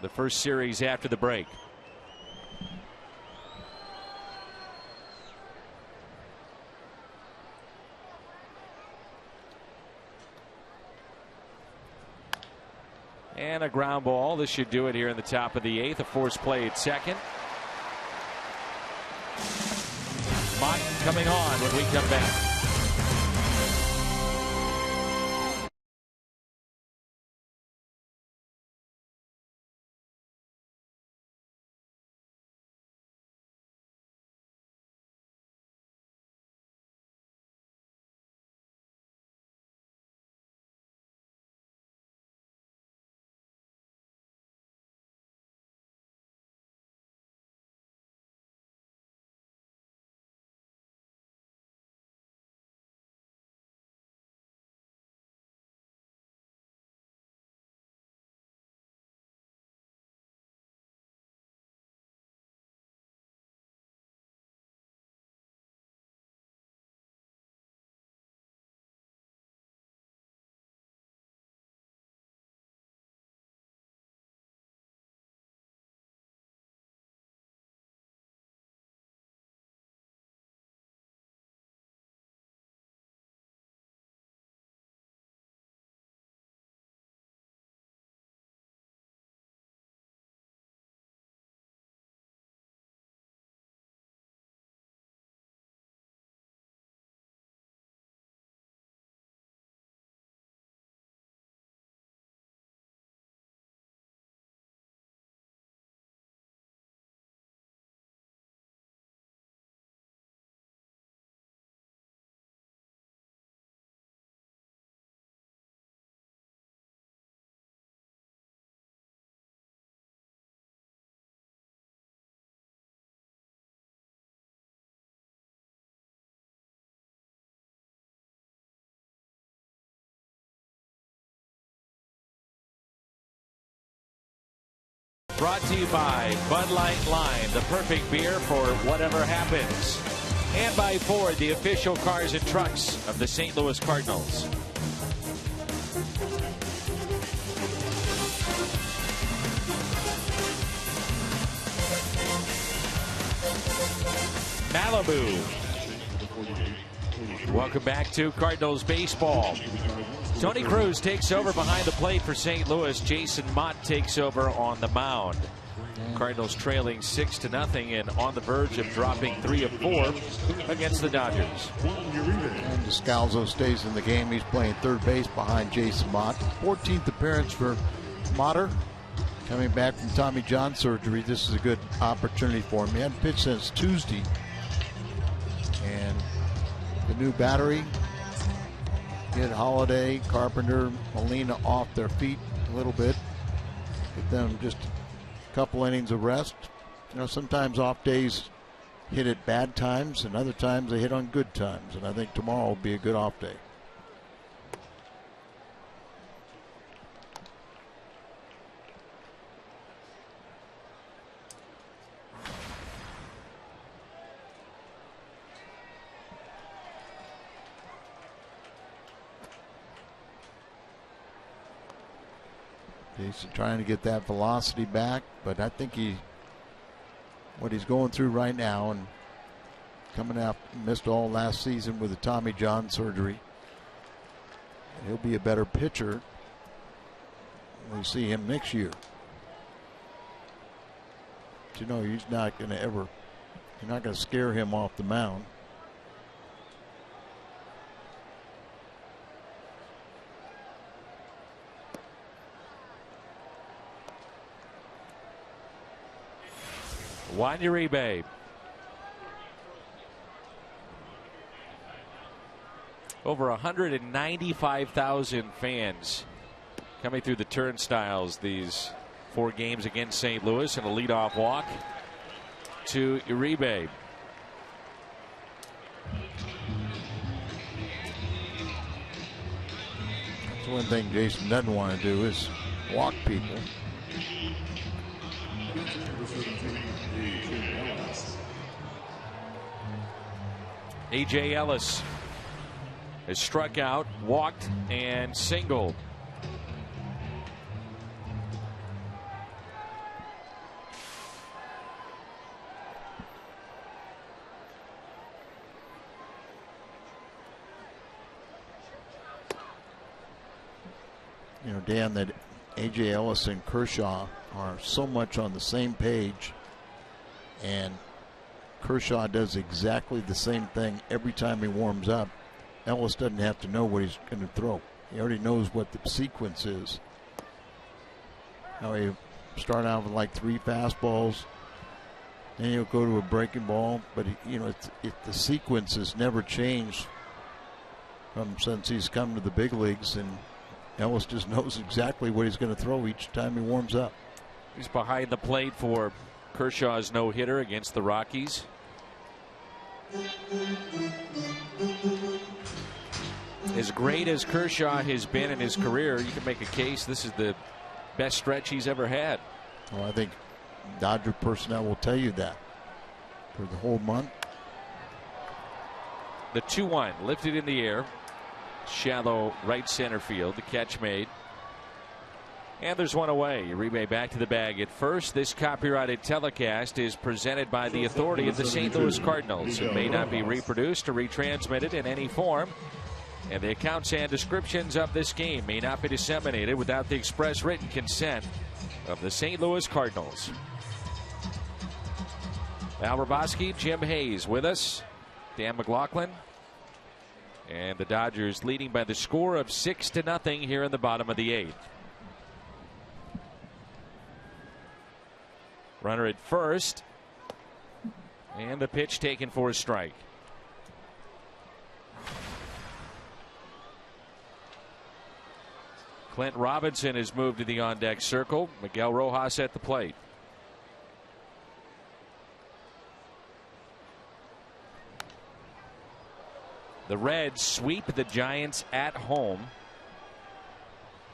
The first series after the break. And a ground ball. This should do it here in the top of the 8th. A forced play at second. Mott coming on when we come back. Brought to you by Bud Light Lime, the perfect beer for whatever happens. And by Ford, the official cars and trucks of the St. Louis Cardinals. Malibu. Welcome back to Cardinals baseball. Tony Cruz takes over behind the plate for St. Louis. Jason Mott takes over on the mound. Cardinals trailing 6-0 and on the verge of dropping 3 of 4 against the Dodgers. And Descalzo stays in the game. He's playing third base behind Jason Mott. 14th appearance for Motter. Coming back from Tommy John surgery, this is a good opportunity for him. He hadn't pitched since Tuesday. And the new battery, get Holiday, Carpenter, Molina off their feet a little bit. Get them just a couple innings of rest. You know, sometimes off days hit at bad times, and other times they hit on good times. And I think tomorrow will be a good off day. He's trying to get that velocity back, but I think what he's going through right now, and coming out, missed all last season with the Tommy John surgery. He'll be a better pitcher when we see him next year. But you know, he's not going to you're not going to scare him off the mound. Juan Uribe. Over 195,000 fans coming through the turnstiles these 4 games against St. Louis, and a leadoff walk to Uribe. That's one thing Jason doesn't want to do is walk people. A.J. Ellis has struck out, walked, and singled. You know, Dan, that A.J. Ellis and Kershaw are so much on the same page, and Kershaw does exactly the same thing every time he warms up. Ellis doesn't have to know what he's going to throw. He already knows what the sequence is. How he start out with like 3 fastballs, then he'll go to a breaking ball. But the sequence has never changed since he's come to the big leagues, and Ellis just knows exactly what he's going to throw each time he warms up. He's behind the plate for Kershaw's no-hitter against the Rockies. As great as Kershaw has been in his career, you can make a case this is the best stretch he's ever had. Well, I think Dodger personnel will tell you that for the whole month. The 2-1 lifted in the air, shallow right center field. The catch made. And there's one away. Uribe back to the bag at first. This copyrighted telecast is presented by the authority of the St. Louis Cardinals. It may not be reproduced or retransmitted in any form, and the accounts and descriptions of this game may not be disseminated without the express written consent of the St. Louis Cardinals. Al Raboski, Jim Hayes with us, Dan McLaughlin, and the Dodgers leading by the score of 6-0 here in the bottom of the 8th. Runner at first, and the pitch taken for a strike. Clint Robinson has moved to the on-deck circle. Miguel Rojas at the plate. The Reds sweep the Giants at home,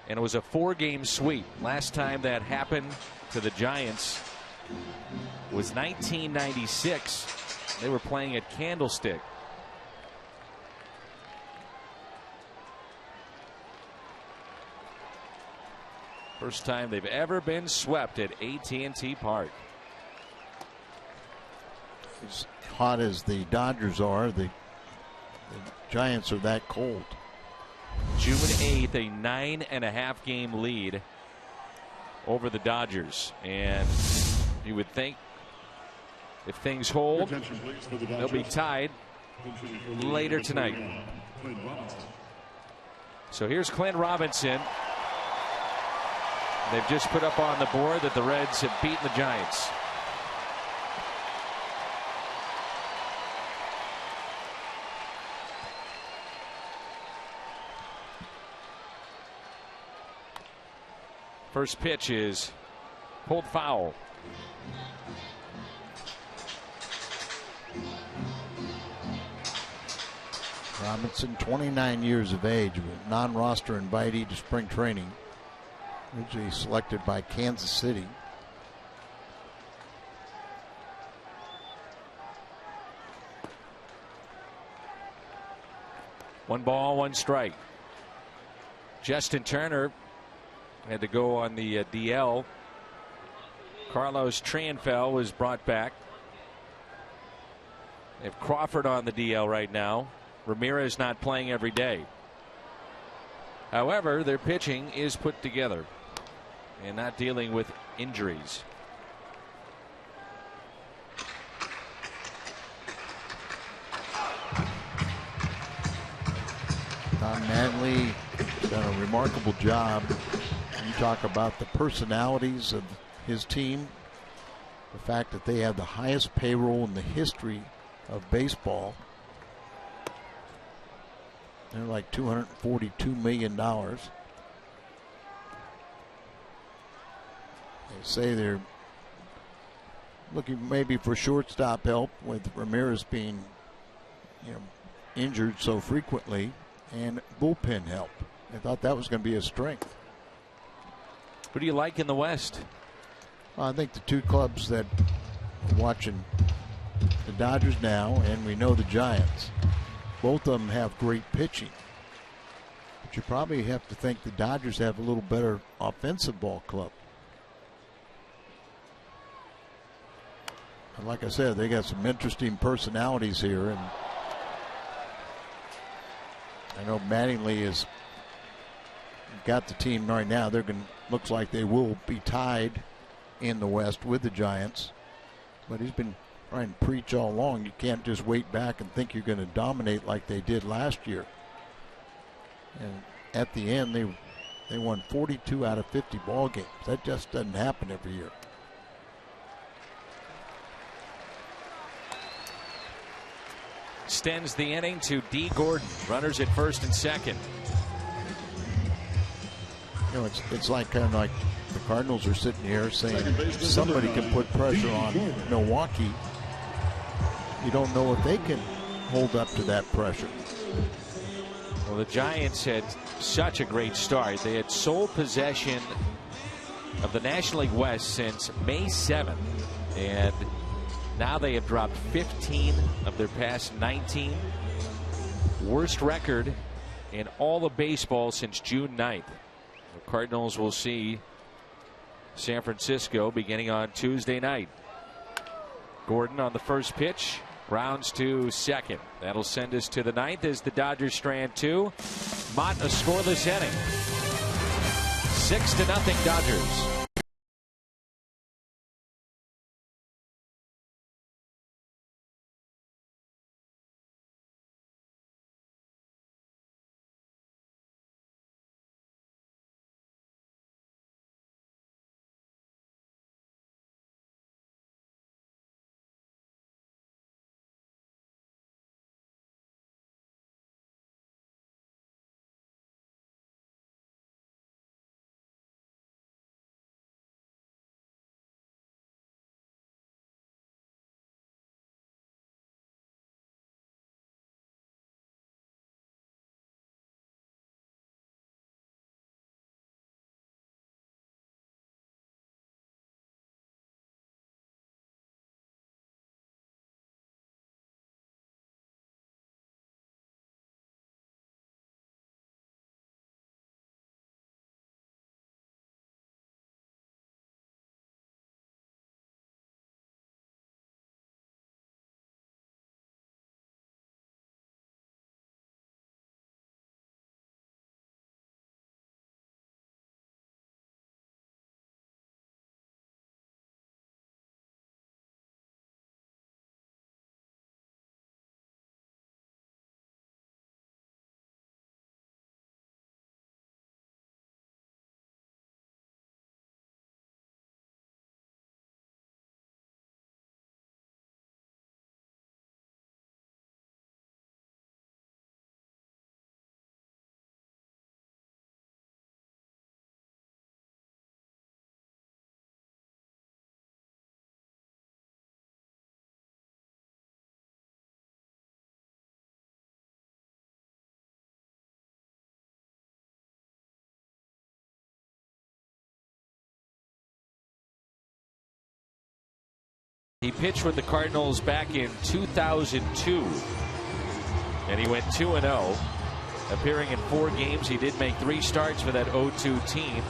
and it was a 4-game sweep. Last time that happened to the Giants was 1996. They were playing at Candlestick. First time they've ever been swept at AT&T Park. As hot as the Dodgers are, the Giants are that cold. June 8th, a 9.5 game lead over the Dodgers, and you would think if things hold, they'll be tied later tonight. So here's Clint Robinson. They've just put up on the board that the Reds have beaten the Giants. First pitch is pulled foul. Robinson, 29 years of age, a non-roster invitee to spring training. Originally selected by Kansas City. One ball, one strike. Justin Turner had to go on the DL. Carlos Tranfel was brought back. They have Crawford on the DL right now. Ramirez not playing every day. However, their pitching is put together and not dealing with injuries. Tom Manley done a remarkable job. You talk about the personalities of his team, the fact that they have the highest payroll in the history of baseball. They're like $242 million. They say they're looking maybe for shortstop help with Ramirez being, injured so frequently, and bullpen help. I thought that was going to be a strength. Who do you like in the West? I think the two clubs that are watching, the Dodgers now, and we know the Giants. Both of them have great pitching. But you probably have to think the Dodgers have a little better offensive ball club. And like I said, they got some interesting personalities here, and I know Mattingly has got the team right now. They're going. Looks like they will be tied in the West with the Giants, but he's been trying to preach all along. You can't just wait back and think you're going to dominate like they did last year. And at the end, they won 42 out of 50 ball games. That just doesn't happen every year. Extends the inning to D. Gordon. Runners at first and second. It's like kind of like the Cardinals are sitting here saying somebody can put pressure on Milwaukee. You don't know if they can hold up to that pressure. Well, the Giants had such a great start. They had sole possession of the National League West since May 7th, and now they have dropped 15 of their past 19. Worst record in all of baseball since June 9th. The Cardinals will see San Francisco beginning on Tuesday night. Gordon on the first pitch, rounds to second. That'll send us to the ninth as the Dodgers strand two. Mott a scoreless inning. 6-0 Dodgers. He pitched with the Cardinals back in 2002, and he went 2-0. Appearing in 4 games, he did make 3 starts for that 0-2 team.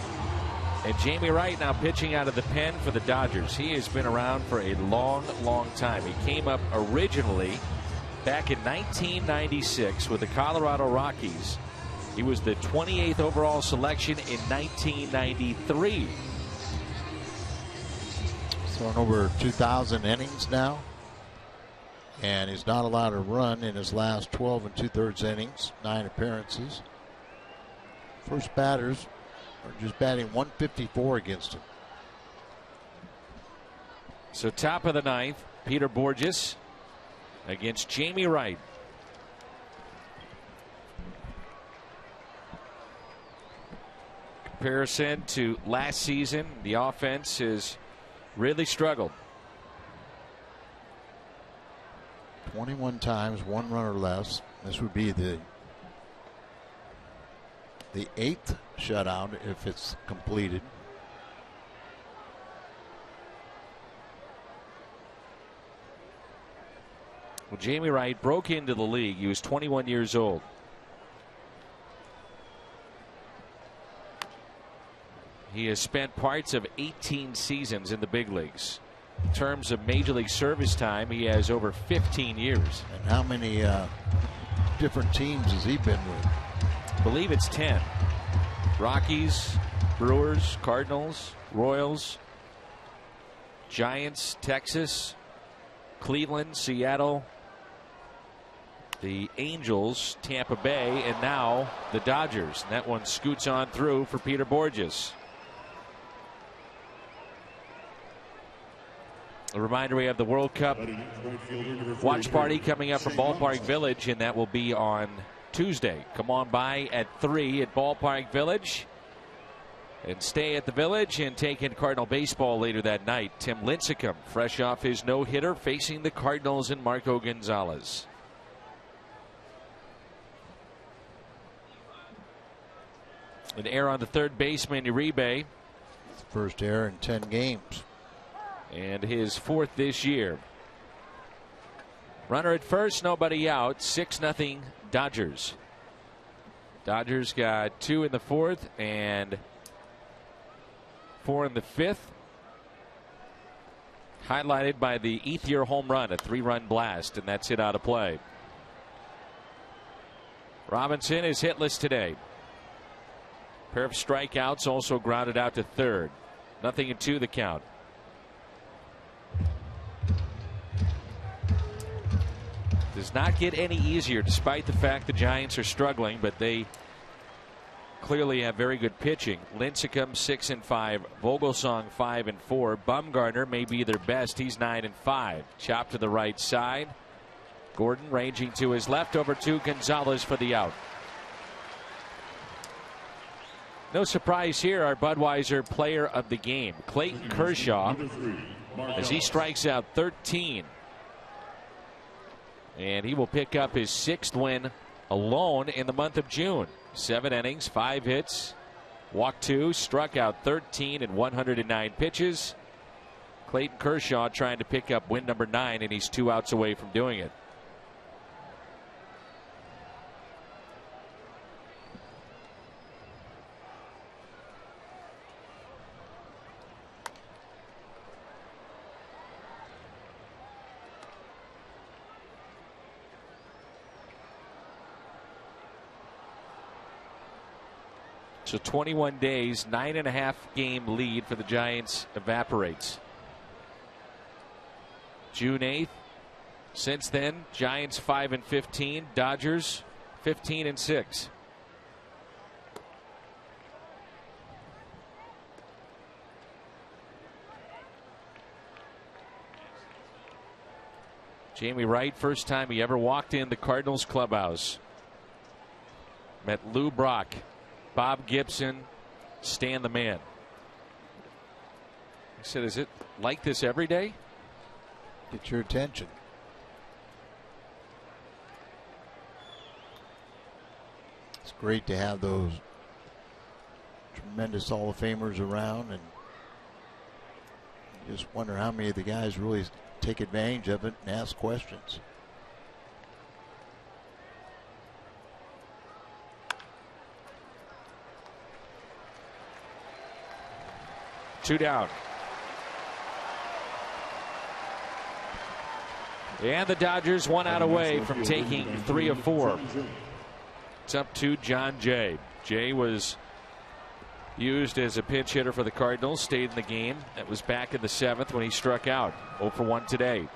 And Jamie Wright now pitching out of the pen for the Dodgers. He has been around for a long, long time. He came up originally back in 1996 with the Colorado Rockies. He was the 28th overall selection in 1993. Thrown over 2,000 innings now. And he's not allowed to run in his last 12 2/3 innings, 9 appearances. First batters are just batting .154 against him. So top of the ninth, Peter Borges against Jamie Wright. Comparison to last season, the offense has really struggled. 21 times, 1 run or less. This would be the 8th shutout if it's completed. Well, Jamie Wright broke into the league. He was 21 years old. He has spent parts of 18 seasons in the big leagues. In terms of Major League service time, he has over 15 years. And how many different teams has he been with? I believe it's 10. Rockies, Brewers, Cardinals, Royals, Giants, Texas, Cleveland, Seattle, the Angels, Tampa Bay, and now the Dodgers. And that one scoots on through for Peter Borges. A reminder, we have the World Cup watch party coming up from Ballpark Village, and that will be on Tuesday. Come on by at 3 at Ballpark Village and stay at the Village and take in Cardinal baseball later that night. Tim Lincecum, fresh off his no-hitter, facing the Cardinals and Marco Gonzalez. An error on the third baseman, Uribe. First error in 10 games. And his 4th this year. Runner at first, nobody out. 6-0 Dodgers. Dodgers got 2 in the 4th and 4 in the 5th. Highlighted by the Ethier home run, a 3-run blast, and that's hit out of play. Robinson is hitless today. Pair of strikeouts, also grounded out to third. 0-2 the count. Does not get any easier despite the fact the Giants are struggling, but they clearly have very good pitching. Lincecum 6-5, Vogelsong 5-4. Bumgarner may be their best. He's 9-5. Chop to the right side. Gordon ranging to his left over to Gonzalez for the out. No surprise here, our Budweiser player of the game, Clayton Kershaw, as he strikes out 13. And he will pick up his 6th win alone in the month of June. 7 innings, 5 hits, walked 2, struck out 13 in 109 pitches. Clayton Kershaw trying to pick up win number 9, and he's 2 outs away from doing it. So 21 days, 9.5 game lead for the Giants evaporates. June 8th. Since then, Giants 5-15, Dodgers 15-6. Jamie Wright, first time he ever walked in the Cardinals clubhouse. Met Lou Brock, Bob Gibson, Stan the Man. I said, is it like this every day? Get your attention. It's great to have those tremendous Hall of Famers around, and you just wonder how many of the guys really take advantage of it and ask questions. 2 down. And the Dodgers 1 out away from taking 3 of 4. It's up to John Jay. Jay was used as a pinch hitter for the Cardinals, stayed in the game. That was back in the 7th when he struck out. 0 for 1 today.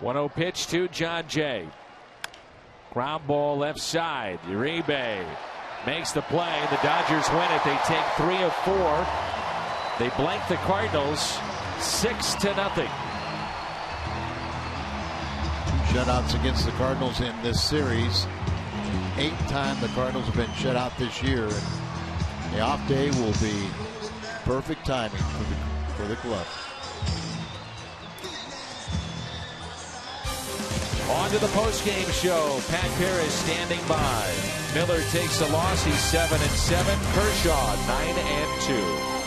One-0 pitch to John Jay. Ground ball left side. Uribe makes the play. The Dodgers win it. They take 3 of 4. They blank the Cardinals 6-0. 2 shutouts against the Cardinals in this series. 8th time the Cardinals have been shut out this year. And the off day will be perfect timing for the club. On to the postgame show. Pat Perez standing by. Miller takes a loss. He's 7-7. Kershaw 9-2.